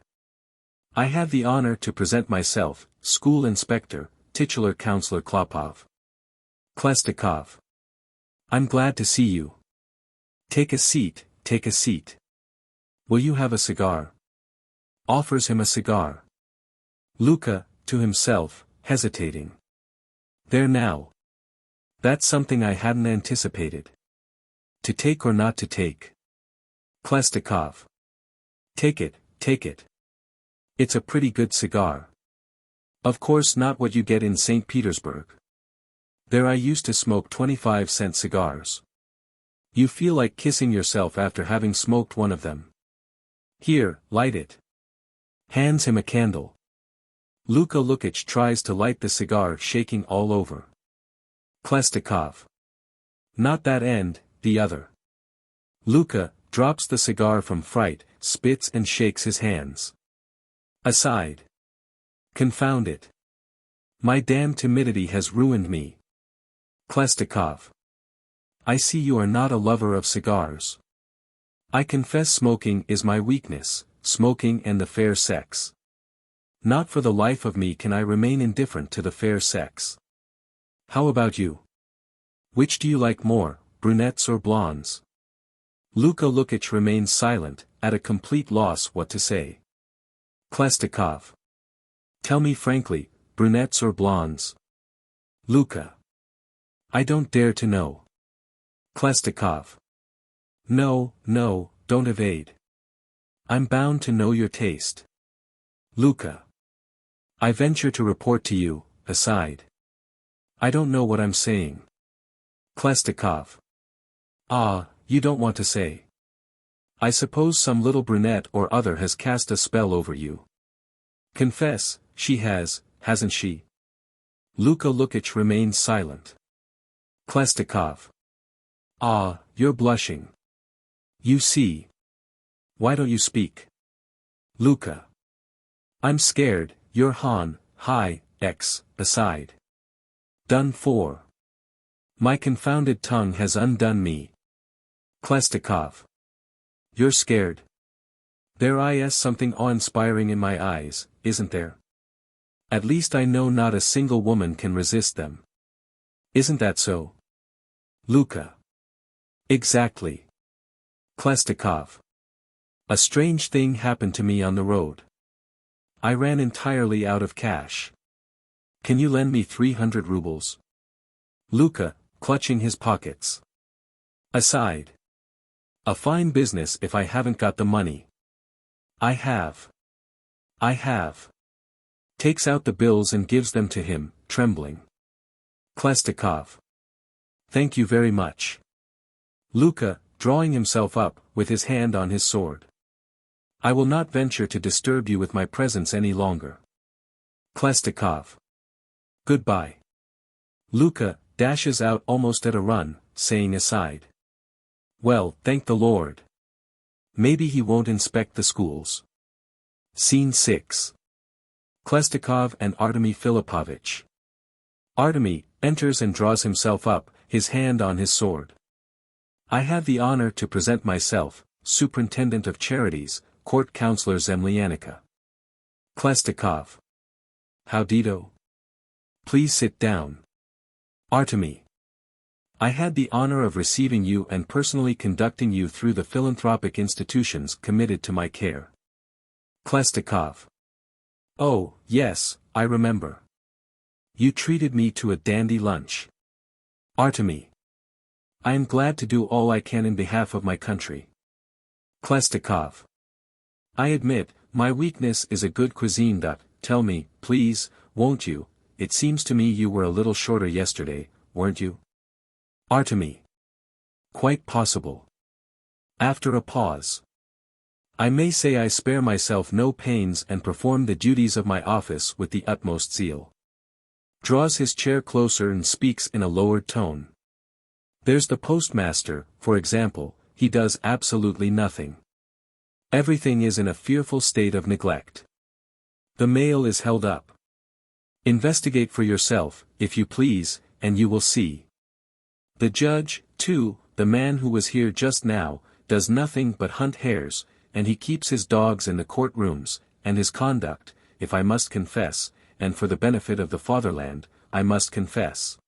I have the honor to present myself, School Inspector, titular Counselor Klopov. Khlestakov. I'm glad to see you. Take a seat, take a seat. Will you have a cigar? Offers him a cigar. Luka, to himself, hesitating. There now. That's something I hadn't anticipated. To take or not to take? Khlestakov. Take it, take it. It's a pretty good cigar. Of course not what you get in St. Petersburg. There I used to smoke 25-cent cigars. You feel like kissing yourself after having smoked one of them. Here, light it. Hands him a candle. Luka Lukich tries to light the cigar, shaking all over. Khlestakov. Not that end, the other. Luka drops the cigar from fright, spits and shakes his hands. Aside. Confound it. My damn timidity has ruined me. Khlestakov. I see you are not a lover of cigars. I confess smoking is my weakness, smoking and the fair sex. Not for the life of me can I remain indifferent to the fair sex. How about you? Which do you like more, brunettes or blondes? Luka Lukich remains silent, at a complete loss what to say. Khlestakov. Tell me frankly, brunettes or blondes? Luka. I don't dare to know. Khlestakov. No, no, don't evade. I'm bound to know your taste. Luka. I venture to report to you, aside. I don't know what I'm saying. Khlestakov. Ah, you don't want to say. I suppose some little brunette or other has cast a spell over you. Confess, she has, hasn't she? Luka Lukich remains silent. Khlestakov. Ah, you're blushing. You see. Why don't you speak? Luka. I'm scared, you're hi, aside. Done for. My confounded tongue has undone me. Khlestakov. You're scared. There is something awe-inspiring in my eyes, isn't there? At least I know not a single woman can resist them. Isn't that so? Luka. Exactly. Khlestakov. A strange thing happened to me on the road. I ran entirely out of cash. Can you lend me 300 rubles? Luka, clutching his pockets. Aside. A fine business if I haven't got the money. I have. Takes out the bills and gives them to him, trembling. Khlestakov. Thank you very much. Luka, drawing himself up, with his hand on his sword. I will not venture to disturb you with my presence any longer. Khlestakov. Goodbye. Luka dashes out almost at a run, saying aside. Well, thank the Lord. Maybe he won't inspect the schools. Scene 6. Khlestakov and Artemy Filipovich. Artemy enters and draws himself up, his hand on his sword. I have the honor to present myself, Superintendent of Charities, Court Counselor Zemlyanika. Khlestakov. Howdido. Please sit down. Artemy. I had the honor of receiving you and personally conducting you through the philanthropic institutions committed to my care. Khlestakov. Oh, yes, I remember. You treated me to a dandy lunch. Artemy. I am glad to do all I can in behalf of my country. Khlestakov. I admit, my weakness is a good cuisine. Tell me, please, won't you, it seems to me you were a little shorter yesterday, weren't you? Artemy. Quite possible. After a pause. I may say I spare myself no pains and perform the duties of my office with the utmost zeal. Draws his chair closer and speaks in a lowered tone. There's the postmaster, for example, he does absolutely nothing. Everything is in a fearful state of neglect. The mail is held up. Investigate for yourself, if you please, and you will see. The judge, too, the man who was here just now, does nothing but hunt hares, and he keeps his dogs in the courtrooms, and his conduct, if I must confess, and for the benefit of the fatherland, I must confess.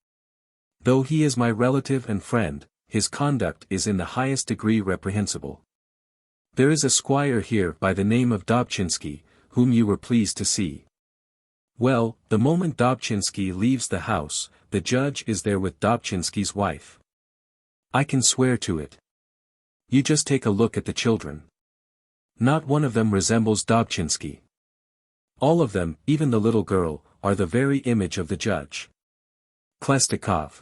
Though he is my relative and friend, his conduct is in the highest degree reprehensible. There is a squire here by the name of Dobchinski, whom you were pleased to see. Well, the moment Dobchinski leaves the house, the judge is there with Dobchinski's wife. I can swear to it. You just take a look at the children. Not one of them resembles Dobchinski. All of them, even the little girl, are the very image of the judge. Khlestakov.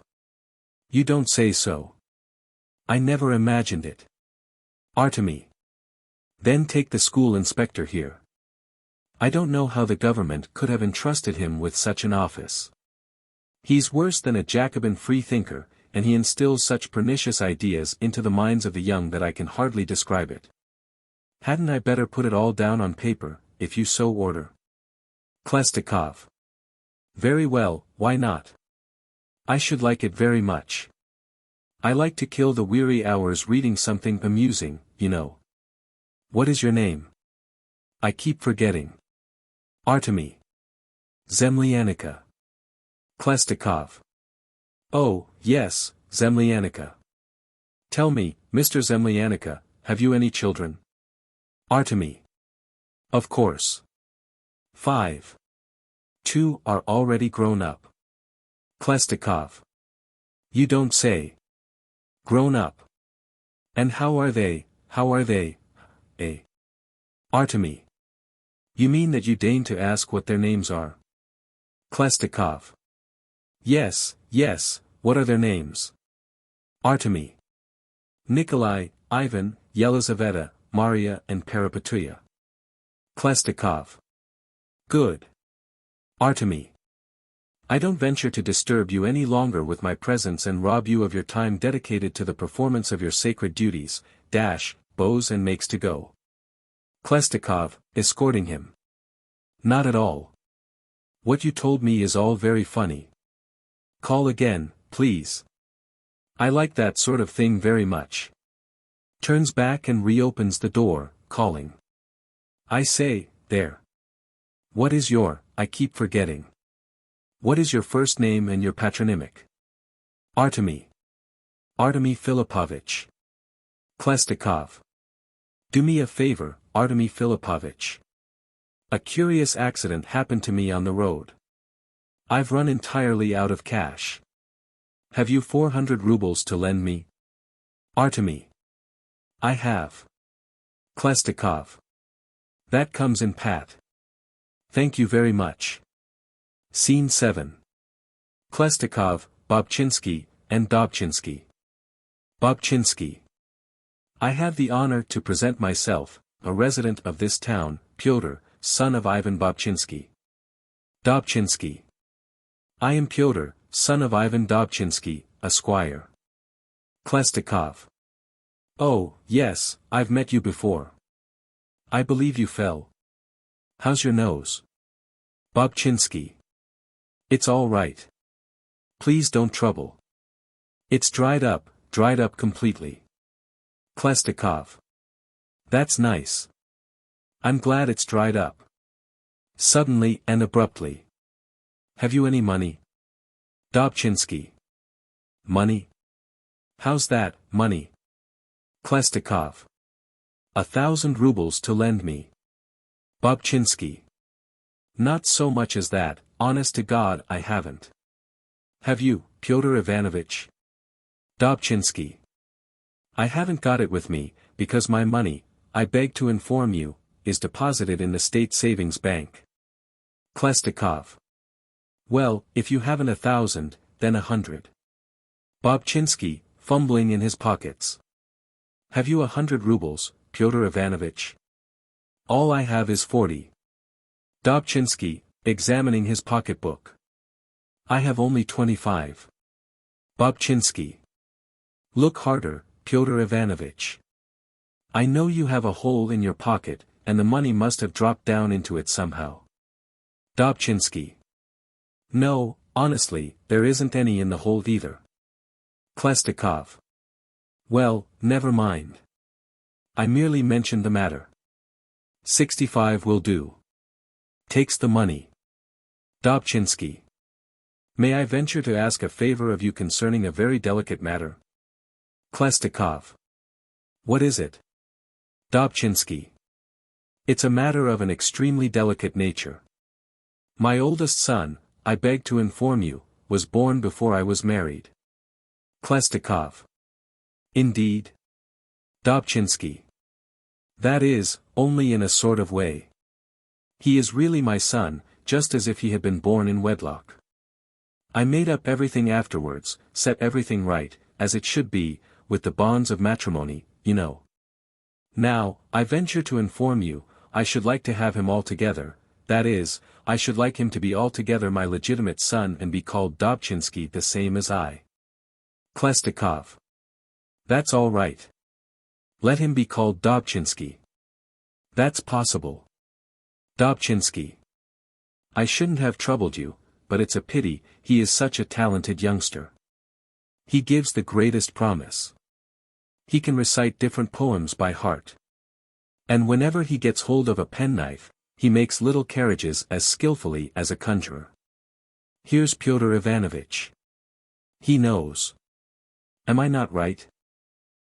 You don't say so. I never imagined it. Artemy. Then take the school inspector here. I don't know how the government could have entrusted him with such an office. He's worse than a Jacobin freethinker, and he instills such pernicious ideas into the minds of the young that I can hardly describe it. Hadn't I better put it all down on paper, if you so order? Khlestakov. Very well, why not? I should like it very much. I like to kill the weary hours reading something amusing, you know. What is your name? I keep forgetting. Artemy. Zemlyanika. Khlestakov. Oh, yes, Zemlyanika. Tell me, Mr. Zemlyanika, have you any children? Artemy. Of course. 5. 2 are already grown up. Khlestakov. You don't say. Grown up. And how are they? Eh? Artemy. You mean that you deign to ask what their names are? Khlestakov. Yes, what are their names? Artemy. Nikolai, Ivan, Yelizaveta, Maria and Parapetuya. Khlestakov. Good. Artemy. I don't venture to disturb you any longer with my presence and rob you of your time dedicated to the performance of your sacred duties, bows and makes to go. Khlestakov, escorting him. Not at all. What you told me is all very funny. Call again, please. I like that sort of thing very much. Turns back and reopens the door, calling. I say, there. What is I keep forgetting. What is your first name and your patronymic? Artemy. Artemy Filipovich. Khlestakov. Do me a favor, Artemy Filipovich. A curious accident happened to me on the road. I've run entirely out of cash. Have you 400 rubles to lend me? Artemy. I have. Khlestakov. That comes in pat. Thank you very much. Scene 7. Khlestakov, Bobchinsky, and Dobchinsky. Bobchinsky. I have the honor to present myself, a resident of this town, Pyotr, son of Ivan Bobchinsky. Dobchinsky. I am Pyotr, son of Ivan Dobchinsky, a squire. Khlestakov. Oh, yes, I've met you before. I believe you fell. How's your nose? Bobchinsky. It's all right. Please don't trouble. It's dried up completely. Khlestakov. That's nice. I'm glad it's dried up. Suddenly and abruptly. Have you any money? Dobchinsky. Money? How's that, money? Khlestakov. 1,000 rubles to lend me. Bobchinsky. Not so much as that, honest to God I haven't. Have you, Pyotr Ivanovich? Dobchinsky. I haven't got it with me, because my money, I beg to inform you, is deposited in the State Savings Bank. Khlestakov. Well, if you haven't 1,000, then 100. Bobchinsky, fumbling in his pockets. Have you 100 rubles, Pyotr Ivanovich? All I have is 40. Dobchinsky, examining his pocketbook. I have only 25. Bobchinsky. Look harder, Pyotr Ivanovich. I know you have a hole in your pocket, and the money must have dropped down into it somehow. Dobchinsky. No, honestly, there isn't any in the hole either. Khlestakov. Well, never mind. I merely mentioned the matter. 65 will do. Takes the money. Dobchinski. May I venture to ask a favor of you concerning a very delicate matter? Khlestakov. What is it? Dobchinski. It's a matter of an extremely delicate nature. My oldest son, I beg to inform you, was born before I was married. Khlestakov. Indeed? Dobchinski. That is, only in a sort of way. He is really my son, just as if he had been born in wedlock. I made up everything afterwards, set everything right, as it should be, with the bonds of matrimony, you know. Now, I venture to inform you, I should like to have him altogether, that is, I should like him to be altogether my legitimate son and be called Dobchinski the same as I. Khlestakov. That's all right. Let him be called Dobchinski. That's possible. Dobchinski. I shouldn't have troubled you, but it's a pity, he is such a talented youngster. He gives the greatest promise. He can recite different poems by heart. And whenever he gets hold of a penknife, he makes little carriages as skillfully as a conjurer. Here's Pyotr Ivanovitch. He knows. Am I not right?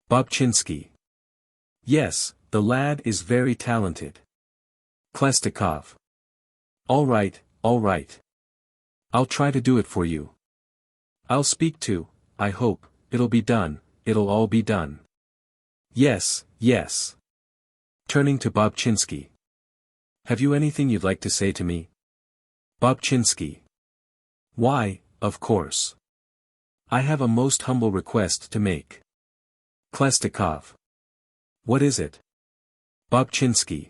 Dobchinski. Yes, the lad is very talented. Khlestakov. All right, all right. I'll try to do it for you. I'll speak to, I hope, it'll be done, it'll all be done. Yes, yes. Turning to Dobchinski. Have you anything you'd like to say to me? Dobchinski. Why, of course. I have a most humble request to make. Khlestakov. What is it? Dobchinski.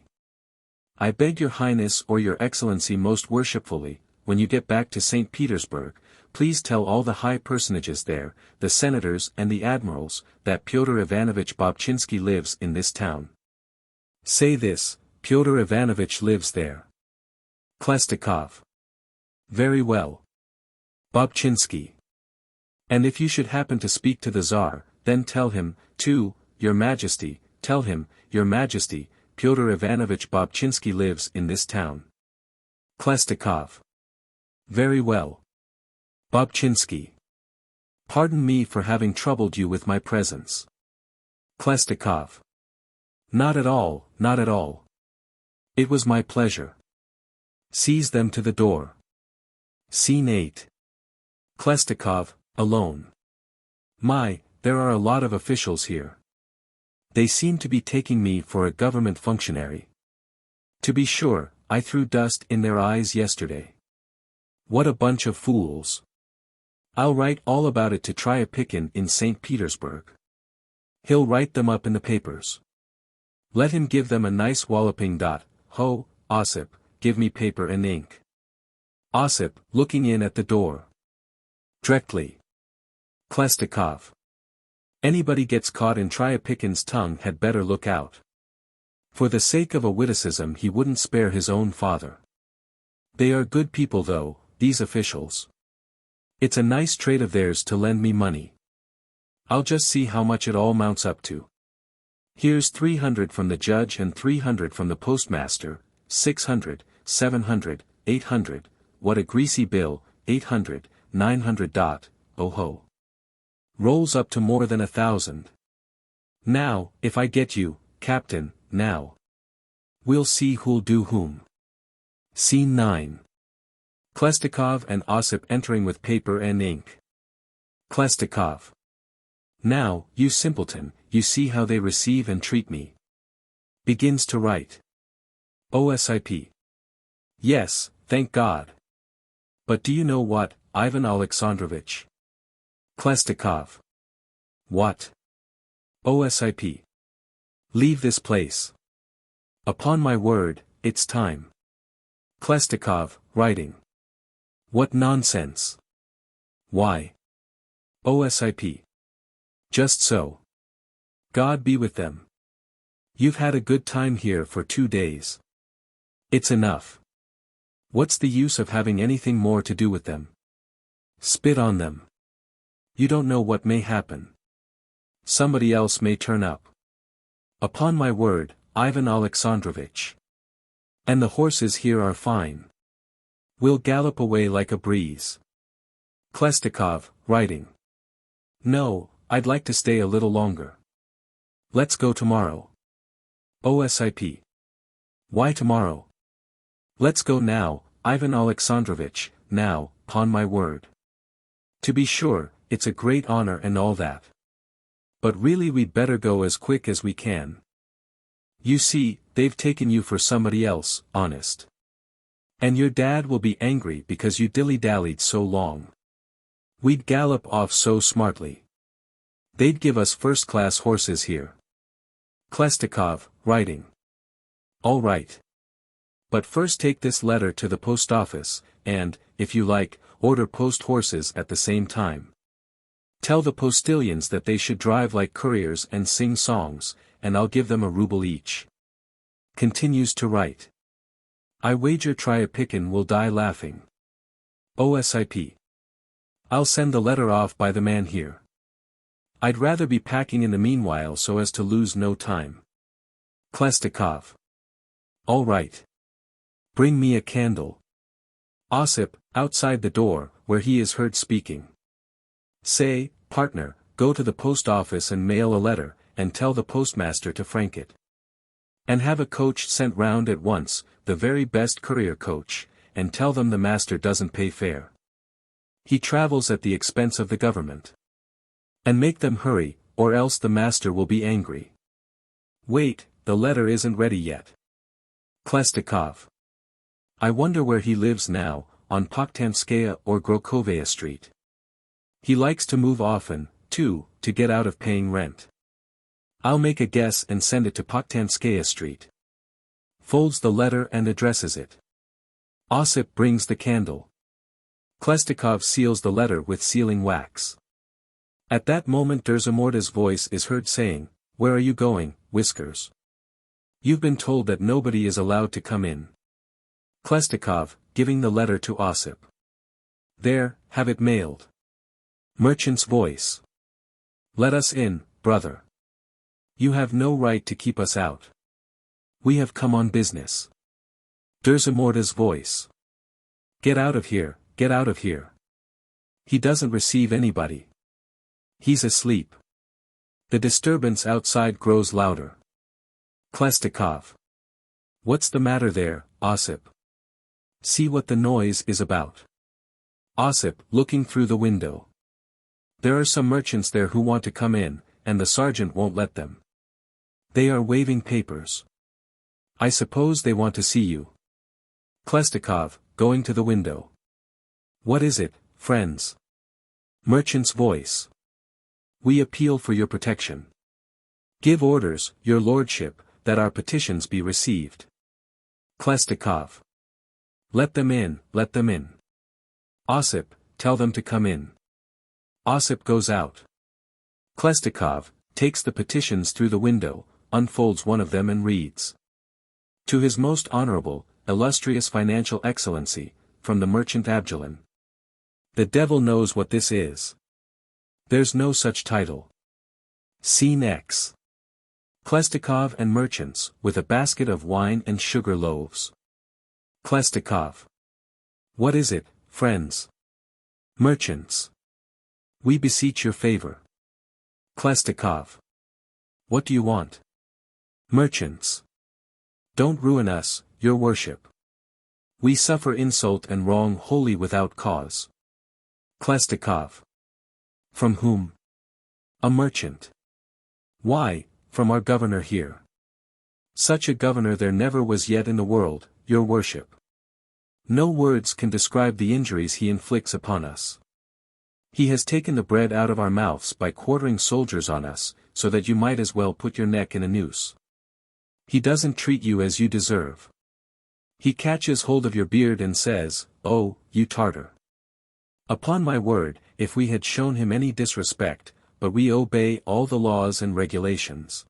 I beg your Highness or your Excellency most worshipfully, when you get back to St. Petersburg, please tell all the high personages there, the senators and the admirals, that Pyotr Ivanovich Dobchinski lives in this town. Say this, Pyotr Ivanovich lives there. Khlestakov. Very well. Dobchinski. And if you should happen to speak to the Tsar, then tell him, too, Your Majesty, tell him, Your Majesty, Pyotr Ivanovich Dobchinski lives in this town. Khlestakov. Very well. Dobchinski. Pardon me for having troubled you with my presence. Khlestakov. Not at all, not at all. It was my pleasure. Seize them to the door. Scene 8. Khlestakov, alone. My, there are a lot of officials here. They seem to be taking me for a government functionary. To be sure, I threw dust in their eyes yesterday. What a bunch of fools. I'll write all about it to Tryapichin in St. Petersburg. He'll write them up in the papers. Let him give them a nice walloping. Ho, Osip, give me paper and ink. Osip, looking in at the door. Directly. Khlestakov. Anybody gets caught in Tryapichin's tongue had better look out. For the sake of a witticism he wouldn't spare his own father. They are good people though, these officials. It's a nice trait of theirs to lend me money. I'll just see how much it all mounts up to. Here's 300 from the judge and 300 from the postmaster, 600, 700, 800, what a greasy bill, 800, 900. Oh ho. Rolls up to more than 1,000. Now, if I get you, Captain, now. We'll see who'll do whom. Scene 9. Khlestakov and Osip entering with paper and ink. Khlestakov. Now, you simpleton, you see how they receive and treat me. Begins to write. OSIP. Yes, thank God. But do you know what, Ivan Alexandrovich? Khlestakov. What? OSIP. Leave this place. Upon my word, it's time. Khlestakov, writing. What nonsense. Why? OSIP. Just so. God be with them. You've had a good time here for 2 days. It's enough. What's the use of having anything more to do with them? Spit on them. You don't know what may happen. Somebody else may turn up. Upon my word, Ivan Alexandrovich. And the horses here are fine. We'll gallop away like a breeze. Khlestakov, writing. No, I'd like to stay a little longer. Let's go tomorrow. OSIP. Why tomorrow? Let's go now, Ivan Alexandrovich, now, upon my word. To be sure, it's a great honor and all that. But really we'd better go as quick as we can. You see, they've taken you for somebody else, honest. And your dad will be angry because you dilly-dallied so long. We'd gallop off so smartly. They'd give us first-class horses here. Khlestakov, writing. All right. But first take this letter to the post office, and, if you like, order post horses at the same time. Tell the postilions that they should drive like couriers and sing songs, and I'll give them a ruble each. Continues to write. I wager Tryapichin will die laughing. OSIP. I'll send the letter off by the man here. I'd rather be packing in the meanwhile so as to lose no time. Khlestakov. All right. Bring me a candle. Osip, outside the door, where he is heard speaking. Say, partner, go to the post office and mail a letter, and tell the postmaster to frank it. And have a coach sent round at once, the very best courier coach, and tell them the master doesn't pay fare. He travels at the expense of the government. And make them hurry, or else the master will be angry. Wait, the letter isn't ready yet. Khlestakov. I wonder where he lives now, on Pokhtanskaya or Grokovaya Street. He likes to move often, too, to get out of paying rent. I'll make a guess and send it to Pokhtanskaya Street. Folds the letter and addresses it. Osip brings the candle. Khlestakov seals the letter with sealing wax. At that moment Derzamorda's voice is heard saying, Where are you going, Whiskers? You've been told that nobody is allowed to come in. Khlestakov, giving the letter to Osip. There, have it mailed. Merchant's voice. Let us in, brother. You have no right to keep us out. We have come on business. Derzamorda's voice. Get out of here, get out of here. He doesn't receive anybody. He's asleep. The disturbance outside grows louder. Khlestakov. What's the matter there, Osip? See what the noise is about. Osip, looking through the window. There are some merchants there who want to come in, and the sergeant won't let them. They are waving papers. I suppose they want to see you. Khlestakov, going to the window. What is it, friends? Merchant's voice. We appeal for your protection. Give orders, your lordship, that our petitions be received. Khlestakov. Let them in, let them in. Osip, tell them to come in. Osip goes out. Khlestakov takes the petitions through the window, unfolds one of them and reads. To His Most Honorable, Illustrious Financial Excellency, from the merchant Abjalin. The devil knows what this is. There's no such title. Scene X. Khlestakov and merchants, with a basket of wine and sugar loaves. Khlestakov. What is it, friends? Merchants. We beseech your favor. Khlestakov. What do you want? Merchants. Don't ruin us, your worship. We suffer insult and wrong wholly without cause. Khlestakov. From whom? A merchant. Why, from our governor here. Such a governor there never was yet in the world, your worship. No words can describe the injuries he inflicts upon us. He has taken the bread out of our mouths by quartering soldiers on us, so that you might as well put your neck in a noose. He doesn't treat you as you deserve. He catches hold of your beard and says, "Oh, you Tartar." Upon my word, if we had shown him any disrespect, but we obey all the laws and regulations.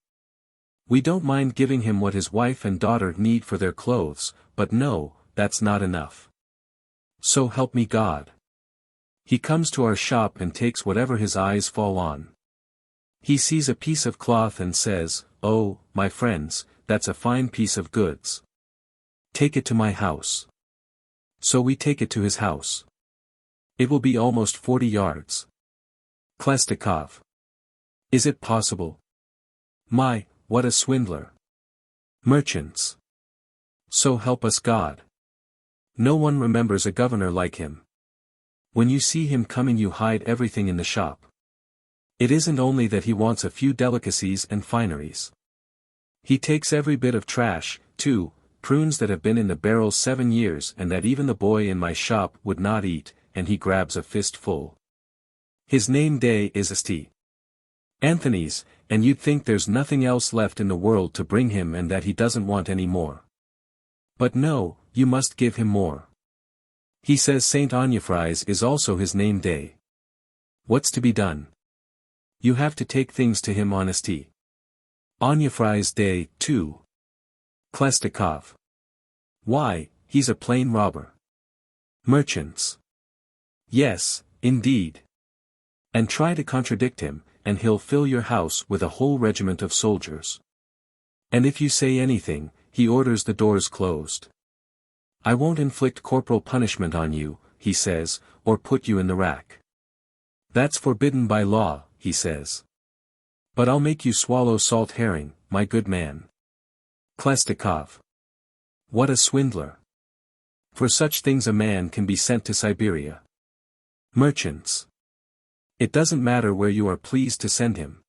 We don't mind giving him what his wife and daughter need for their clothes, but no, that's not enough. So help me God. He comes to our shop and takes whatever his eyes fall on. He sees a piece of cloth and says, "Oh, my friends, that's a fine piece of goods. Take it to my house. So we take it to his house. It will be almost 40 yards. Khlestakov. Is it possible? My, what a swindler. Merchants. So help us God. No one remembers a governor like him. When you see him coming you hide everything in the shop. It isn't only that he wants a few delicacies and fineries. He takes every bit of trash, too, prunes that have been in the barrel 7 years and that even the boy in my shop would not eat, and he grabs a fistful. His name day is St. Anthony's, and you'd think there's nothing else left in the world to bring him and that he doesn't want any more. But no, you must give him more. He says St. Onufri's is also his name day. What's to be done? You have to take things to him on St. Onufri's day, too. Khlestakov. Why, he's a plain robber. Merchants. Yes, indeed. And try to contradict him, and he'll fill your house with a whole regiment of soldiers. And if you say anything, he orders the doors closed. I won't inflict corporal punishment on you, he says, or put you in the rack. That's forbidden by law, he says. But I'll make you swallow salt herring, my good man. Khlestakov. What a swindler. For such things a man can be sent to Siberia. Merchants. It doesn't matter where you are pleased to send him.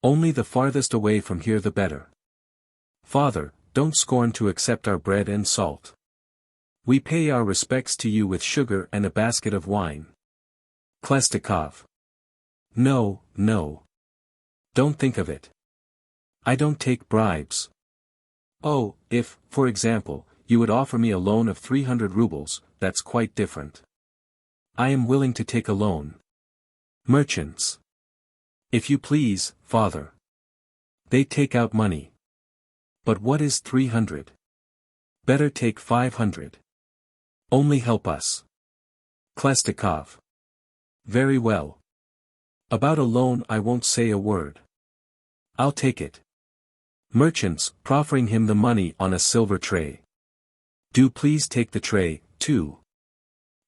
Only the farthest away from here the better. Father, don't scorn to accept our bread and salt. We pay our respects to you with sugar and a basket of wine. Khlestakov. No, no. Don't think of it. I don't take bribes. Oh, if, for example, you would offer me a loan of 300 rubles, that's quite different. I am willing to take a loan. Merchants. If you please, father. They take out money. But what is 300? Better take 500. Only help us. Khlestakov. Very well. About a loan I won't say a word. I'll take it. Merchants, proffering him the money on a silver tray. Do please take the tray, too.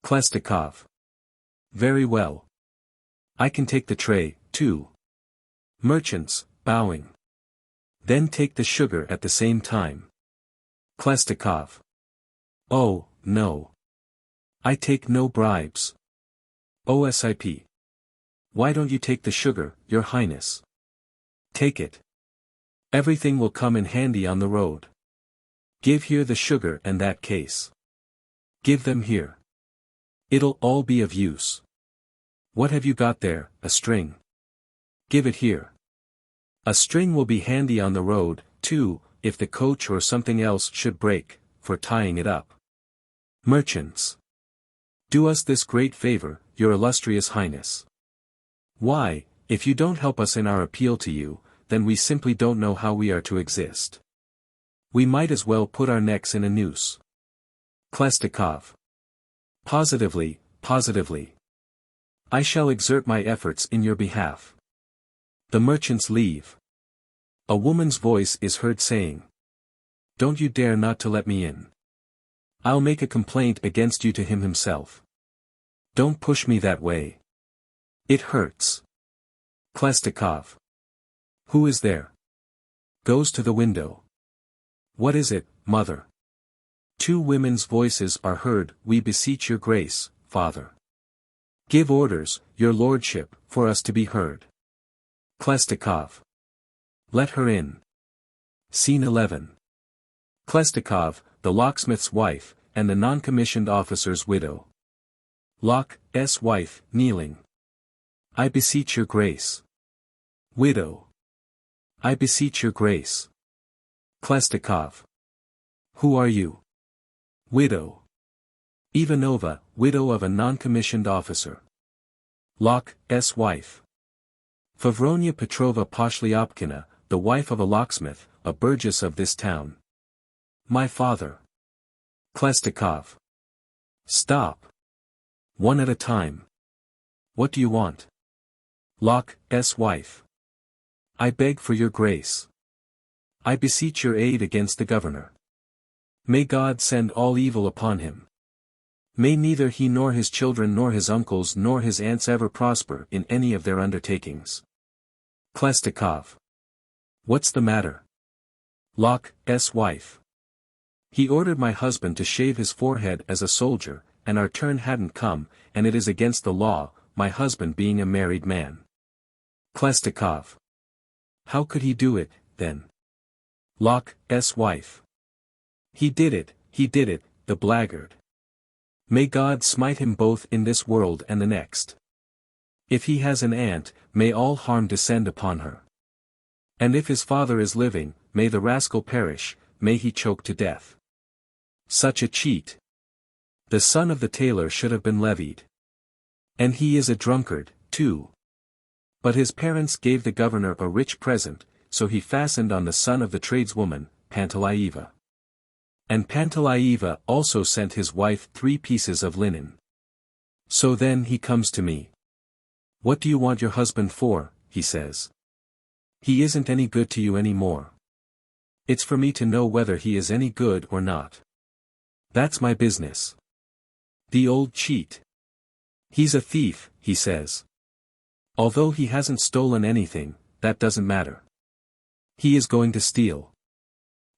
Khlestakov. Very well. I can take the tray, too. Merchants, bowing. Then take the sugar at the same time. Khlestakov. Oh, no. I take no bribes. OSIP. Why don't you take the sugar, your highness? Take it. Everything will come in handy on the road. Give here the sugar and that case. Give them here. It'll all be of use. What have you got there, a string? Give it here. A string will be handy on the road, too, if the coach or something else should break, for tying it up. Merchants. Do us this great favor, your illustrious highness. Why, if you don't help us in our appeal to you, then we simply don't know how we are to exist. We might as well put our necks in a noose. Khlestakov. Positively, positively. I shall exert my efforts in your behalf. The merchants leave. A woman's voice is heard saying, Don't you dare not to let me in. I'll make a complaint against you to him himself. Don't push me that way. It hurts. Khlestakov. Who is there? Goes to the window. What is it, mother? Two women's voices are heard. We beseech your grace, father. Give orders, your lordship, for us to be heard. Khlestakov. Let her in. Scene 11. Khlestakov, the locksmith's wife, and the non-commissioned officer's widow. Lock's wife, kneeling. I beseech your grace. Widow. I beseech your grace. Khlestakov. Who are you? Widow. Ivanova, widow of a non-commissioned officer. Lock's wife. Favronia Petrova Poshlyopkina, the wife of a locksmith, a burgess of this town. My father. Khlestakov. Stop. One at a time. What do you want? Lock's wife. I beg for your grace. I beseech your aid against the governor. May God send all evil upon him. May neither he nor his children nor his uncles nor his aunts ever prosper in any of their undertakings. Khlestakov. What's the matter? Locke's wife. He ordered my husband to shave his forehead as a soldier, and our turn hadn't come, and it is against the law, my husband being a married man. Khlestakov. How could he do it, then? Locke's wife. He did it, the blackguard. May God smite him both in this world and the next. If he has an aunt, may all harm descend upon her. And if his father is living, may the rascal perish, may he choke to death. Such a cheat. The son of the tailor should have been levied. And he is a drunkard, too. But his parents gave the governor a rich present, so he fastened on the son of the tradeswoman, Pantalayeva. And Pantalayeva also sent his wife 3 pieces of linen. So then he comes to me. What do you want your husband for, he says. He isn't any good to you any more. It's for me to know whether he is any good or not. That's my business. The old cheat. He's a thief, he says. Although he hasn't stolen anything, that doesn't matter. He is going to steal.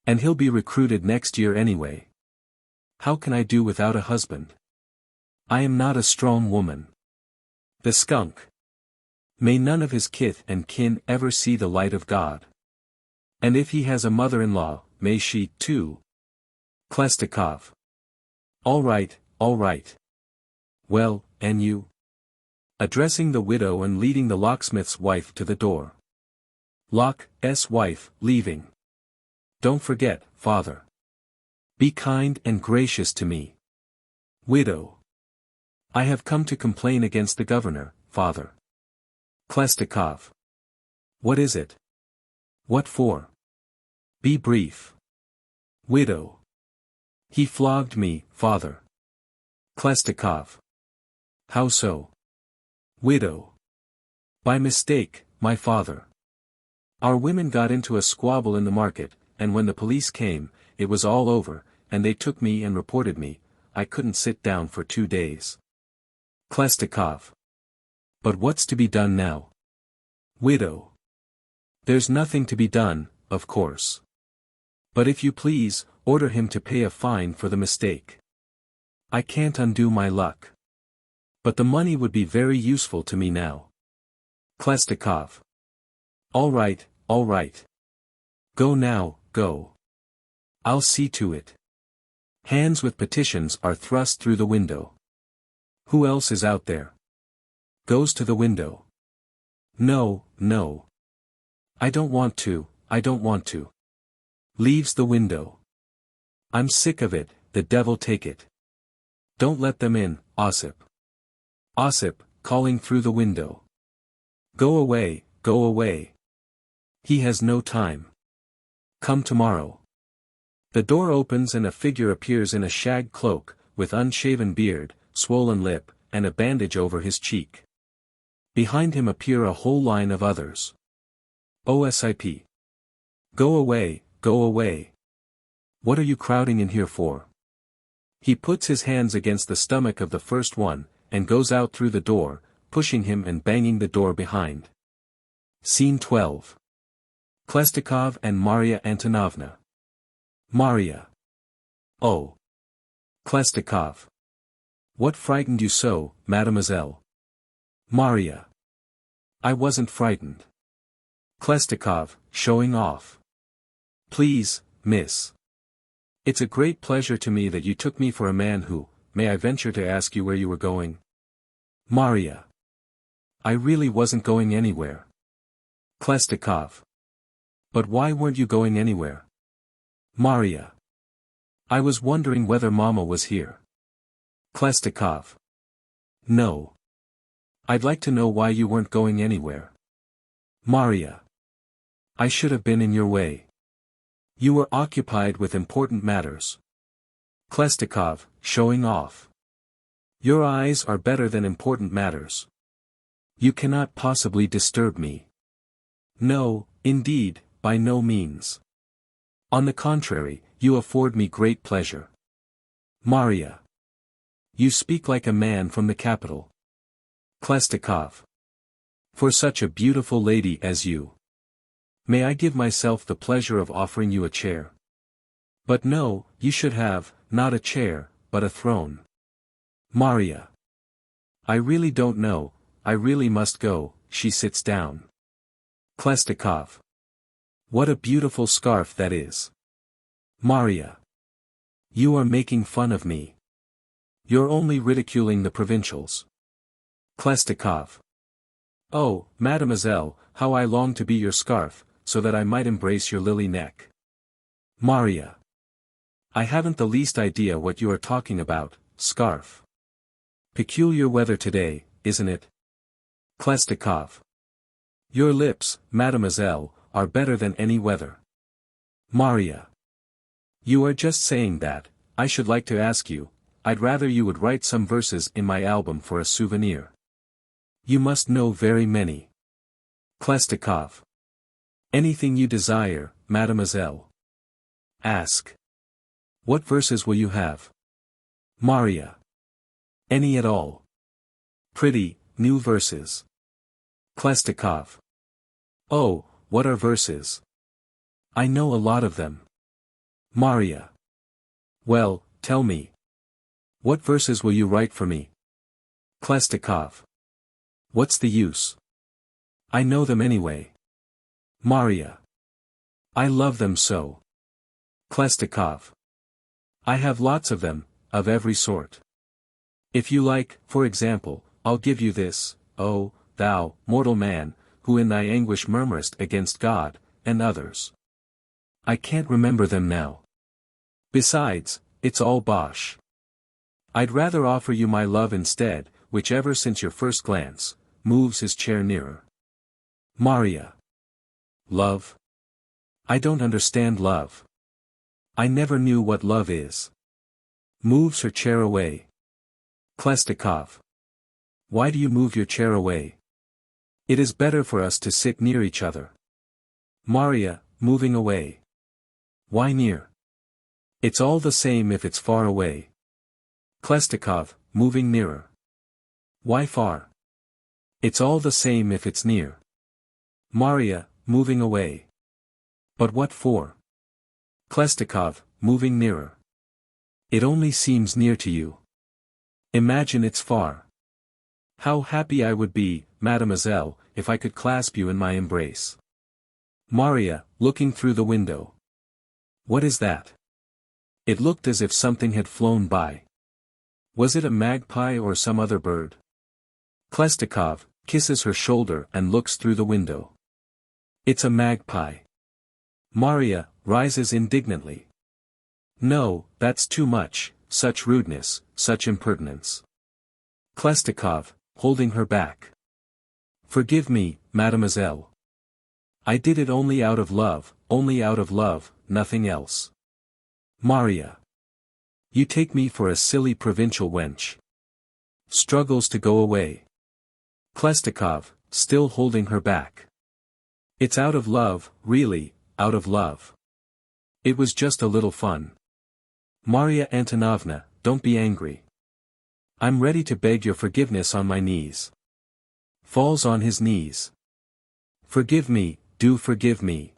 And he'll be recruited next year anyway. How can I do without a husband? I am not a strong woman. The skunk. May none of his kith and kin ever see the light of God. And if he has a mother-in-law, may she, too. Khlestakov. All right. Well, and you? Addressing the widow and leading the locksmith's wife to the door. Locke's wife, leaving. Don't forget, father. Be kind and gracious to me. Widow. I have come to complain against the governor, father. Khlestakov. What is it? What for? Be brief. Widow. He flogged me, father. Khlestakov. How so? Widow. By mistake, my father. Our women got into a squabble in the market, and when the police came, it was all over, and they took me and reported me. I couldn't sit down for 2 days. Khlestakov. But what's to be done now? Widow. There's nothing to be done, of course. But if you please, order him to pay a fine for the mistake. I can't undo my luck. But the money would be very useful to me now. Khlestakov. All right. Go now, go. I'll see to it. Hands with petitions are thrust through the window. Who else is out there? Goes to the window. No. I don't want to. Leaves the window. I'm sick of it, the devil take it. Don't let them in, Ossip. Ossip, calling through the window. Go away. He has no time. Come tomorrow. The door opens and a figure appears in a shag cloak, with unshaven beard, swollen lip, and a bandage over his cheek. Behind him appear a whole line of others. OSIP. Go away. What are you crowding in here for? He puts his hands against the stomach of the first one, and goes out through the door, pushing him and banging the door behind. Scene 12. Khlestakov and Marya Antonovna. Marya. Oh. Khlestakov. What frightened you so, mademoiselle? Marya. I wasn't frightened. Khlestakov, showing off. Please, miss. It's a great pleasure to me that you took me for a man who, may I venture to ask you where you were going? Marya. I really wasn't going anywhere. Khlestakov. But why weren't you going anywhere? Marya. I was wondering whether Mama was here. Khlestakov. No. I'd like to know why you weren't going anywhere. Marya. I should have been in your way. You were occupied with important matters. Khlestakov, showing off. Your eyes are better than important matters. You cannot possibly disturb me. No, indeed, by no means. On the contrary, you afford me great pleasure. Maria. You speak like a man from the capital. Khlestakov. For such a beautiful lady as you. May I give myself the pleasure of offering you a chair? But no, you should have, not a chair, but a throne. Maria. I really don't know, I really must go. She sits down. Khlestakov. What a beautiful scarf that is. Maria. You are making fun of me. You're only ridiculing the provincials. Khlestakov. Oh, mademoiselle, how I long to be your scarf, so that I might embrace your lily neck. Maria. I haven't the least idea what you are talking about, scarf. Peculiar weather today, isn't it? Khlestakov. Your lips, mademoiselle, are better than any weather. Maria. You are just saying that. I should like to ask you, I'd rather you would write some verses in my album for a souvenir. You must know very many. Khlestakov. Anything you desire, mademoiselle. Ask. What verses will you have? Maria. Any at all. Pretty, new verses. Khlestakov. Oh, what are verses? I know a lot of them. Maria. Well, tell me. What verses will you write for me? Khlestakov. What's the use? I know them anyway. Maria. I love them so. Khlestakov. I have lots of them, of every sort. If you like, for example, I'll give you this, O, thou, mortal man, who in thy anguish murmurest against God, and others. I can't remember them now. Besides, it's all bosh. I'd rather offer you my love instead, which ever since your first glance, moves his chair nearer. Maria. Love? I don't understand love. I never knew what love is. Moves her chair away. Khlestakov. Why do you move your chair away? It is better for us to sit near each other. Maria, moving away. Why near? It's all the same if it's far away. Khlestakov, moving nearer. Why far? It's all the same if it's near. Maria, moving away. But what for? Khlestakov, moving nearer. It only seems near to you. Imagine it's far. How happy I would be, mademoiselle, if I could clasp you in my embrace. Maria, looking through the window. What is that? It looked as if something had flown by. Was it a magpie or some other bird? Khlestakov, kisses her shoulder and looks through the window. It's a magpie. Maria, rises indignantly. No, that's too much, such rudeness, such impertinence. Khlestakov, holding her back. Forgive me, mademoiselle. I did it only out of love, nothing else. Maria. You take me for a silly provincial wench. Struggles to go away. Khlestakov, still holding her back. It's out of love, really, out of love. It was just a little fun. Maria Antonovna, don't be angry. I'm ready to beg your forgiveness on my knees. Falls on his knees. Forgive me, do forgive me.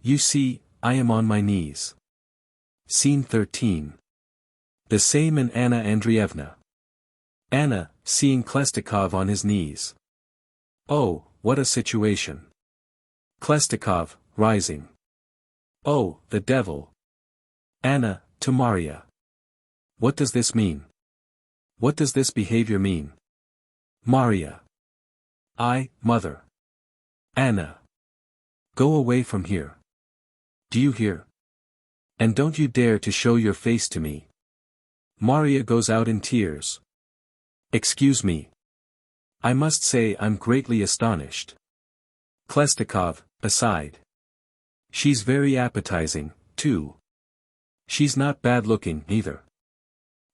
You see, I am on my knees. Scene 13. The same in Anna Andreevna. Anna, seeing Khlestakov on his knees. Oh, what a situation. Khlestakov, rising. Oh, the devil. Anna, to Maria. What does this mean? What does this behavior mean? Maria. Mother. Anna. Go away from here. Do you hear? And don't you dare to show your face to me. Maria goes out in tears. Excuse me. I must say I'm greatly astonished. Khlestakov, aside. She's very appetizing, too. She's not bad looking, either.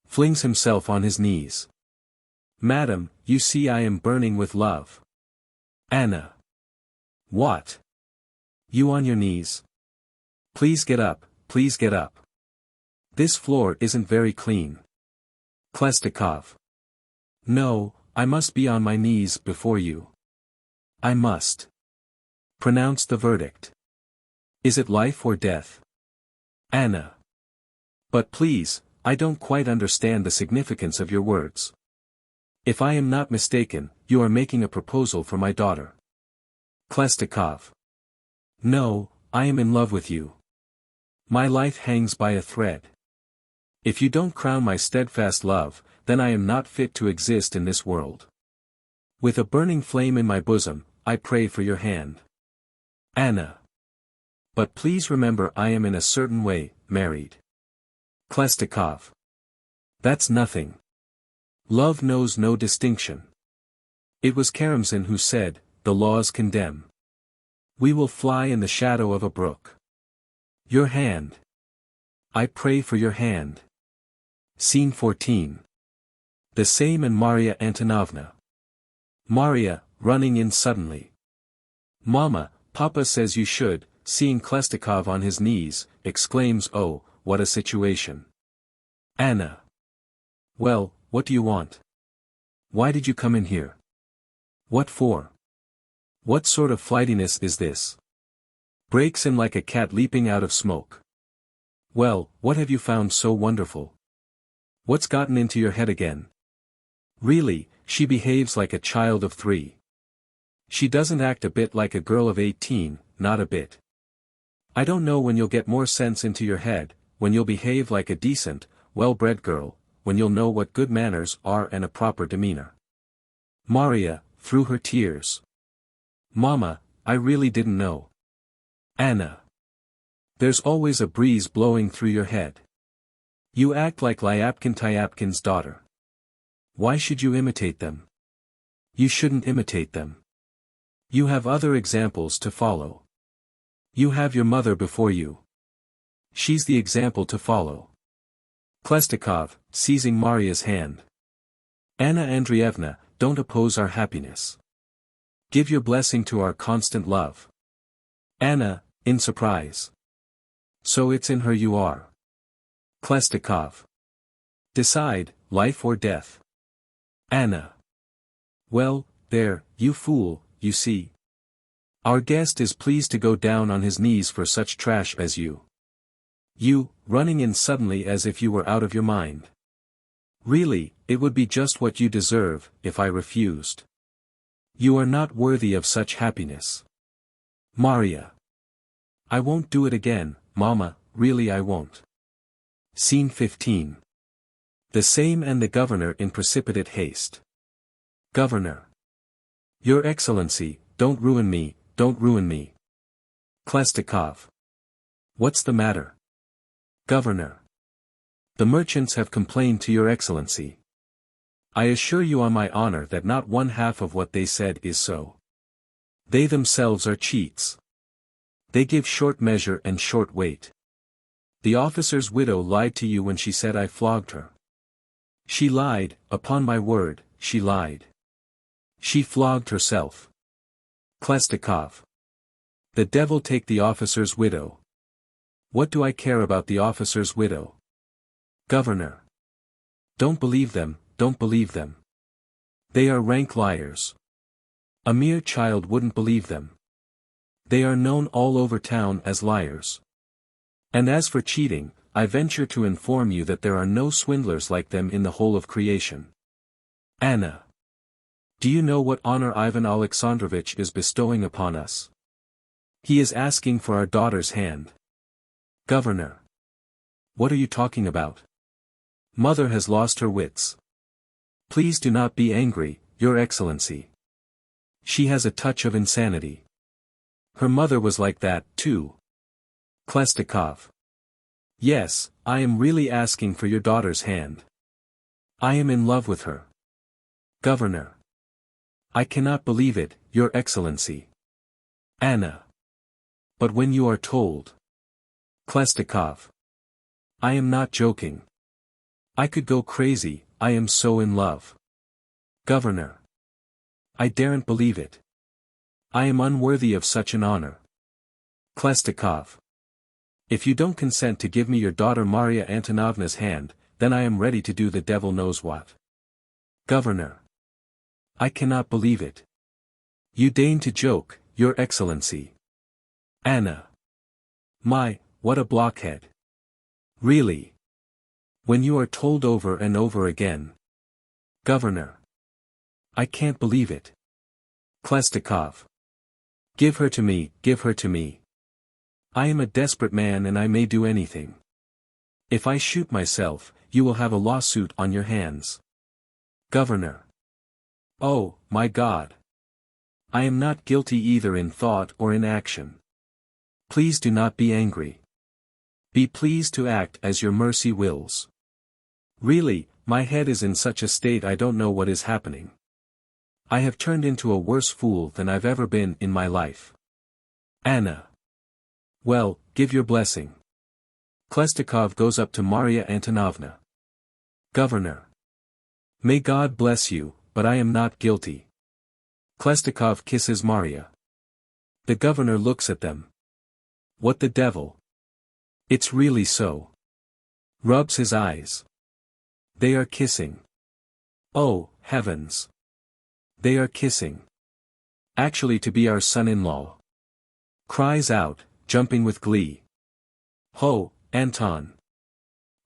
Flings himself on his knees. Madam, you see I am burning with love. Anna. What? You on your knees? Please get up, please get up. This floor isn't very clean. Khlestakov. No, I must be on my knees before you. I must. Pronounce the verdict. Is it life or death? Anna. But please, I don't quite understand the significance of your words. If I am not mistaken, you are making a proposal for my daughter. Khlestakov. No, I am in love with you. My life hangs by a thread. If you don't crown my steadfast love, then I am not fit to exist in this world. With a burning flame in my bosom, I pray for your hand. Anna. But please remember I am in a certain way, married. Khlestakov. That's nothing. Love knows no distinction. It was Karamzin who said, the laws condemn. We will fly in the shadow of a brook. Your hand. I pray for your hand. Scene 14. The same and Maria Antonovna. Maria, running in suddenly. Mama, Papa says you should, seeing Khlestakov on his knees, exclaims, oh, what a situation. Anna. Well, what do you want? Why did you come in here? What for? What sort of flightiness is this? Breaks in like a cat leaping out of smoke. Well, what have you found so wonderful? What's gotten into your head again? Really, she behaves like a child of 3. She doesn't act a bit like a girl of 18, not a bit. I don't know when you'll get more sense into your head, when you'll behave like a decent, well-bred girl, when you'll know what good manners are and a proper demeanor. Maria, through her tears. Mama, I really didn't know. Anna. There's always a breeze blowing through your head. You act like Lyapkin-Tyapkin's daughter. Why should you imitate them? You shouldn't imitate them. You have other examples to follow. You have your mother before you. She's the example to follow. Khlestakov, seizing Maria's hand. Anna Andreevna, don't oppose our happiness. Give your blessing to our constant love. Anna, in surprise. So it's in her you are. Khlestakov. Decide, life or death. Anna. Well, there, you fool, you see. Our guest is pleased to go down on his knees for such trash as you. You, running in suddenly as if you were out of your mind. Really, it would be just what you deserve, if I refused. You are not worthy of such happiness. Maria. I won't do it again, Mama, really I won't. Scene 15. The same and the governor in precipitate haste. Governor. Your Excellency, don't ruin me, don't ruin me. Khlestakov. What's the matter? Governor. The merchants have complained to your Excellency. I assure you on my honor that not one half of what they said is so. They themselves are cheats. They give short measure and short weight. The officer's widow lied to you when she said I flogged her. She lied, upon my word, she lied. She flogged herself. Khlestakov. The devil take the officer's widow. What do I care about the officer's widow? Governor. Don't believe them, don't believe them. They are rank liars. A mere child wouldn't believe them. They are known all over town as liars. And as for cheating, I venture to inform you that there are no swindlers like them in the whole of creation. Anna. Do you know what honor Ivan Alexandrovich is bestowing upon us? He is asking for our daughter's hand. Governor. What are you talking about? Mother has lost her wits. Please do not be angry, Your Excellency. She has a touch of insanity. Her mother was like that, too. Khlestakov. Yes, I am really asking for your daughter's hand. I am in love with her. Governor. I cannot believe it, Your Excellency. Anna. But when you are told. Khlestakov. I am not joking. I could go crazy, I am so in love. Governor. I daren't believe it. I am unworthy of such an honor. Khlestakov. If you don't consent to give me your daughter Maria Antonovna's hand, then I am ready to do the devil knows what. Governor. I cannot believe it. You deign to joke, Your Excellency. Anna. My, what a blockhead. Really. When you are told over and over again. Governor. I can't believe it. Khlestakov. Give her to me, give her to me. I am a desperate man and I may do anything. If I shoot myself, you will have a lawsuit on your hands. Governor. Oh, my God. I am not guilty either in thought or in action. Please do not be angry. Be pleased to act as your mercy wills. Really, my head is in such a state I don't know what is happening. I have turned into a worse fool than I've ever been in my life. Anna. Well, give your blessing. Khlestakov goes up to Maria Antonovna. Governor. May God bless you, but I am not guilty. Khlestakov kisses Maria. The governor looks at them. What the devil? It's really so. Rubs his eyes. They are kissing. Oh, heavens. They are kissing. Actually to be our son-in-law. Cries out, jumping with glee. Ho, Anton.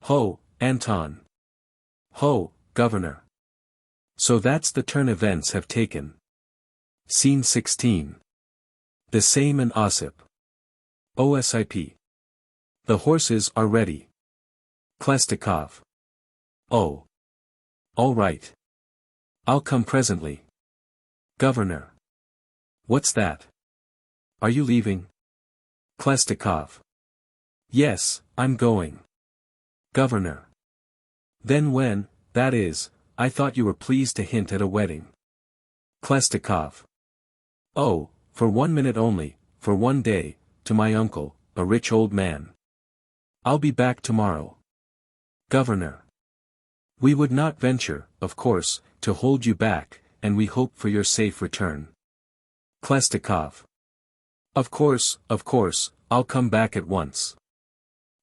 Ho, Anton. Ho, Governor. So that's the turn events have taken. Scene 16. The same in Ossip. OSIP. The horses are ready. Khlestakov. Oh. All right. I'll come presently. Governor. What's that? Are you leaving? Khlestakov. Yes, I'm going. Governor. Then when, that is, I thought you were pleased to hint at a wedding. Khlestakov. Oh, for 1 minute only, for 1 day, to my uncle, a rich old man. I'll be back tomorrow. Governor. We would not venture, of course, to hold you back, and we hope for your safe return. Khlestakov. Of course, I'll come back at once.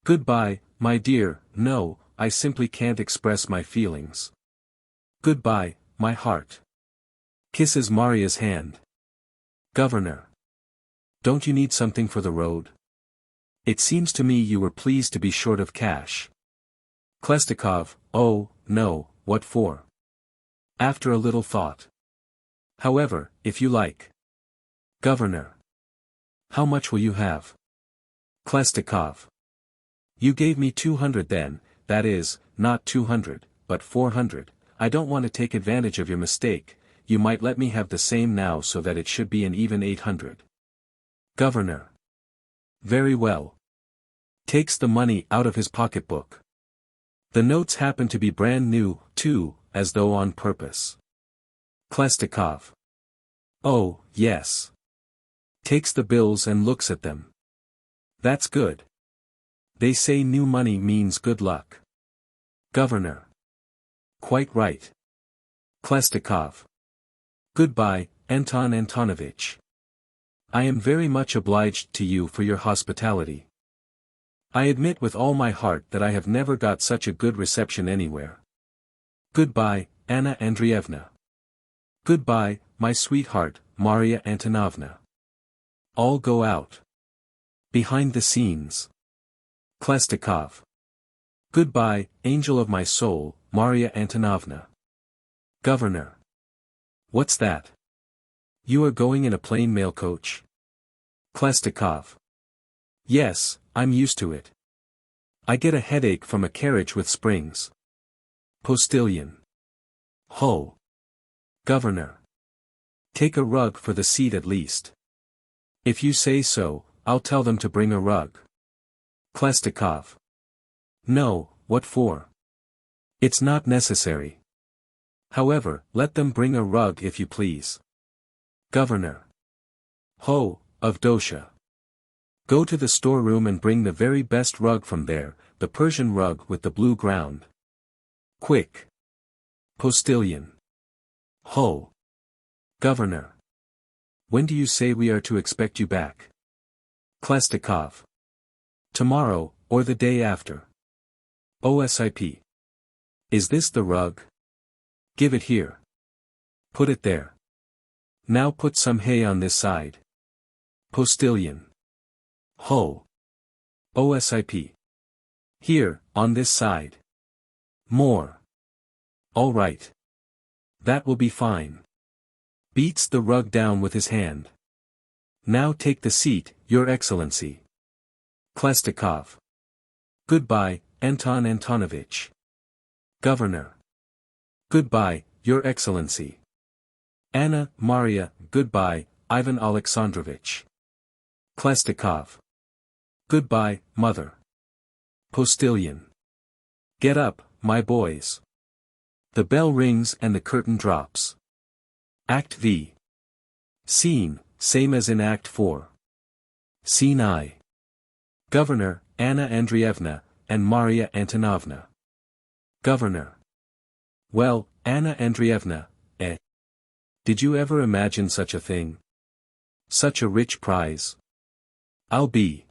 Goodbye, my dear. No, I simply can't express my feelings. Goodbye, my heart. Kisses Maria's hand. Governor. Don't you need something for the road? It seems to me you were pleased to be short of cash. Khlestakov. Oh, no, what for? After a little thought. However, if you like. Governor. How much will you have? Khlestakov. You gave me 200 then, that is, not 200, but 400, I don't want to take advantage of your mistake, you might let me have the same now so that it should be an even 800. Governor. Very well. Takes the money out of his pocketbook. The notes happen to be brand new, too, as though on purpose. Khlestakov. Oh, yes. Takes the bills and looks at them. That's good. They say new money means good luck. Governor. Quite right. Khlestakov. Goodbye, Anton Antonovich. I am very much obliged to you for your hospitality. I admit with all my heart that I have never got such a good reception anywhere. Goodbye, Anna Andreevna. Goodbye, my sweetheart, Maria Antonovna. All go out. Behind the scenes. Khlestakov. Goodbye, angel of my soul, Maria Antonovna. Governor. What's that? You are going in a plain mail coach? Khlestakov. Yes, I'm used to it. I get a headache from a carriage with springs. Postilion. Ho. Governor. Take a rug for the seat at least. If you say so, I'll tell them to bring a rug. Khlestakov. No, what for? It's not necessary. However, let them bring a rug if you please. Governor. Ho, Avdosha. Go to the storeroom and bring the very best rug from there, the Persian rug with the blue ground. Quick. Postilion. Ho. Governor. When do you say we are to expect you back? Khlestakov. Tomorrow, or the day after. OSIP. Is this the rug? Give it here. Put it there. Now put some hay on this side. Postilion. Ho. OSIP. Here, on this side. More. All right. That will be fine. Beats the rug down with his hand. Now take the seat, Your Excellency. Khlestakov. Goodbye, Anton Antonovich. Governor. Goodbye, Your Excellency. Anna, Maria, goodbye, Ivan Alexandrovich. Khlestakov. Goodbye, Mother. Postilion. Get up, my boys. The bell rings and the curtain drops. Act V. Scene, same as in Act 4. Scene I. Governor, Anna Andreevna, and Maria Antonovna. Governor. Well, Anna Andreevna, did you ever imagine such a thing? Such a rich prize? I'll be.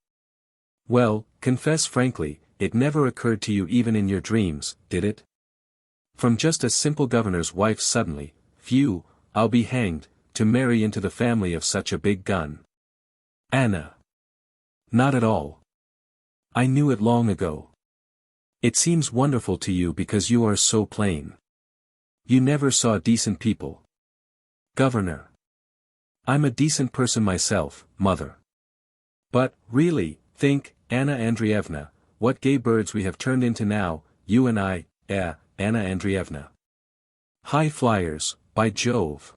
Well, confess frankly, it never occurred to you even in your dreams, did it? From just a simple governor's wife suddenly, phew, I'll be hanged, to marry into the family of such a big gun. Anna. Not at all. I knew it long ago. It seems wonderful to you because you are so plain. You never saw decent people. Governor. I'm a decent person myself, Mother. But, really, think, Anna Andreevna, what gay birds we have turned into now, you and I, Anna Andreevna. High flyers, by Jove.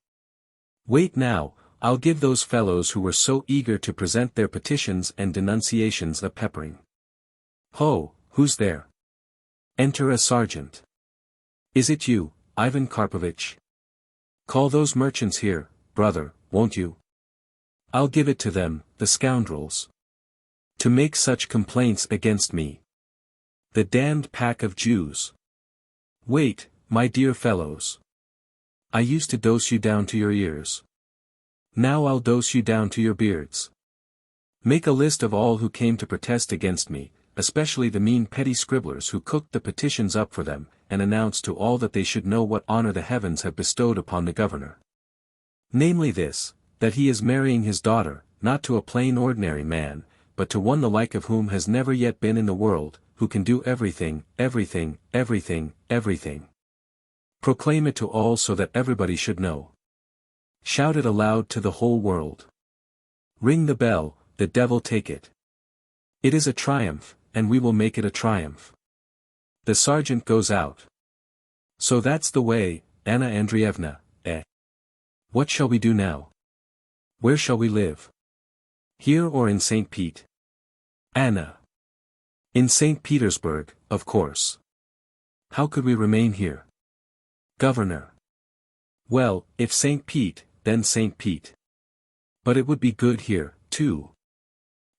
Wait now, I'll give those fellows who were so eager to present their petitions and denunciations a peppering. Ho, who's there? Enter a sergeant. Is it you, Ivan Karpovich? Call those merchants here, brother, won't you? I'll give it to them, the scoundrels. To make such complaints against me. The damned pack of Jews. Wait, my dear fellows. I used to dose you down to your ears. Now I'll dose you down to your beards. Make a list of all who came to protest against me, especially the mean petty scribblers who cooked the petitions up for them, and announced to all that they should know what honor the heavens have bestowed upon the governor. Namely this, that he is marrying his daughter, not to a plain ordinary man, but to one the like of whom has never yet been in the world, who can do everything, everything, everything, everything. Proclaim it to all so that everybody should know. Shout it aloud to the whole world. Ring the bell, the devil take it. It is a triumph, and we will make it a triumph. The sergeant goes out. So that's the way, Anna Andreevna, What shall we do now? Where shall we live? Here or in St. Pete? Anna. In St. Petersburg, of course. How could we remain here? Governor. Well, if St. Pete, then St. Pete. But it would be good here, too.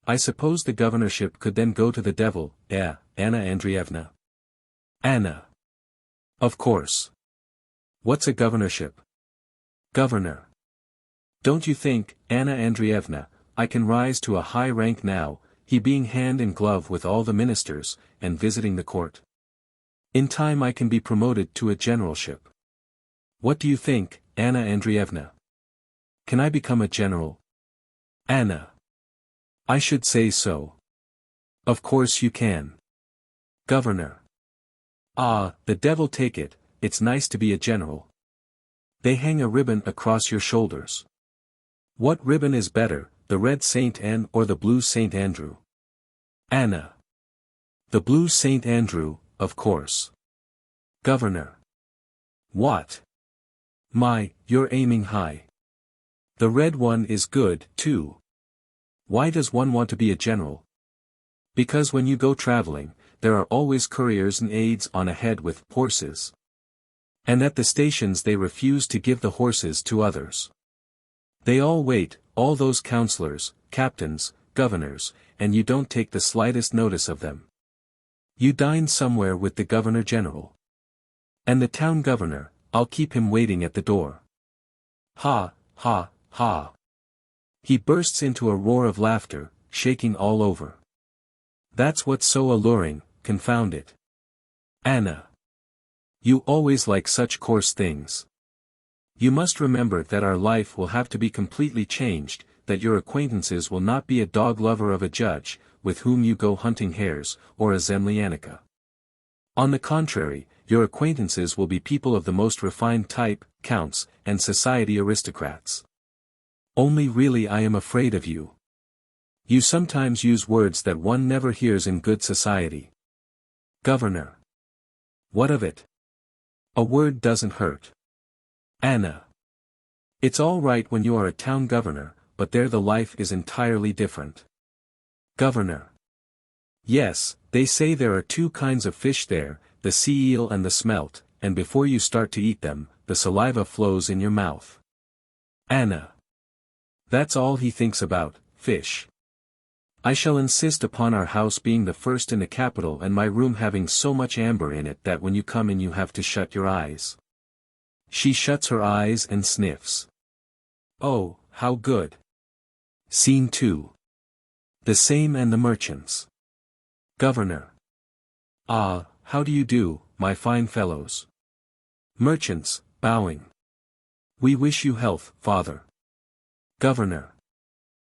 I suppose the governorship could then go to the devil, Anna Andreevna. Anna. Of course. What's a governorship? Governor. Don't you think, Anna Andreevna, I can rise to a high rank now, he being hand in glove with all the ministers, and visiting the court? In time I can be promoted to a generalship. What do you think, Anna Andreevna? Can I become a general? Anna. I should say so. Of course you can. Governor. Ah, the devil take it, it's nice to be a general. They hang a ribbon across your shoulders. What ribbon is better, the red Saint Anne or the blue Saint Andrew? Anna. The blue Saint Andrew, of course. Governor. What? My, you're aiming high. The red one is good, too. Why does one want to be a general? Because when you go traveling, there are always couriers and aides on ahead with horses. And at the stations they refuse to give the horses to others. They all wait, all those councillors, captains, governors, and you don't take the slightest notice of them. You dine somewhere with the governor-general. And the town governor, I'll keep him waiting at the door. Ha, ha, ha. He bursts into a roar of laughter, shaking all over. That's what's so alluring, confound it. Anna. You always like such coarse things. You must remember that our life will have to be completely changed, that your acquaintances will not be a dog lover of a judge, with whom you go hunting hares, or a Zemlyanica. On the contrary, your acquaintances will be people of the most refined type, counts, and society aristocrats. Only really I am afraid of you. You sometimes use words that one never hears in good society. Governor. What of it? A word doesn't hurt. Anna. It's all right when you are a town governor, but there the life is entirely different. Governor. Yes, they say there are two kinds of fish there, the sea eel and the smelt, and before you start to eat them, the saliva flows in your mouth. Anna. That's all he thinks about, fish. I shall insist upon our house being the first in the capital and my room having so much amber in it that when you come in you have to shut your eyes. She shuts her eyes and sniffs. Oh, how good. Scene 2. The same and the merchants. Governor. Ah, how do you do, my fine fellows? Merchants, bowing. We wish you health, father. Governor.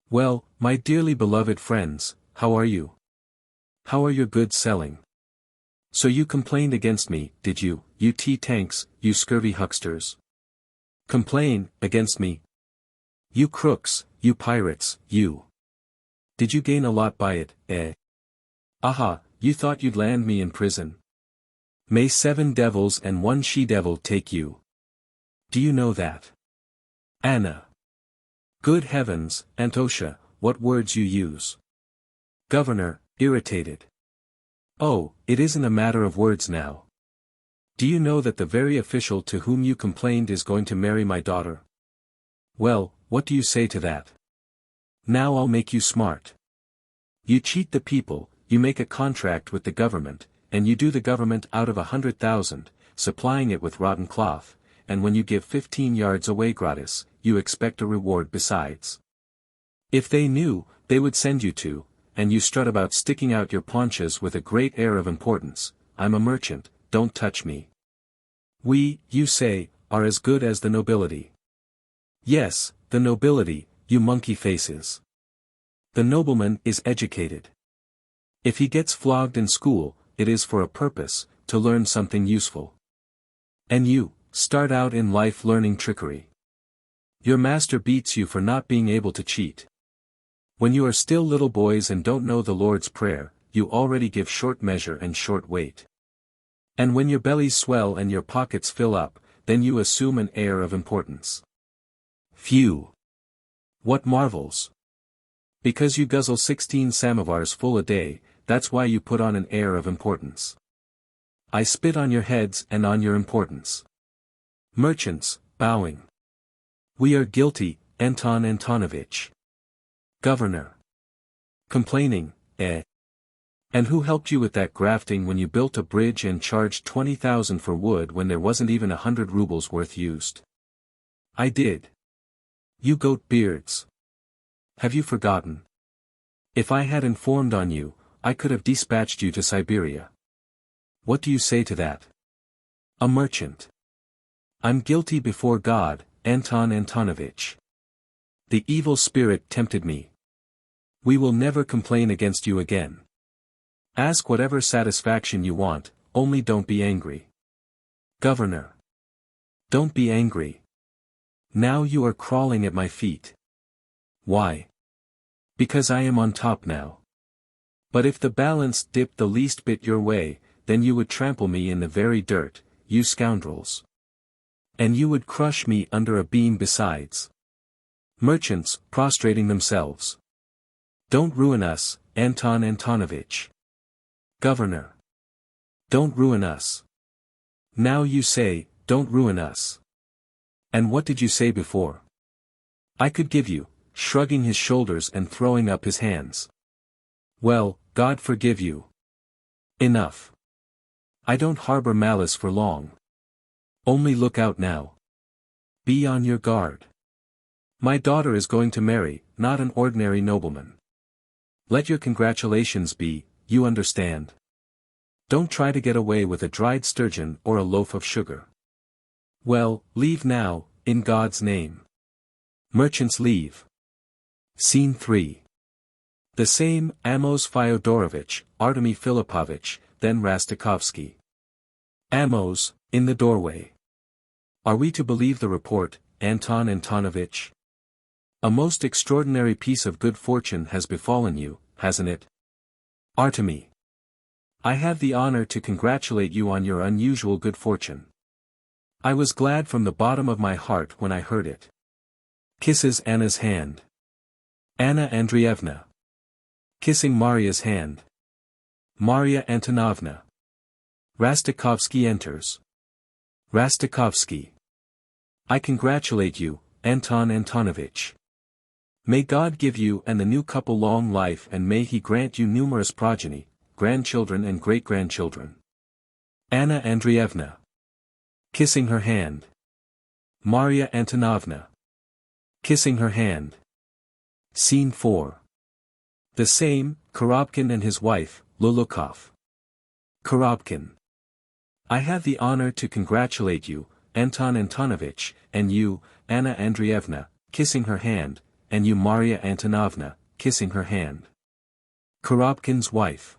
Well, my dearly beloved friends, how are you? How are your goods selling? So you complained against me, did you, you tea-tanks, you scurvy hucksters? Complain, against me? You crooks, you pirates, you. Did you gain a lot by it, eh? Aha, you thought you'd land me in prison? May 7 devils and 1 she-devil take you. Do you know that? Anna. Good heavens, Antosha, what words you use. Governor, irritated. Oh, it isn't a matter of words now. Do you know that the very official to whom you complained is going to marry my daughter? Well, what do you say to that? Now I'll make you smart. You cheat the people, you make a contract with the government, and you do the government out of 100,000, supplying it with rotten cloth, and when you give 15 yards away gratis, you expect a reward besides. If they knew, they would send you to, and you strut about sticking out your paunches with a great air of importance. I'm a merchant, don't touch me. We, you say, are as good as the nobility. Yes, the nobility, you monkey faces. The nobleman is educated. If he gets flogged in school, it is for a purpose, to learn something useful. And you, start out in life learning trickery. Your master beats you for not being able to cheat. When you are still little boys and don't know the Lord's Prayer, you already give short measure and short weight. And when your bellies swell and your pockets fill up, then you assume an air of importance. Phew! What marvels! Because you guzzle 16 samovars full a day, that's why you put on an air of importance. I spit on your heads and on your importance. Merchants, bowing. We are guilty, Anton Antonovich. Governor. Complaining, eh? And who helped you with that grafting when you built a bridge and charged 20,000 for wood when there wasn't even 100 rubles worth used? I did. You goat beards. Have you forgotten? If I had informed on you, I could have dispatched you to Siberia. What do you say to that? A merchant. I'm guilty before God, Anton Antonovich. The evil spirit tempted me. We will never complain against you again. Ask whatever satisfaction you want, only don't be angry. Governor. Don't be angry. Now you are crawling at my feet. Why? Because I am on top now. But if the balance dipped the least bit your way, then you would trample me in the very dirt, you scoundrels. And you would crush me under a beam besides. Merchants, prostrating themselves. Don't ruin us, Anton Antonovich. Governor. Don't ruin us. Now you say, don't ruin us. And what did you say before? I could give you, shrugging his shoulders and throwing up his hands. Well, God forgive you. Enough. I don't harbor malice for long. Only look out now. Be on your guard. My daughter is going to marry, not an ordinary nobleman. Let your congratulations be, you understand. Don't try to get away with a dried sturgeon or a loaf of sugar. Well, leave now, in God's name. Merchants leave. Scene 3. The same, Amos Fyodorovich, Artemy Filipovich, then Rastikovsky. Amos, in the doorway. Are we to believe the report, Anton Antonovich? A most extraordinary piece of good fortune has befallen you, hasn't it? Artemy. I have the honor to congratulate you on your unusual good fortune. I was glad from the bottom of my heart when I heard it. Kisses Anna's hand. Anna Andreevna. Kissing Maria's hand. Maria Antonovna. Rastikovsky enters. Rastikovsky. I congratulate you, Anton Antonovich. May God give you and the new couple long life, and may He grant you numerous progeny, grandchildren and great-grandchildren. Anna Andreevna. Kissing her hand. Maria Antonovna. Kissing her hand. Scene 4. The same, Korobkin and his wife, Lulukov. Korobkin. I have the honor to congratulate you, Anton Antonovich, and you, Anna Andreevna, kissing her hand, and you Maria Antonovna, kissing her hand. Korobkin's wife.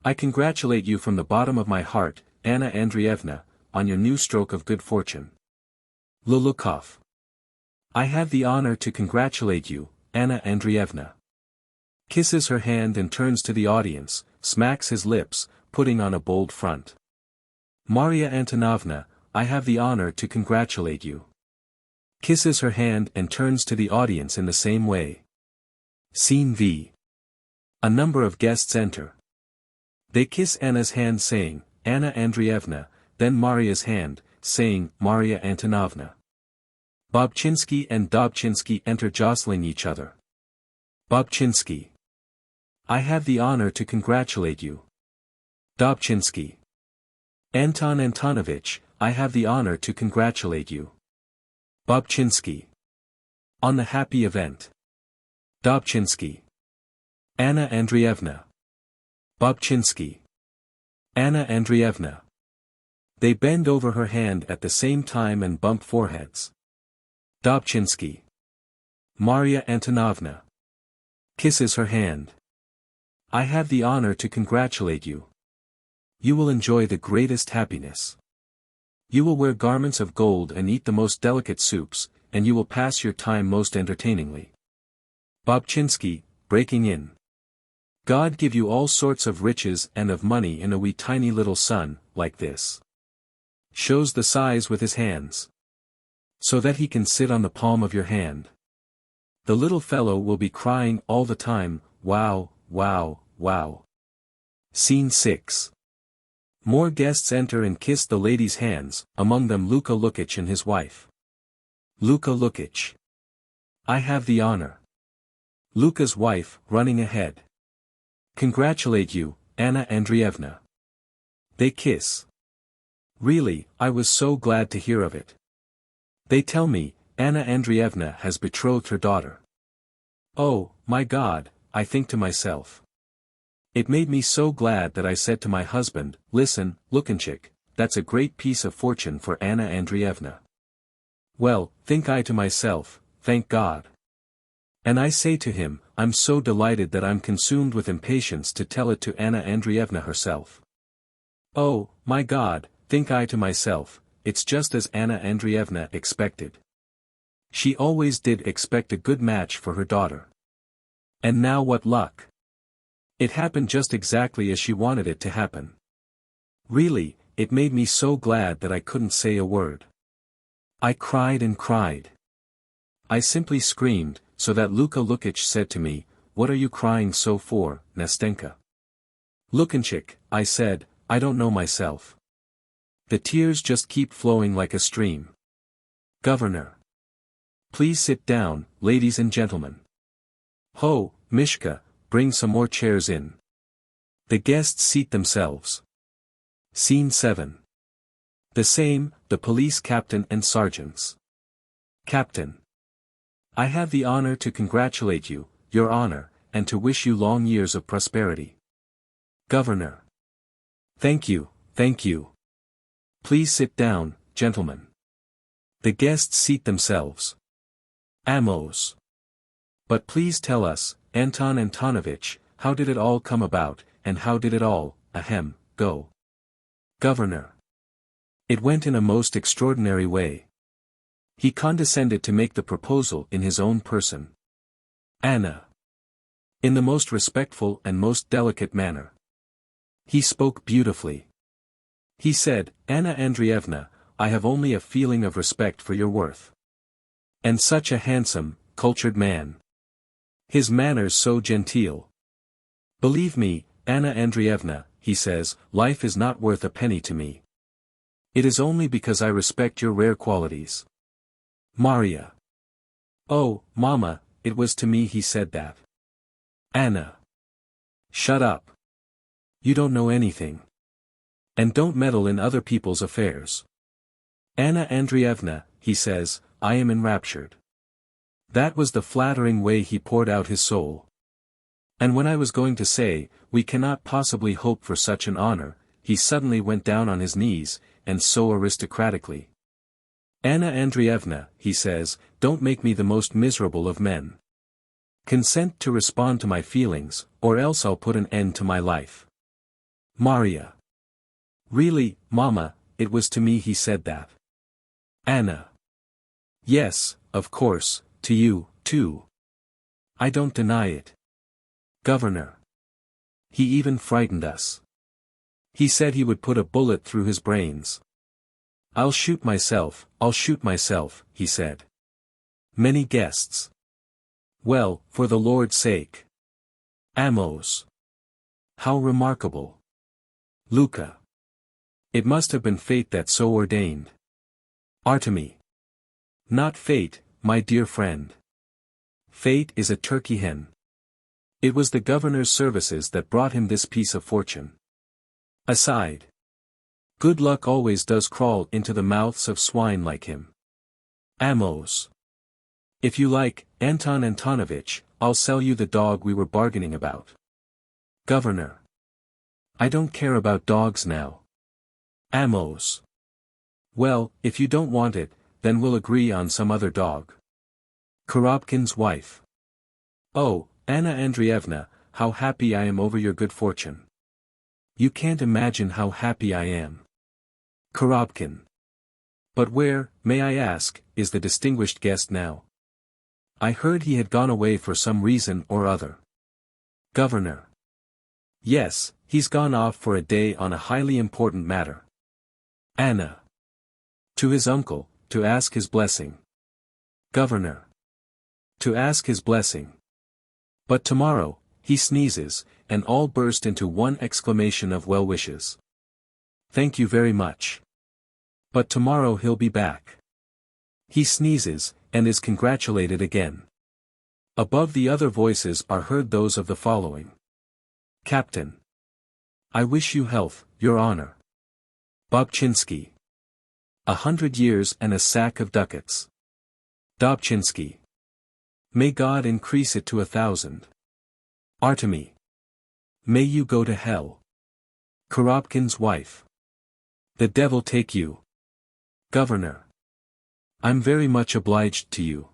I congratulate you from the bottom of my heart, Anna Andreevna, on your new stroke of good fortune. Lulukov. I have the honor to congratulate you, Anna Andreevna. Kisses her hand and turns to the audience, smacks his lips, putting on a bold front. Maria Antonovna, I have the honor to congratulate you. Kisses her hand and turns to the audience in the same way. Scene V. A number of guests enter. They kiss Anna's hand saying, Anna Andreevna, then Maria's hand, saying, Maria Antonovna. Bobchinsky and Dobchinsky enter jostling each other. Bobchinsky. I have the honor to congratulate you. Dobchinsky. Anton Antonovich, I have the honor to congratulate you. Bobchinsky. On the happy event. Dobchinsky. Anna Andreevna. Bobchinsky. Anna Andreevna. They bend over her hand at the same time and bump foreheads. Dobchinsky. Maria Antonovna. Kisses her hand. I have the honor to congratulate you. You will enjoy the greatest happiness. You will wear garments of gold and eat the most delicate soups, and you will pass your time most entertainingly. Bobchinsky, breaking in. God give you all sorts of riches and of money in a wee tiny little son, like this. Shows the size with his hands. So that he can sit on the palm of your hand. The little fellow will be crying all the time, wow, wow, wow. Scene 6. More guests enter and kiss the ladies' hands, among them Luka Lukich and his wife. Luka Lukich. I have the honor. Luka's wife, running ahead. Congratulate you, Anna Andreevna. They kiss. Really, I was so glad to hear of it. They tell me, Anna Andreevna has betrothed her daughter. Oh, my God, I think to myself. It made me so glad that I said to my husband, listen, Lukanchik, that's a great piece of fortune for Anna Andreevna. Well, think I to myself, thank God. And I say to him, I'm so delighted that I'm consumed with impatience to tell it to Anna Andreevna herself. Oh, my God, think I to myself, it's just as Anna Andreevna expected. She always did expect a good match for her daughter. And now what luck! It happened just exactly as she wanted it to happen. Really, it made me so glad that I couldn't say a word. I cried and cried. I simply screamed, so that Luka Lukich said to me, what are you crying so for, Nastenka? Lukanchik, I said, I don't know myself. The tears just keep flowing like a stream. Governor. Please sit down, ladies and gentlemen. Ho, Mishka, bring some more chairs in. The guests seat themselves. Scene 7. The same, the police captain and sergeants. Captain. I have the honor to congratulate you, Your Honor, and to wish you long years of prosperity. Governor. Thank you, thank you. Please sit down, gentlemen. The guests seat themselves. Amos. But please tell us, Anton Antonovich, how did it all come about, and how did it all, go? Governor. It went in a most extraordinary way. He condescended to make the proposal in his own person. Anna. In the most respectful and most delicate manner. He spoke beautifully. He said, Anna Andreevna, I have only a feeling of respect for your worth. And such a handsome, cultured man. His manners so genteel. Believe me, Anna Andreevna, he says, life is not worth a penny to me. It is only because I respect your rare qualities. Maria. Oh, Mama, it was to me he said that. Anna. Shut up. You don't know anything. And don't meddle in other people's affairs. Anna Andreevna, he says, I am enraptured. That was the flattering way he poured out his soul. And when I was going to say, we cannot possibly hope for such an honor, he suddenly went down on his knees, and so aristocratically. Anna Andreevna, he says, don't make me the most miserable of men. Consent to respond to my feelings, or else I'll put an end to my life. Maria. Really, Mama, it was to me he said that. Anna. Yes, of course, to you, too. I don't deny it. Governor. He even frightened us. He said he would put a bullet through his brains. I'll shoot myself, he said. Many guests. Well, for the Lord's sake. Amos. How remarkable. Luca. It must have been fate that so ordained. Artemy. Not fate, my dear friend. Fate is a turkey hen. It was the governor's services that brought him this piece of fortune. Aside. Good luck always does crawl into the mouths of swine like him. Amos. If you like, Anton Antonovich, I'll sell you the dog we were bargaining about. Governor. I don't care about dogs now. Amos. Well, if you don't want it, then we'll agree on some other dog. Korobkin's wife. Oh, Anna Andreevna, how happy I am over your good fortune. You can't imagine how happy I am. Korobkin. But where, may I ask, is the distinguished guest now? I heard he had gone away for some reason or other. Governor. Yes, he's gone off for a day on a highly important matter. Anna. To his uncle, to ask his blessing. Governor. To ask his blessing. But tomorrow, he sneezes, and all burst into one exclamation of well wishes. Thank you very much. But tomorrow he'll be back. He sneezes, and is congratulated again. Above the other voices are heard those of the following. Captain. I wish you health, your honor. Bobchinsky. 100 years and a sack of ducats. Dobchinsky. May God increase it to 1,000. Artemy. May you go to hell. Korobkin's wife. The devil take you. Governor. I'm very much obliged to you.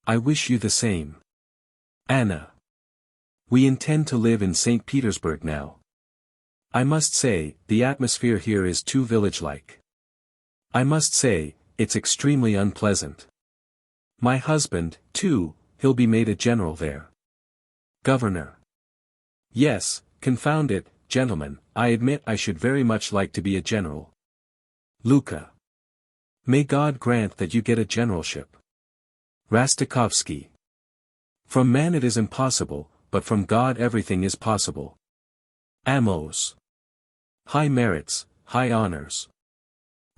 I wish you the same. Anna. We intend to live in St. Petersburg now. I must say, the atmosphere here is too village-like. I must say, it's extremely unpleasant. My husband, too, he'll be made a general there. Governor. Yes, confound it, gentlemen, I admit I should very much like to be a general. Luca. May God grant that you get a generalship. Rastakovsky. From man it is impossible, but from God everything is possible. Amos. High merits, high honors.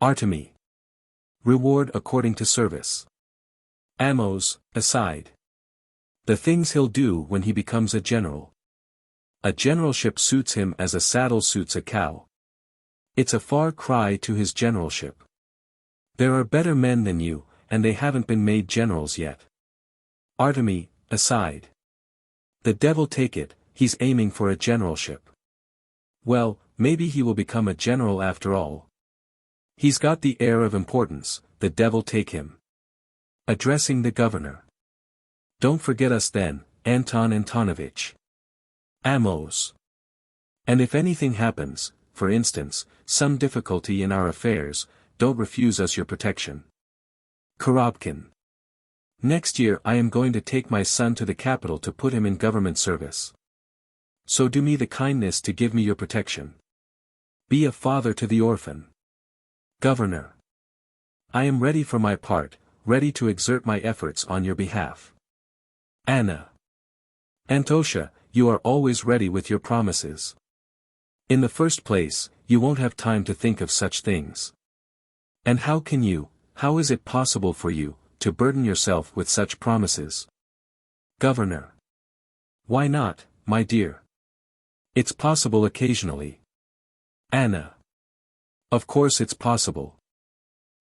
Artemy. Reward according to service. Amos, aside. The things he'll do when he becomes a general. A generalship suits him as a saddle suits a cow. It's a far cry to his generalship. There are better men than you, and they haven't been made generals yet. Artemy, aside. The devil take it, he's aiming for a generalship. Well, maybe he will become a general after all. He's got the air of importance, the devil take him. Addressing the governor. Don't forget us then, Anton Antonovich. Amos. And if anything happens, for instance, some difficulty in our affairs, don't refuse us your protection. Korobkin. Next year I am going to take my son to the capital to put him in government service. So do me the kindness to give me your protection. Be a father to the orphan. Governor. I am ready for my part, ready to exert my efforts on your behalf. Anna. Antosha, you are always ready with your promises. In the first place, you won't have time to think of such things. And how is it possible for you, to burden yourself with such promises? Governor. Why not, my dear? It's possible occasionally. Anna. Of course it's possible.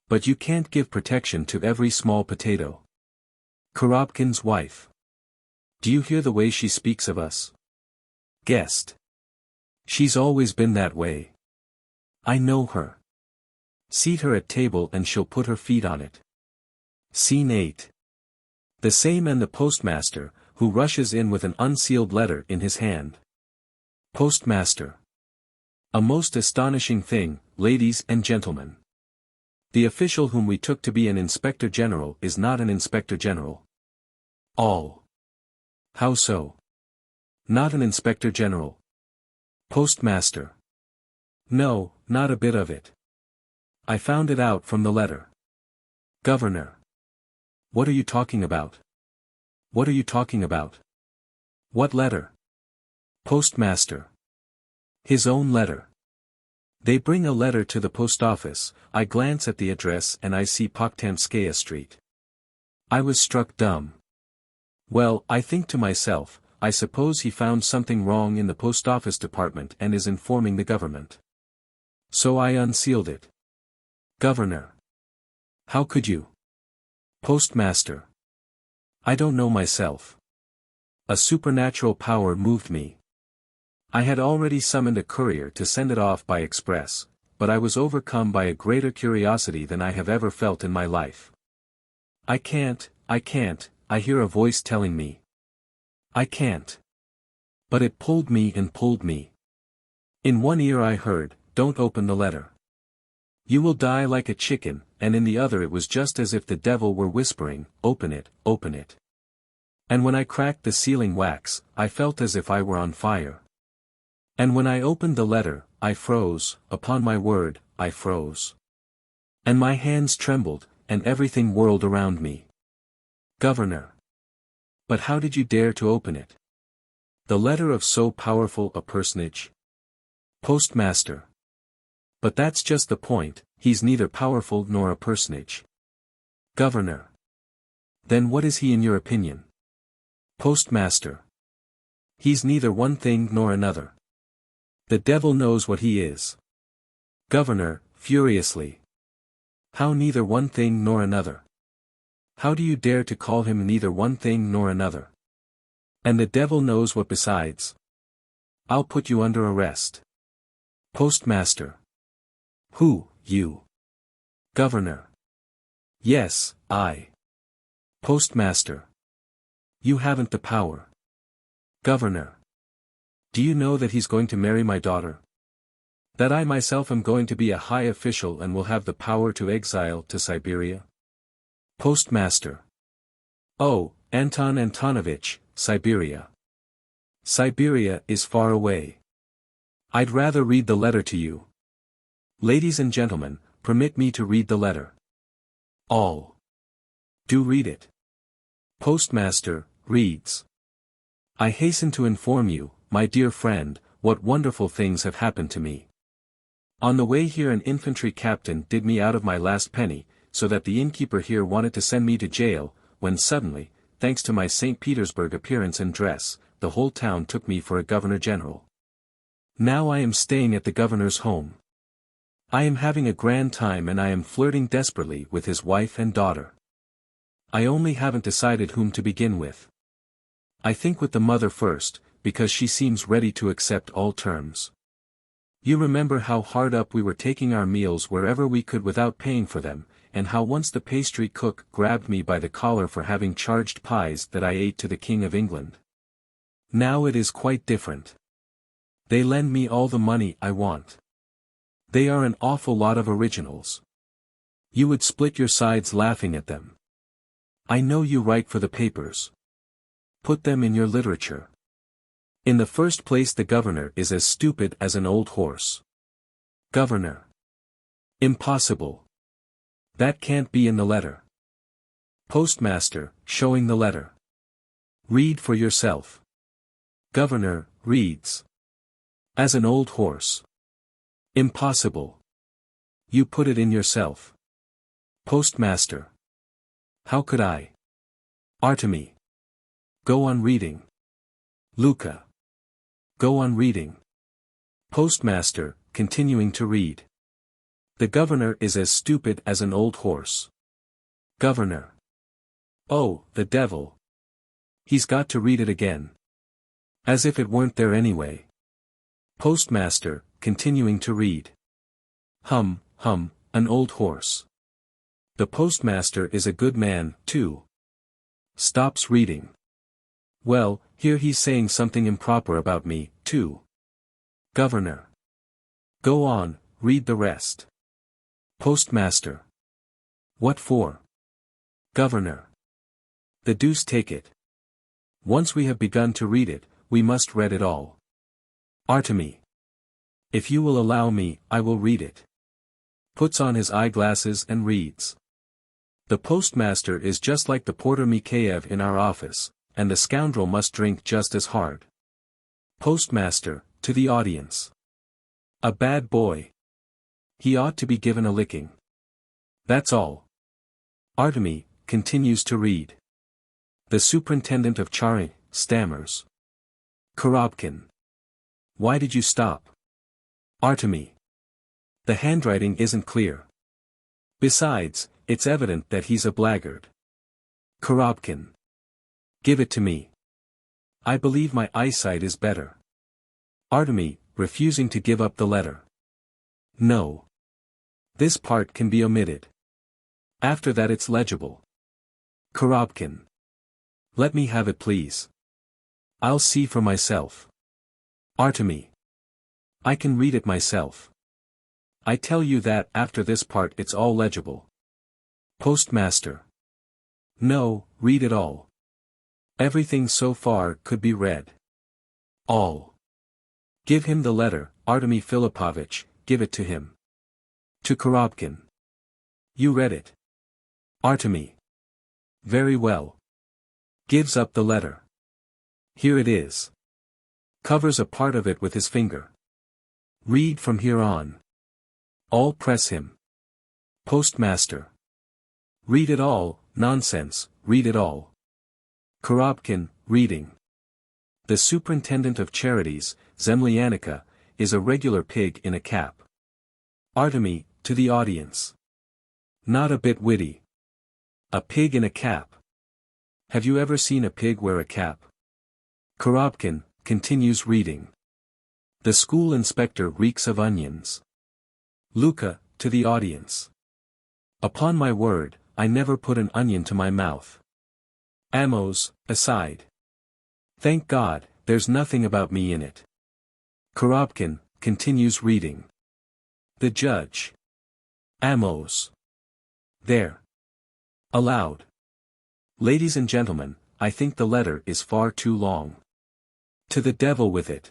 But you can't give protection to every small potato. Korobkin's wife. Do you hear the way she speaks of us? Guest. She's always been that way. I know her. Seat her at table and she'll put her feet on it. Scene 8. The same and the postmaster, who rushes in with an unsealed letter in his hand. Postmaster. A most astonishing thing, ladies and gentlemen. The official whom we took to be an inspector-general is not an inspector-general. All. How so? Not an inspector-general. Postmaster. No, not a bit of it. I found it out from the letter. Governor. What are you talking about? What are you talking about? What letter? Postmaster. His own letter. They bring a letter to the post office. I glance at the address and I see Pokhtamskaya Street. I was struck dumb. Well, I think to myself, I suppose he found something wrong in the post office department and is informing the government. So I unsealed it. Governor. How could you? Postmaster. I don't know myself. A supernatural power moved me. I had already summoned a courier to send it off by express, but I was overcome by a greater curiosity than I have ever felt in my life. I can't, I hear a voice telling me. I can't. But it pulled me and pulled me. In one ear I heard, don't open the letter. You will die like a chicken, and in the other it was just as if the devil were whispering, open it, open it. And when I cracked the sealing wax, I felt as if I were on fire. And when I opened the letter, I froze, upon my word, I froze. And my hands trembled, and everything whirled around me. Governor. But how did you dare to open it? The letter of so powerful a personage? Postmaster. But that's just the point, he's neither powerful nor a personage. Governor. Then what is he in your opinion? Postmaster. He's neither one thing nor another. The devil knows what he is. Governor, furiously. How neither one thing nor another? How do you dare to call him neither one thing nor another? And the devil knows what besides. I'll put you under arrest. Postmaster. Who, you? Governor. Yes, I. Postmaster. You haven't the power. Governor. Do you know that he's going to marry my daughter? That I myself am going to be a high official and will have the power to exile to Siberia? Postmaster. Oh, Anton Antonovich, Siberia. Siberia is far away. I'd rather read the letter to you. Ladies and gentlemen, permit me to read the letter. All. Do read it. Postmaster, reads. I hasten to inform you, my dear friend, what wonderful things have happened to me. On the way here an infantry captain did me out of my last penny, so that the innkeeper here wanted to send me to jail, when suddenly, thanks to my St. Petersburg appearance and dress, the whole town took me for a governor-general. Now I am staying at the governor's home. I am having a grand time and I am flirting desperately with his wife and daughter. I only haven't decided whom to begin with. I think with the mother first, because she seems ready to accept all terms. You remember how hard up we were taking our meals wherever we could without paying for them, and how once the pastry cook grabbed me by the collar for having charged pies that I ate to the King of England. Now it is quite different. They lend me all the money I want. They are an awful lot of originals. You would split your sides laughing at them. I know you write for the papers. Put them in your literature. In the first place, the governor is as stupid as an old horse. Governor. Impossible. That can't be in the letter. Postmaster, showing the letter. Read for yourself. Governor, reads. As an old horse. Impossible. You put it in yourself. Postmaster. How could I? Artemy. Go on reading. Luca. Go on reading. Postmaster, continuing to read. The governor is as stupid as an old horse. Governor. Oh, the devil. He's got to read it again. As if it weren't there anyway. Postmaster, continuing to read. Hum, an old horse. The postmaster is a good man, too. Stops reading. Well, here he's saying something improper about me, too. Governor. Go on, read the rest. Postmaster. What for? Governor. The deuce take it. Once we have begun to read it, we must read it all. Artemy. If you will allow me, I will read it. Puts on his eyeglasses and reads. The postmaster is just like the porter Mikhaev in our office, and the scoundrel must drink just as hard. Postmaster, to the audience. A bad boy. He ought to be given a licking. That's all. Artemy, continues to read. The superintendent of charade, stammers. Korobkin. Why did you stop? Artemy. The handwriting isn't clear. Besides, it's evident that he's a blackguard. Korobkin. Give it to me. I believe my eyesight is better. Artemy, refusing to give up the letter. No. This part can be omitted. After that it's legible. Korobkin. Let me have it, please. I'll see for myself. Artemy. I can read it myself. I tell you that after this part it's all legible. Postmaster. No, read it all. Everything so far could be read. All. Give him the letter, Artemy Filipovich, give it to him. To Korobkin. You read it. Artemy. Very well. Gives up the letter. Here it is. Covers a part of it with his finger. Read from here on. All press him. Postmaster. Read it all, nonsense, read it all. Korobkin, reading. The superintendent of charities, Zemlyanika, is a regular pig in a cap. Artemy, to the audience. Not a bit witty. A pig in a cap. Have you ever seen a pig wear a cap? Korobkin, continues reading. The school inspector reeks of onions. Luca, to the audience. Upon my word, I never put an onion to my mouth. Amos, aside. Thank God, there's nothing about me in it. Korobkin, continues reading. The judge. Amos. There. Aloud. Ladies and gentlemen, I think the letter is far too long. To the devil with it.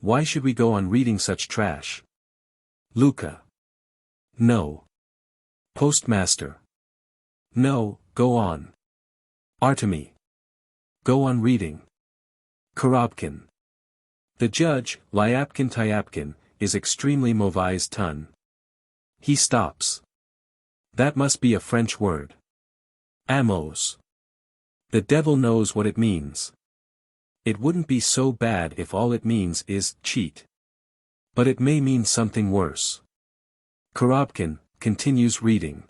Why should we go on reading such trash? Luca. No. Postmaster. No, go on. Artemy. Go on reading. Korobkin. The judge, Lyapkin-Tyapkin, is extremely mauvaise ton. He stops. That must be a French word. Amos. The devil knows what it means. It wouldn't be so bad if all it means is cheat. But it may mean something worse. Korobkin, continues reading.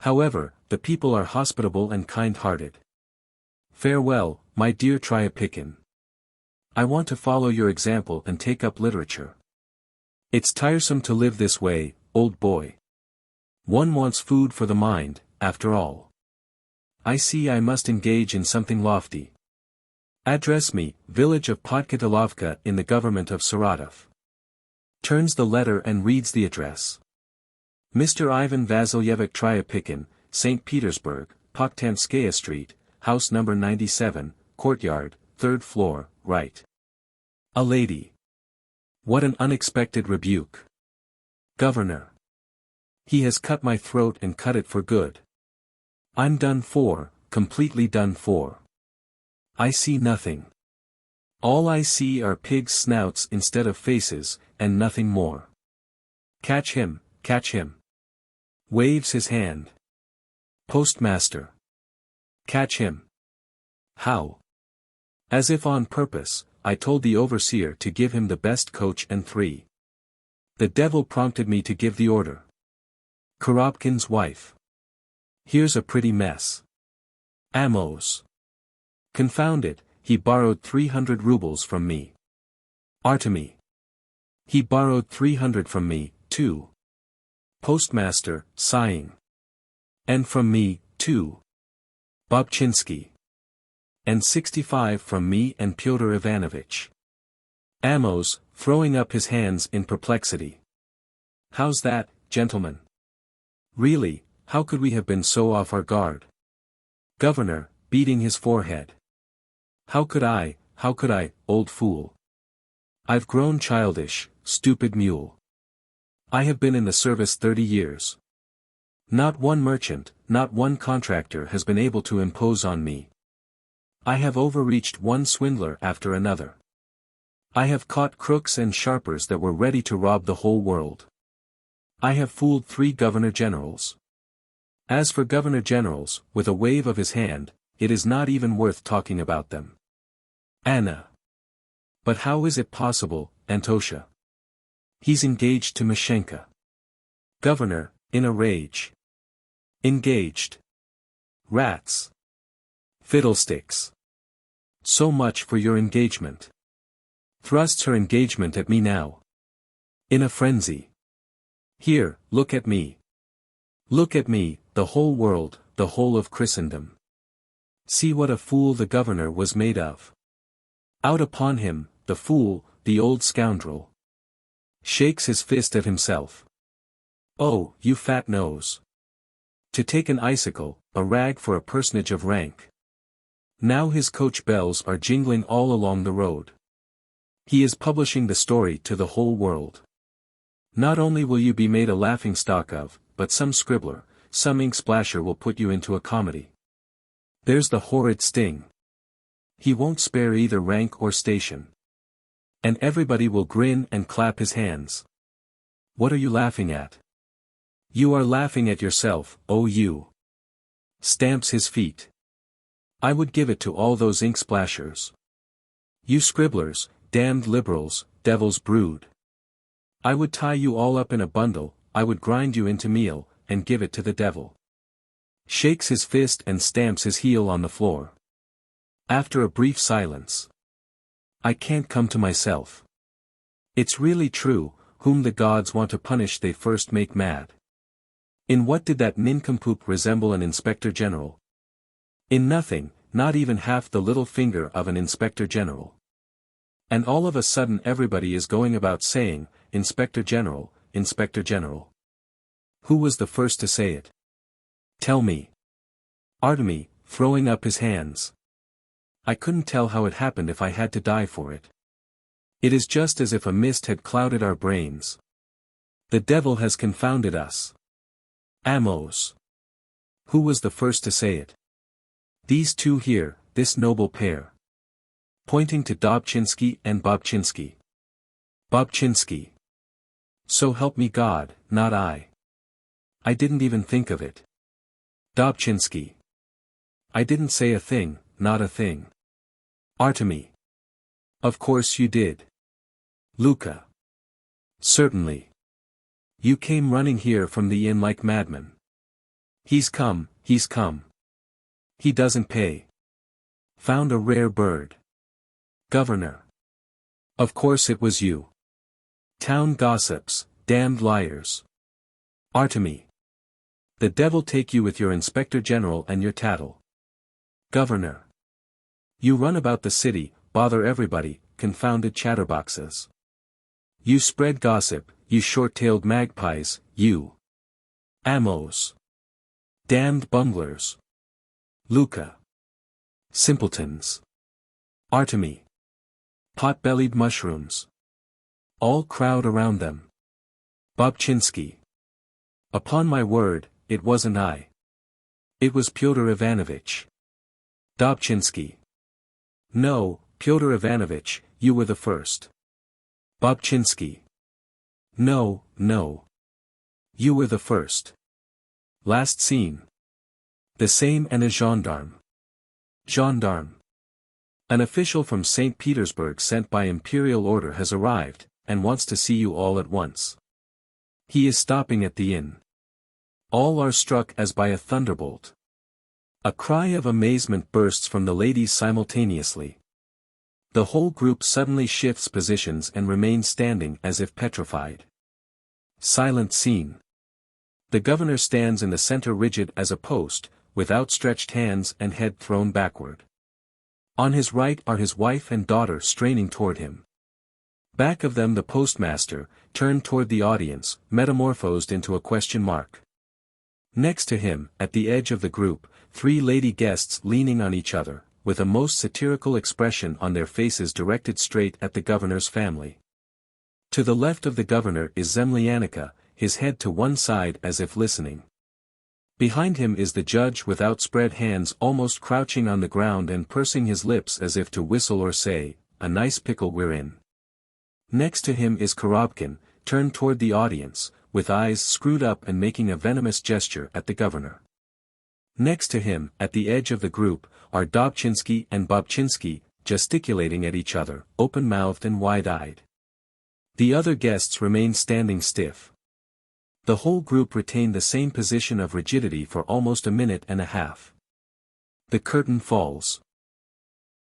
However, the people are hospitable and kind-hearted. Farewell, my dear Tryapkin. I want to follow your example and take up literature. It's tiresome to live this way, old boy. One wants food for the mind, after all. I see I must engage in something lofty. Address me, village of Podkatilovka in the government of Saratov. Turns the letter and reads the address. Mr. Ivan Vasilyevich Tryapikhin, St. Petersburg, Pokhtanskaya Street, house number 97, courtyard, 3rd floor, right. A lady. What an unexpected rebuke. Governor. He has cut my throat and cut it for good. I'm done for, completely done for. I see nothing. All I see are pigs' snouts instead of faces, and nothing more. Catch him, catch him. Waves his hand. Postmaster. Catch him. How? As if on purpose, I told the overseer to give him the best coach and 3. The devil prompted me to give the order. Korobkin's wife. Here's a pretty mess. Amos. Confound it, he borrowed 300 rubles from me. Artemy. He borrowed 300 from me, too. Postmaster, sighing. And from me, too. Bobchinsky. And 65 from me and Pyotr Ivanovich. Amos, throwing up his hands in perplexity. How's that, gentlemen? Really, how could we have been so off our guard? Governor, beating his forehead. How could I, old fool? I've grown childish, stupid mule. I have been in the service 30 years. Not one merchant, not one contractor has been able to impose on me. I have overreached one swindler after another. I have caught crooks and sharpers that were ready to rob the whole world. I have fooled 3 governor-generals. As for governor-generals, with a wave of his hand, it is not even worth talking about them. Anna. But how is it possible, Antosha? He's engaged to Mashenka. Governor, in a rage. Engaged. Rats. Fiddlesticks. So much for your engagement. Thrusts her engagement at me now. In a frenzy. Here, look at me. Look at me, the whole world, the whole of Christendom. See what a fool the governor was made of. Out upon him, the fool, the old scoundrel. Shakes his fist at himself. Oh, you fat nose. To take an icicle, a rag for a personage of rank. Now his coach bells are jingling all along the road. He is publishing the story to the whole world. Not only will you be made a laughingstock of, but some scribbler, some ink splasher will put you into a comedy. There's the horrid sting. He won't spare either rank or station. And everybody will grin and clap his hands. What are you laughing at? You are laughing at yourself, oh you. Stamps his feet. I would give it to all those ink splashers. You scribblers, damned liberals, devil's brood. I would tie you all up in a bundle, I would grind you into meal, and give it to the devil. Shakes his fist and stamps his heel on the floor. After a brief silence. I can't come to myself. It's really true, whom the gods want to punish they first make mad. In what did that nincompoop resemble an inspector-general? In nothing, not even half the little finger of an inspector-general. And all of a sudden everybody is going about saying, Inspector-General, Inspector-General. Who was the first to say it? Tell me. Artemy, throwing up his hands. I couldn't tell how it happened if I had to die for it. It is just as if a mist had clouded our brains. The devil has confounded us. Amos. Who was the first to say it? These two here, this noble pair. Pointing to Dobchinsky and Bobchinsky. Bobchinsky. So help me God, not I. I didn't even think of it. Dobchinsky. I didn't say a thing, not a thing. Artemy. Of course you did. Luka. Certainly. You came running here from the inn like madmen. He's come, he's come. He doesn't pay. Found a rare bird. Governor. Of course it was you. Town gossips, damned liars. Artemy. The devil take you with your inspector-general and your tattle. Governor. You run about the city, bother everybody, confounded chatterboxes. You spread gossip, you short-tailed magpies, you. Amos. Damned bunglers. Luca. Simpletons. Artemy. Pot-bellied mushrooms. All crowd around them. Bobchinsky. Upon my word, it wasn't I. It was Pyotr Ivanovitch. Dobchinsky. No, Pyotr Ivanovitch, you were the first. Bobchinsky. No, no. You were the first. Last scene. The same and a gendarme. Gendarme. An official from St. Petersburg sent by imperial order has arrived, and wants to see you all at once. He is stopping at the inn. All are struck as by a thunderbolt. A cry of amazement bursts from the ladies simultaneously. The whole group suddenly shifts positions and remains standing as if petrified. Silent scene. The governor stands in the center rigid as a post, with outstretched hands and head thrown backward. On his right are his wife and daughter straining toward him. Back of them the postmaster, turned toward the audience, metamorphosed into a question mark. Next to him, at the edge of the group, 3 lady guests leaning on each other, with a most satirical expression on their faces directed straight at the governor's family. To the left of the governor is Zemlyanika, his head to one side as if listening. Behind him is the judge with outspread hands almost crouching on the ground and pursing his lips as if to whistle or say, "A nice pickle we're in." Next to him is Korobkin, turned toward the audience, with eyes screwed up and making a venomous gesture at the governor. Next to him, at the edge of the group, are Dobchinsky and Bobchinsky, gesticulating at each other, open-mouthed and wide-eyed. The other guests remain standing stiff. The whole group retained the same position of rigidity for almost a minute and a half. The curtain falls.